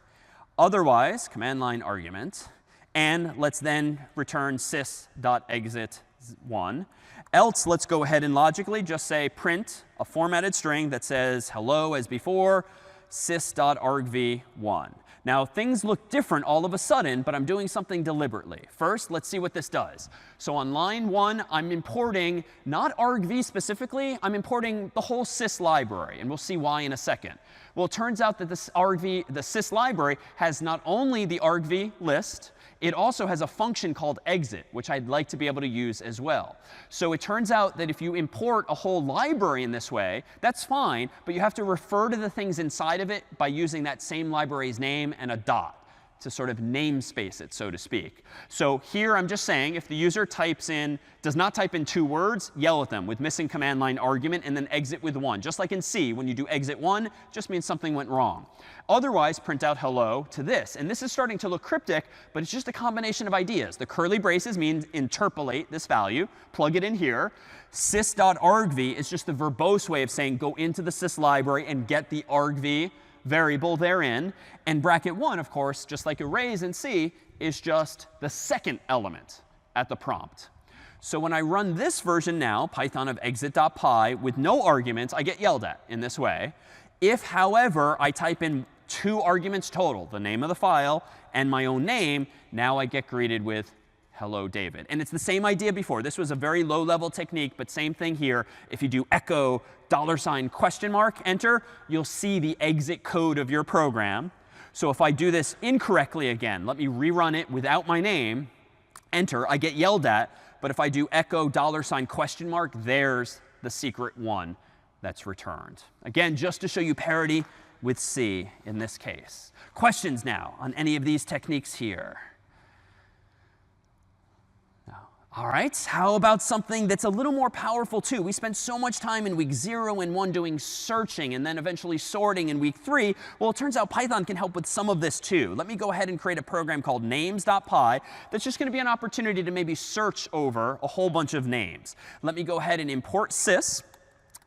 Otherwise, command line argument. And let's then return sys.exit1. Else, let's go ahead and logically just say print a formatted string that says hello as before, sys.argv1. Now, things look different all of a sudden, but I'm doing something deliberately. First, let's see what this does. So on line 1, I'm importing not argv specifically. I'm importing the whole sys library, and we'll see why in a second. Well, it turns out that this argv, the sys library, has not only the argv list, it also has a function called exit, which I'd like to be able to use as well. So it turns out that if you import a whole library in this way, that's fine, but you have to refer to the things inside of it by using that same library's name and a dot. to sort of namespace it, so to speak. So here I'm just saying if the user does not type in 2 words, yell at them with missing command line argument and then exit with 1. Just like in C, when you do exit 1, just means something went wrong. Otherwise, print out hello to this. And this is starting to look cryptic, but it's just a combination of ideas. The curly braces means interpolate this value, plug it in here. sys.argv is just the verbose way of saying go into the sys library and get the argv variable therein. And bracket 1, of course, just like arrays in C, is just the second element at the prompt. So when I run this version now, Python of exit.py, with no arguments, I get yelled at in this way. If, however, I type in 2 arguments total, the name of the file and my own name, now I get greeted with hello, David. And it's the same idea before. This was a very low-level technique, but same thing here. If you do echo $? Enter, you'll see the exit code of your program. So if I do this incorrectly again, let me rerun it without my name, enter, I get yelled at. But if I do echo $? There's the secret one that's returned. Again, just to show you parity with C in this case. Questions now on any of these techniques here? All right, how about something that's a little more powerful too? We spent so much time in week 0 and 1 doing searching and then eventually sorting in week 3. Well, it turns out Python can help with some of this too. Let me go ahead and create a program called names.py that's just going to be an opportunity to maybe search over a whole bunch of names. Let me go ahead and import sys.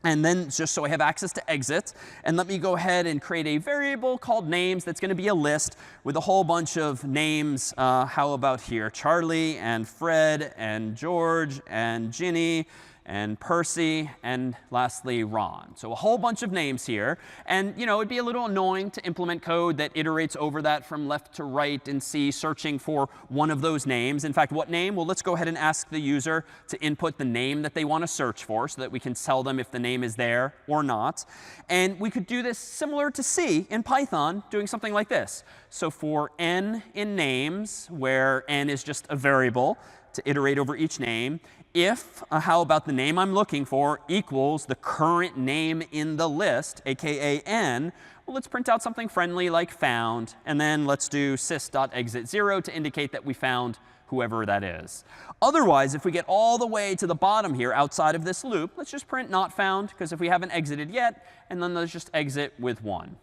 And then just so I have access to exit. And let me go ahead and create a variable called names that's going to be a list with a whole bunch of names. How about here? Charlie and Fred and George and Ginny and Percy, and lastly, Ron. So a whole bunch of names here. And it'd be a little annoying to implement code that iterates over that from left to right in C, searching for one of those names. In fact, what name? Well, let's go ahead and ask the user to input the name that they want to search for so that we can tell them if the name is there or not. And we could do this similar to C in Python, doing something like this. So for n in names, where n is just a variable to iterate over each name, if how about the name I'm looking for equals the current name in the list, aka n, well, let's print out something friendly like found. And then let's do sys.exit0 to indicate that we found whoever that is. Otherwise, if we get all the way to the bottom here outside of this loop, let's just print not found, because if we haven't exited yet, and then let's just exit with 1.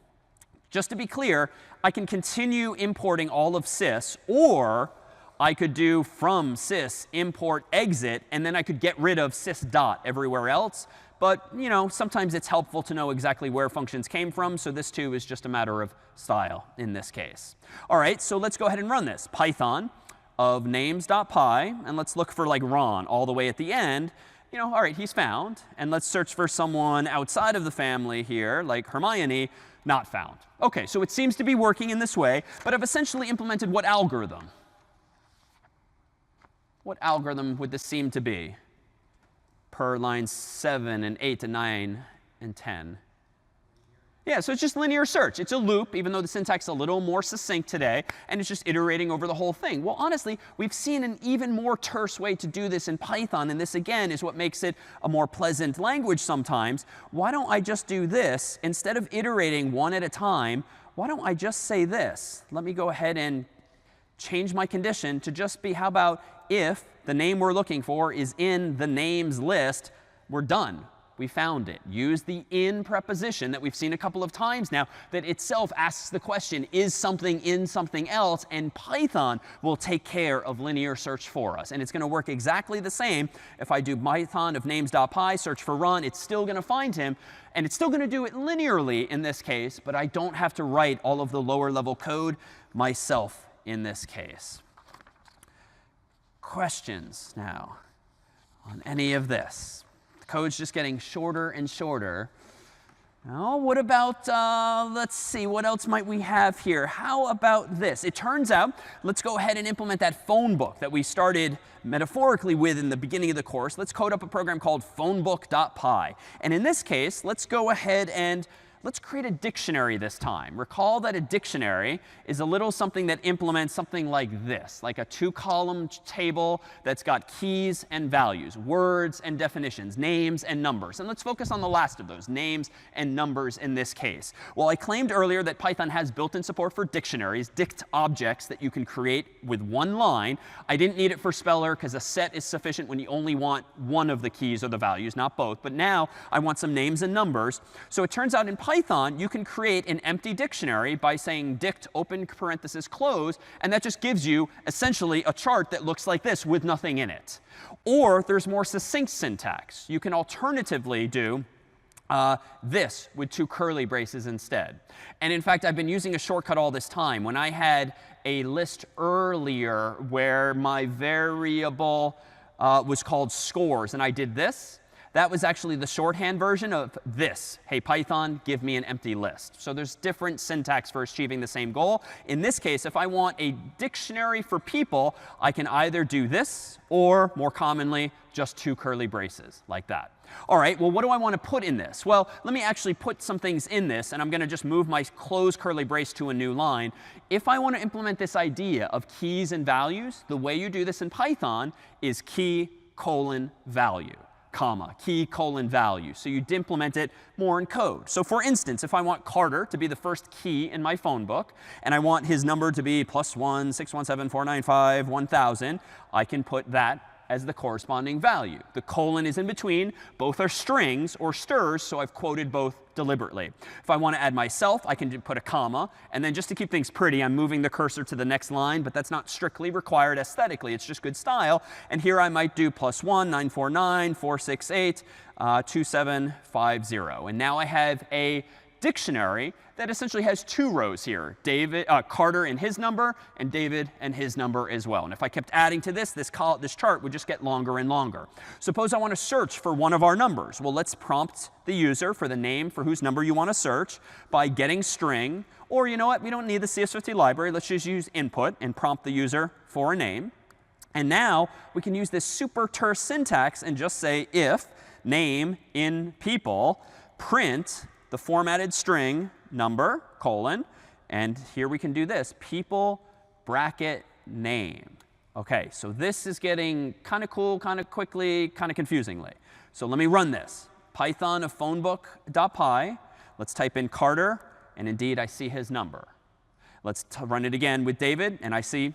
Just to be clear, I can continue importing all of sys, or I could do from sys import exit, and then I could get rid of sys dot everywhere else. But sometimes it's helpful to know exactly where functions came from. So this too is just a matter of style in this case. All right, so let's go ahead and run this. Python of names.py, and let's look for like Ron all the way at the end. All right, he's found. And let's search for someone outside of the family here, like Hermione, not found. OK, so it seems to be working in this way. But I've essentially implemented what algorithm? What algorithm would this seem to be per lines 7 and 8 and 9 and 10? Yeah, so it's just linear search. It's a loop, even though the syntax is a little more succinct today. And it's just iterating over the whole thing. Well, honestly, we've seen an even more terse way to do this in Python. And this, again, is what makes it a more pleasant language sometimes. Why don't I just do this? Instead of iterating one at a time, why don't I just say this? Let me go ahead and change my condition to just be, how about if the name we're looking for is in the names list, we're done. We found it. Use the in preposition that we've seen a couple of times now that itself asks the question, is something in something else? And Python will take care of linear search for us. And it's going to work exactly the same. If I do Python of names.py, search for Ron, it's still going to find him. And it's still going to do it linearly in this case, but I don't have to write all of the lower level code myself in this case. Questions now on any of this? The code's just getting shorter and shorter. Now, what about, let's see, what else might we have here? How about this? It turns out, let's go ahead and implement that phone book that we started metaphorically with in the beginning of the course. Let's code up a program called phonebook.py. And in this case, let's go ahead and let's create a dictionary this time. Recall that a dictionary is a little something that implements something like this, like a 2-column table that's got keys and values, words and definitions, names and numbers. And let's focus on the last of those, names and numbers in this case. Well, I claimed earlier that Python has built-in support for dictionaries, dict objects that you can create with one line. I didn't need it for Speller because a set is sufficient when you only want one of the keys or the values, not both. But now I want some names and numbers. So it turns out in Python, you can create an empty dictionary by saying dict open parenthesis close, and that just gives you essentially a chart that looks like this with nothing in it. Or there's more succinct syntax. You can alternatively do this with 2 curly braces instead. And in fact, I've been using a shortcut all this time. When I had a list earlier where my variable was called scores, and I did this, that was actually the shorthand version of this. Hey, Python, give me an empty list. So there's different syntax for achieving the same goal. In this case, if I want a dictionary for people, I can either do this or, more commonly, just 2 curly braces like that. All right, well, what do I want to put in this? Well, let me actually put some things in this, and I'm going to just move my closed curly brace to a new line. If I want to implement this idea of keys and values, the way you do this in Python is key colon value, comma, key colon value. So you'd implement it more in code. So for instance, if I want Carter to be the first key in my phone book, and I want his number to be +1 617 495 1000, I can put that as the corresponding value. The colon is in between. Both are strings or strs, so I've quoted both deliberately. If I want to add myself, I can put a comma. And then just to keep things pretty, I'm moving the cursor to the next line, but that's not strictly required aesthetically. It's just good style. And here I might do +1 949 468 2750. And now I have a dictionary that essentially has 2 rows here, Carter and his number, and David and his number as well. And if I kept adding to this chart would just get longer and longer. Suppose I want to search for one of our numbers. Well, let's prompt the user for the name for whose number you want to search by getting string. Or you know what? We don't need the CS50 library. Let's just use input and prompt the user for a name. And now we can use this super terse syntax and just say if name in people print the formatted string number, colon, and here we can do this, people bracket name. OK, so this is getting kind of cool, kind of quickly, kind of confusingly. So let me run this. Python of phonebook.py. Let's type in Carter, and indeed I see his number. Let's run it again with David, and I see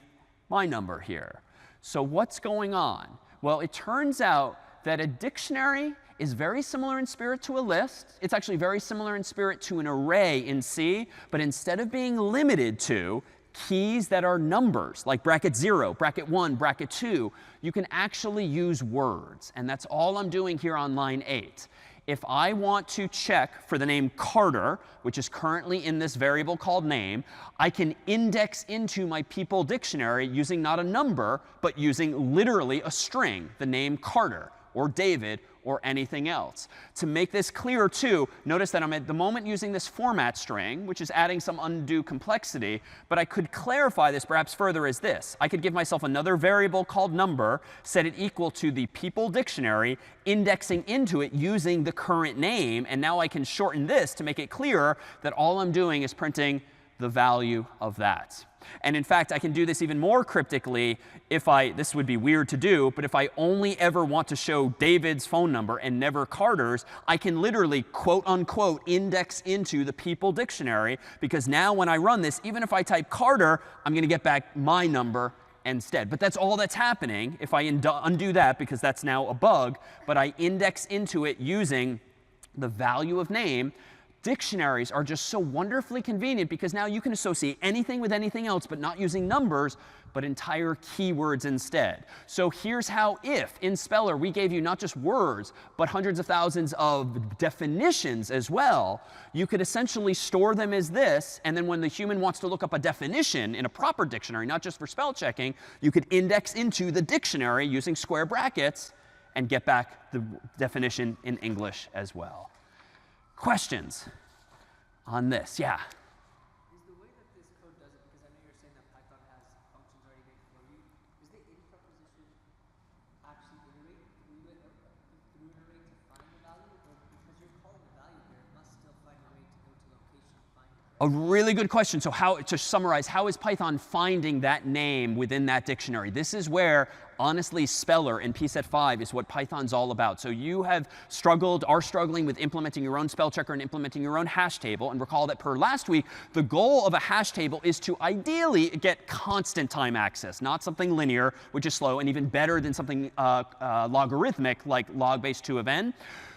my number here. So what's going on? Well, it turns out that a dictionary is very similar in spirit to a list. It's actually very similar in spirit to an array in C. But instead of being limited to keys that are numbers, like bracket 0, bracket 1, bracket 2, you can actually use words. And that's all I'm doing here on line 8. If I want to check for the name Carter, which is currently in this variable called name, I can index into my people dictionary using not a number, but using literally a string, the name Carter or David or anything else. To make this clear, too, notice that I'm at the moment using this format string, which is adding some undue complexity. But I could clarify this perhaps further as this. I could give myself another variable called number, set it equal to the people dictionary, indexing into it using the current name. And now I can shorten this to make it clearer that all I'm doing is printing the value of that. And in fact, I can do this even more cryptically if this would be weird to do, but if I only ever want to show David's phone number and never Carter's, I can literally, quote unquote, index into the people dictionary, because now when I run this, even if I type Carter, I'm going to get back my number instead. But that's all that's happening if I undo that, because that's now a bug. But I index into it using the value of name. Dictionaries are just so wonderfully convenient because now you can associate anything with anything else, but not using numbers, but entire keywords instead. So here's how if in Speller we gave you not just words, but hundreds of thousands of definitions as well, you could essentially store them as this. And then when the human wants to look up a definition in a proper dictionary, not just for spell checking, you could index into the dictionary using square brackets and get back the definition in English as well. Questions on this? Yeah? Is the way that this code does it, because I know you're saying that Python has functions already made for you, is the if preposition actually iterate through an array to find the value? Or because you're calling a value here, it must still find a way to go to A really good question. So to summarize, how is Python finding that name within that dictionary? This is where, honestly, Speller in PSET 5 is what Python's all about. So you are struggling with implementing your own spell checker and implementing your own hash table. And recall that per last week, the goal of a hash table is to ideally get constant time access, not something linear, which is slow, and even better than something logarithmic like log base 2 of n.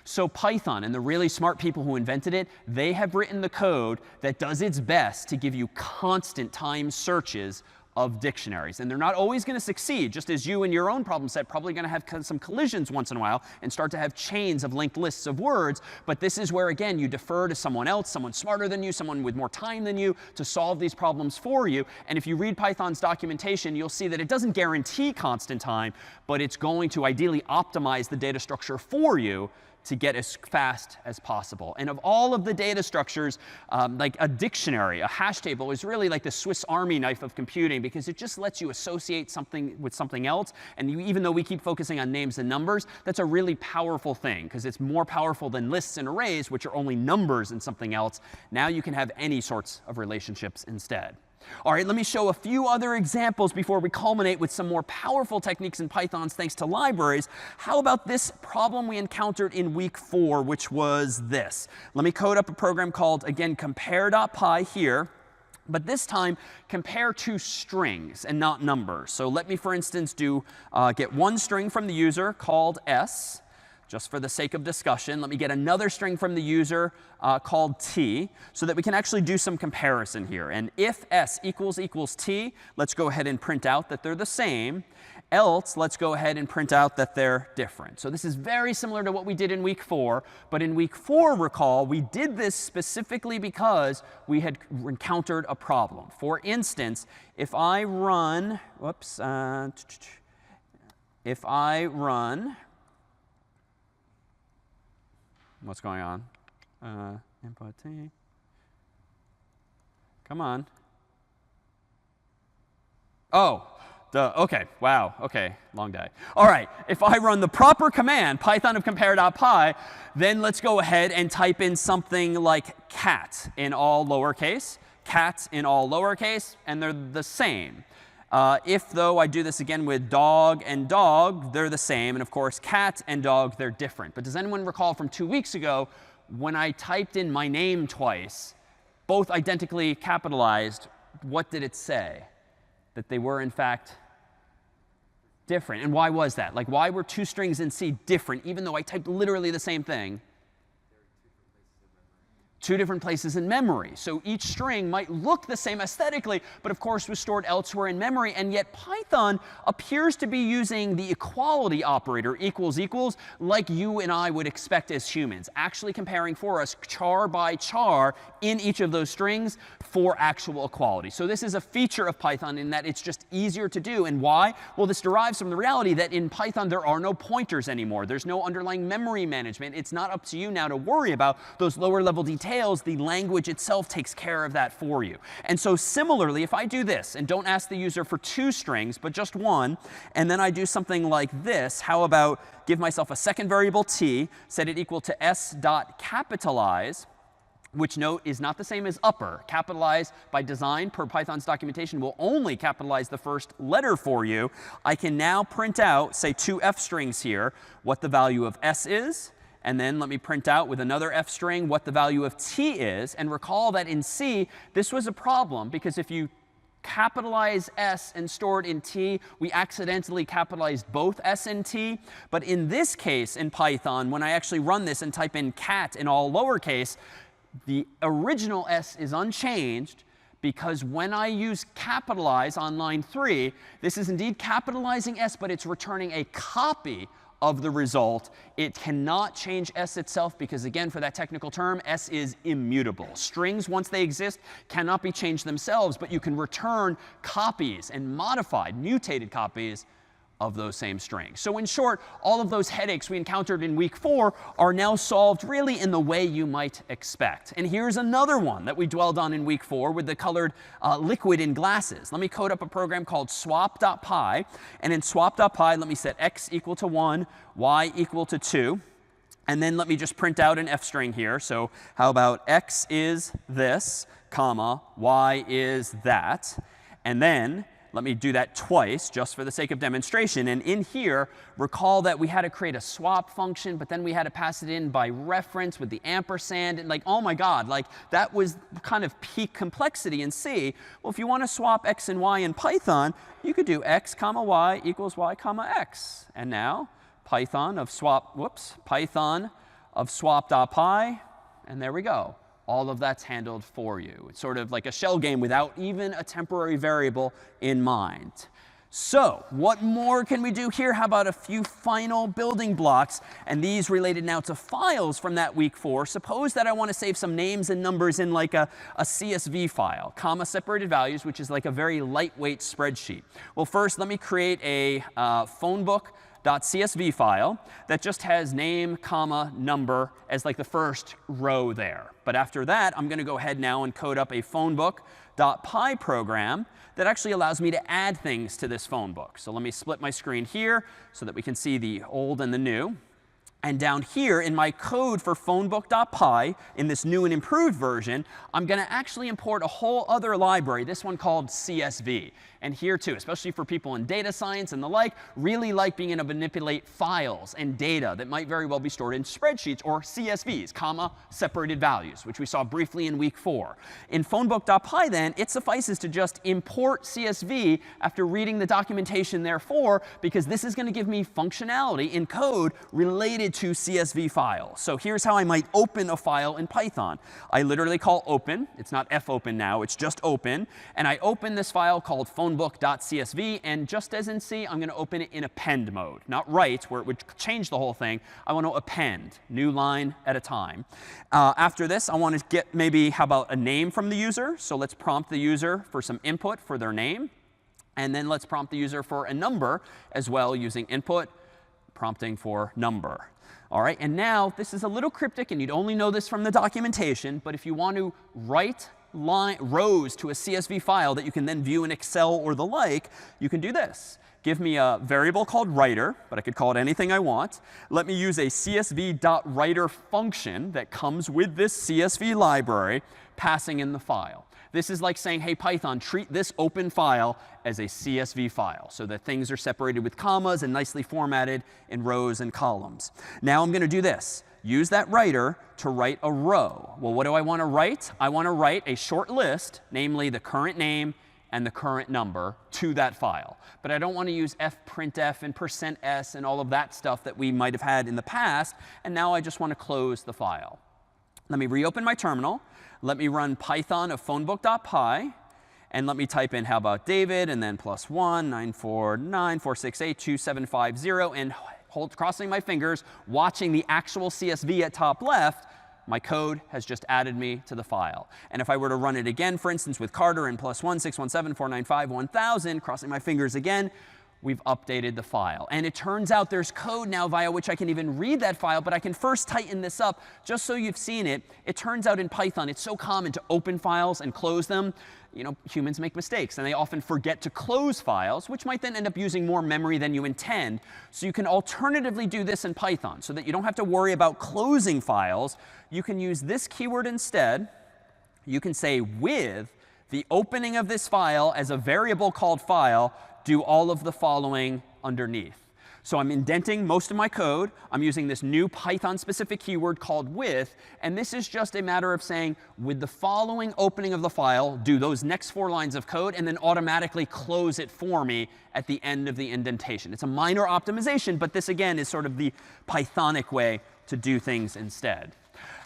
So Python and the really smart people who invented it, they have written the code that does its best to give you constant time searches of dictionaries. And they're not always going to succeed, just as you in your own problem set probably going to have some collisions once in a while and start to have chains of linked lists of words. But this is where, again, you defer to someone else, someone smarter than you, someone with more time than you to solve these problems for you. And if you read Python's documentation, you'll see that it doesn't guarantee constant time, but it's going to ideally optimize the data structure for you to get as fast as possible. And of all of the data structures, like a dictionary, a hash table is really like the Swiss Army knife of computing, because it just lets you associate something with something else. And even though we keep focusing on names and numbers, that's a really powerful thing, because it's more powerful than lists and arrays, which are only numbers and something else. Now you can have any sorts of relationships instead. All right, let me show a few other examples before we culminate with some more powerful techniques in Python thanks to libraries. How about this problem we encountered in week 4, which was this? Let me code up a program called, again, compare.py here. But this time, compare two strings and not numbers. So let me, for instance, get one string from the user called s. Just for the sake of discussion, let me get another string from the user called t, so that we can actually do some comparison here. And if s equals t, let's go ahead and print out that they're the same. Else, let's go ahead and print out that they're different. So this is very similar to what we did in week 4. But in week 4, recall, we did this specifically because we had encountered a problem. For instance, if I run, what's going on? Input T. Come on. Oh, OK. Wow. OK. Long day. All right. If I run the proper command, Python of compare.py, then let's go ahead and type in something like cat in all lowercase, cat in all lowercase, and they're the same. If, though, I do this again with dog and dog, they're the same. And of course, cat and dog, they're different. But does anyone recall from 2 weeks ago, when I typed in my name twice, both identically capitalized, what did it say? That they were, in fact, different. And why was that? Like, why were two strings in C different, even though I typed literally the same thing? Two different places in memory. So each string might look the same aesthetically, but of course was stored elsewhere in memory. And yet Python appears to be using the equality operator, equals equals, like you and I would expect as humans, actually comparing for us char by char in each of those strings for actual equality. So this is a feature of Python in that it's just easier to do. And why? Well, this derives from the reality that in Python there are no pointers anymore. There's no underlying memory management. It's not up to you now to worry about those lower level details. The language itself takes care of that for you. And so similarly, if I do this and don't ask the user for two strings, but just one, and then I do something like this, how about give myself a second variable t, set it equal to s.capitalize, which note is not the same as upper. Capitalize by design per Python's documentation will only capitalize the first letter for you. I can now print out, say, two f strings here, what the value of s is. And then let me print out with another f string what the value of t is. And recall that in C, this was a problem, because if you capitalize s and store it in t, we accidentally capitalized both s and t. But in this case, in Python, when I actually run this and type in cat in all lowercase, the original s is unchanged, because when I use capitalize on line 3, this is indeed capitalizing s, but it's returning a copy of the result. It cannot change s itself because, again, for that technical term, s is immutable. Strings, once they exist, cannot be changed themselves, but you can return copies and modified, mutated copies of those same strings. So in short, all of those headaches we encountered in week 4 are now solved really in the way you might expect. And here's another one that we dwelled on in week 4 with the colored liquid in glasses. Let me code up a program called swap.py. And in swap.py, let me set x equal to 1, y equal to 2. And then let me just print out an f string here. So how about x is this, comma, y is that. And then let me do that twice just for the sake of demonstration. And in here, recall that we had to create a swap function, but then we had to pass it in by reference with the ampersand. And like, oh my God, like that was kind of peak complexity in C. Well, if you want to swap x and y in Python, you could do x comma y equals y comma x. And now Python of swap.py, and there we go. All of that's handled for you. It's sort of like a shell game without even a temporary variable in mind. So what more can we do here? How about a few final building blocks? And these related now to files from that week 4. Suppose that I want to save some names and numbers in like a CSV file, comma separated values, which is like a very lightweight spreadsheet. Well, first, let me create a phonebook.csv file that just has name, comma, number as like the first row there. But after that, I'm going to go ahead now and code up a phonebook.py program that actually allows me to add things to this phone book. So let me split my screen here so that we can see the old and the new. And down here in my code for phonebook.py, in this new and improved version, I'm going to actually import a whole other library, this one called CSV. And here too, especially for people in data science and the like, really like being able to manipulate files and data that might very well be stored in spreadsheets or CSVs, comma, separated values, which we saw briefly in week 4. In phonebook.py then, it suffices to just import CSV after reading the documentation therefore, because this is going to give me functionality in code related to CSV files. So here's how I might open a file in Python. I literally call open. It's not fopen now. It's just open. And I open this file called phonebook.csv. And just as in C, I'm going to open it in append mode. Not write, where it would change the whole thing. I want to append, new line at a time. After this, I want to get maybe, how about a name from the user? So let's prompt the user for some input for their name. And then let's prompt the user for a number as well using input, prompting for number. All right, and now this is a little cryptic, and you'd only know this from the documentation. But if you want to write rows to a CSV file that you can then view in Excel or the like, you can do this. Give me a variable called writer, but I could call it anything I want. Let me use a csv.writer function that comes with this CSV library, passing in the file. This is like saying, hey, Python, treat this open file as a CSV file so that things are separated with commas and nicely formatted in rows and columns. Now I'm going to do this. Use that writer to write a row. Well, what do I want to write? I want to write a short list, namely the current name and the current number, to that file. But I don't want to use fprintf and %s and all of that stuff that we might have had in the past. And now I just want to close the file. Let me reopen my terminal. Let me run Python of phonebook.py. And let me type in, how about David, and then +1 949 468 2750, and crossing my fingers, watching the actual CSV at top left, my code has just added me to the file. And if I were to run it again, for instance, with Carter and +1 617 495 1000, crossing my fingers again, we've updated the file. And it turns out there's code now via which I can even read that file, but I can first tighten this up just so you've seen it. It turns out in Python, it's so common to open files and close them. You know, humans make mistakes, and they often forget to close files, which might then end up using more memory than you intend. So you can alternatively do this in Python so that you don't have to worry about closing files. You can use this keyword instead. You can say with the opening of this file as a variable called file, do all of the following underneath. So I'm indenting most of my code. I'm using this new Python-specific keyword called with. And this is just a matter of saying, with the following opening of the file, do those next 4 lines of code, and then automatically close it for me at the end of the indentation. It's a minor optimization, but this, again, is sort of the Pythonic way to do things instead.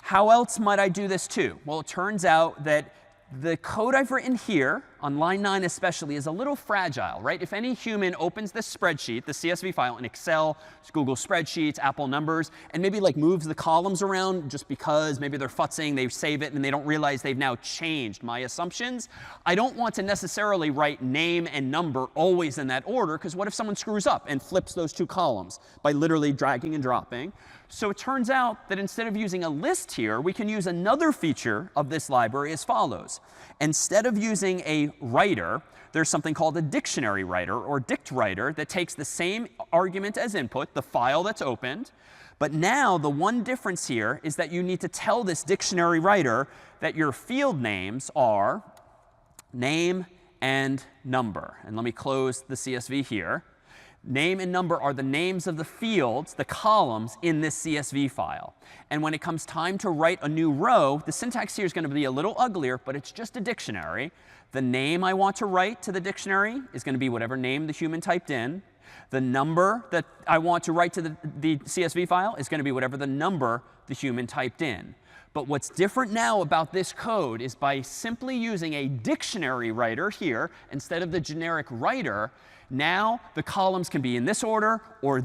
How else might I do this too? Well, it turns out that the code I've written here, on line 9 especially, is a little fragile, right? If any human opens this spreadsheet, the CSV file in Excel, Google Spreadsheets, Apple Numbers, and maybe like moves the columns around just because maybe they're futzing, they save it, and they don't realize they've now changed my assumptions, I don't want to necessarily write name and number always in that order, because what if someone screws up and flips those 2 columns by literally dragging and dropping? So it turns out that instead of using a list here, we can use another feature of this library as follows. Instead of using a a writer, there's something called a dictionary writer or dict writer that takes the same argument as input, the file that's opened. But now the one difference here is that you need to tell this dictionary writer that your field names are name and number. And let me close the CSV here. Name and number are the names of the fields, the columns in this CSV file. And when it comes time to write a new row, the syntax here is going to be a little uglier, but it's just a dictionary. The name I want to write to the dictionary is going to be whatever name the human typed in. The number that I want to write to the CSV file is going to be whatever the number the human typed in. But what's different now about this code is by simply using a dictionary writer here instead of the generic writer, now the columns can be in this order or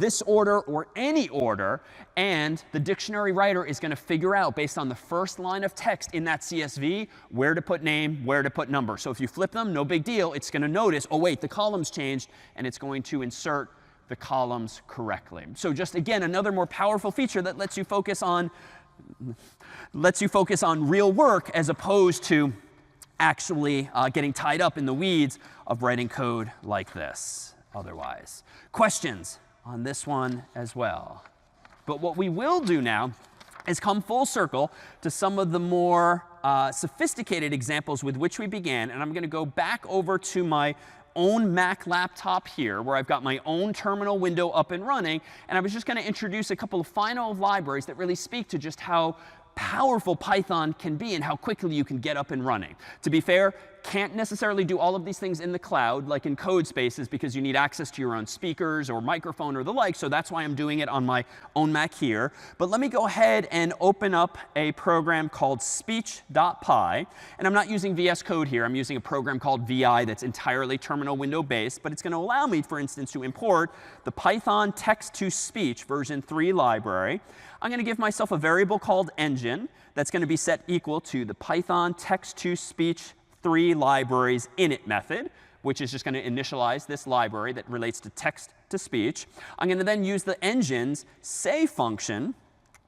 any order, and the dictionary writer is going to figure out based on the first line of text in that CSV where to put name, where to put number. So if you flip them, no big deal. It's going to notice, oh wait, the columns changed, and it's going to insert the columns correctly. So just again, another more powerful feature that lets you focus on real work as opposed to actually getting tied up in the weeds of writing code like this otherwise. Questions on this one as well? But what we will do now is come full circle to some of the more sophisticated examples with which we began. And I'm going to go back over to my own Mac laptop here, where I've got my own terminal window up and running. And I was just going to introduce a couple of final libraries that really speak to just how powerful Python can be and how quickly you can get up and running. To be fair, can't necessarily do all of these things in the cloud, like in code spaces, because you need access to your own speakers or microphone or the like. So that's why I'm doing it on my own Mac here. But let me go ahead and open up a program called speech.py. And I'm not using VS Code here. I'm using a program called VI that's entirely terminal window based. But it's going to allow me, for instance, to import the Python text-to-speech version 3 library. I'm going to give myself a variable called engine that's going to be set equal to the Python text-to-speech 3 libraries init method, which is just going to initialize this library that relates to text to speech. I'm going to then use the engine's say function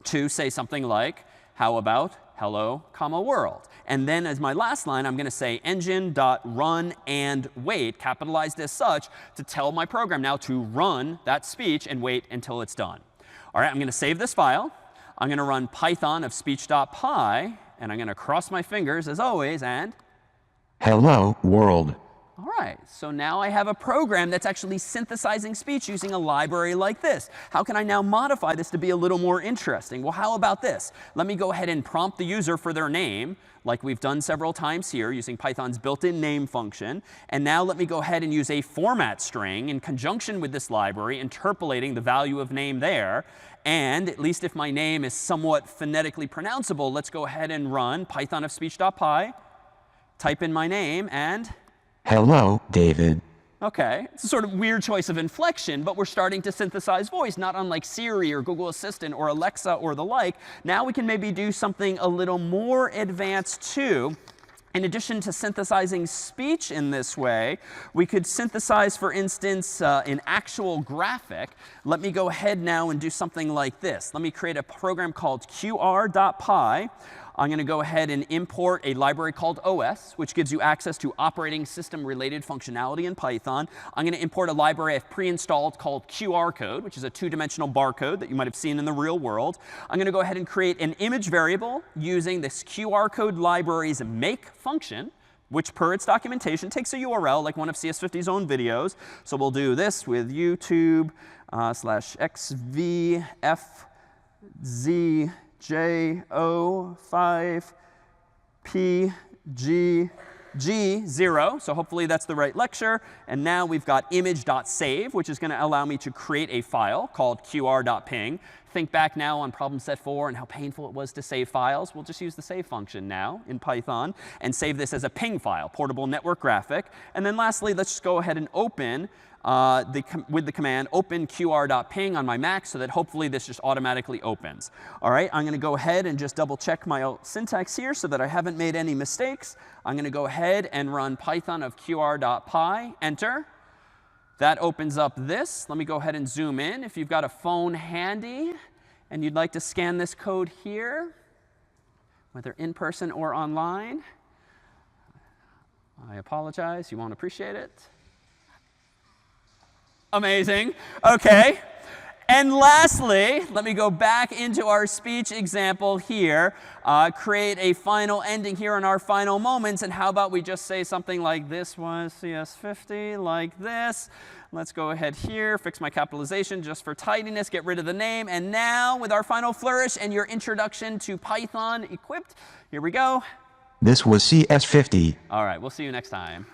to say something like, how about hello, comma, world? And then as my last line, I'm going to say engine.run and wait, capitalized as such, to tell my program now to run that speech and wait until it's done. All right, I'm going to save this file. I'm going to run Python of speech.py, and I'm going to cross my fingers as always, and hello, world. all right, so now I have a program that's actually synthesizing speech using a library like this. How can I now modify this to be a little more interesting? Well, how about this? Let me go ahead and prompt the user for their name, like we've done several times here using Python's built-in name function. And now let me go ahead and use a format string in conjunction with this library, interpolating the value of name there. And at least if my name is somewhat phonetically pronounceable, let's go ahead and run Python of speech.py, type in my name, and hello, David. OK, it's a sort of weird choice of inflection, but we're starting to synthesize voice, not unlike Siri or Google Assistant or Alexa or the like. Now we can maybe do something a little more advanced too. In addition to synthesizing speech in this way, we could synthesize, for instance, an actual graphic. Let me go ahead now and do something like this. Let me create a program called qr.py. I'm going to go ahead and import a library called OS, which gives you access to operating system-related functionality in Python. I'm going to import a library I've pre-installed called QR code, which is a two-dimensional barcode that you might have seen in the real world. I'm going to go ahead and create an image variable using this QR code library's make function, which per its documentation takes a URL like one of CS50's own videos. So we'll do this with YouTube /xvfz JO5PGG0. So hopefully that's the right lecture. And now we've got image.save, which is going to allow me to create a file called qr.ping. Think back now on problem set 4 and how painful it was to save files. We'll just use the save function now in Python and save this as a ping file, portable network graphic. And then lastly, let's just go ahead and open with the command open qr.ping on my Mac so that hopefully this just automatically opens. All right, I'm going to go ahead and just double check my syntax here so that I haven't made any mistakes. I'm going to go ahead and run Python of qr.py, enter. That opens up this. Let me go ahead and zoom in. If you've got a phone handy and you'd like to scan this code here, whether in person or online, I apologize. You won't appreciate it. Amazing. Okay. And lastly, let me go back into our speech example here, create a final ending here in our final moments. And how about we just say something like this was CS50, like this. Let's go ahead here, fix my capitalization just for tidiness, get rid of the name. And now with our final flourish and your introduction to Python equipped, here we go. This was CS50. All right, we'll see you next time.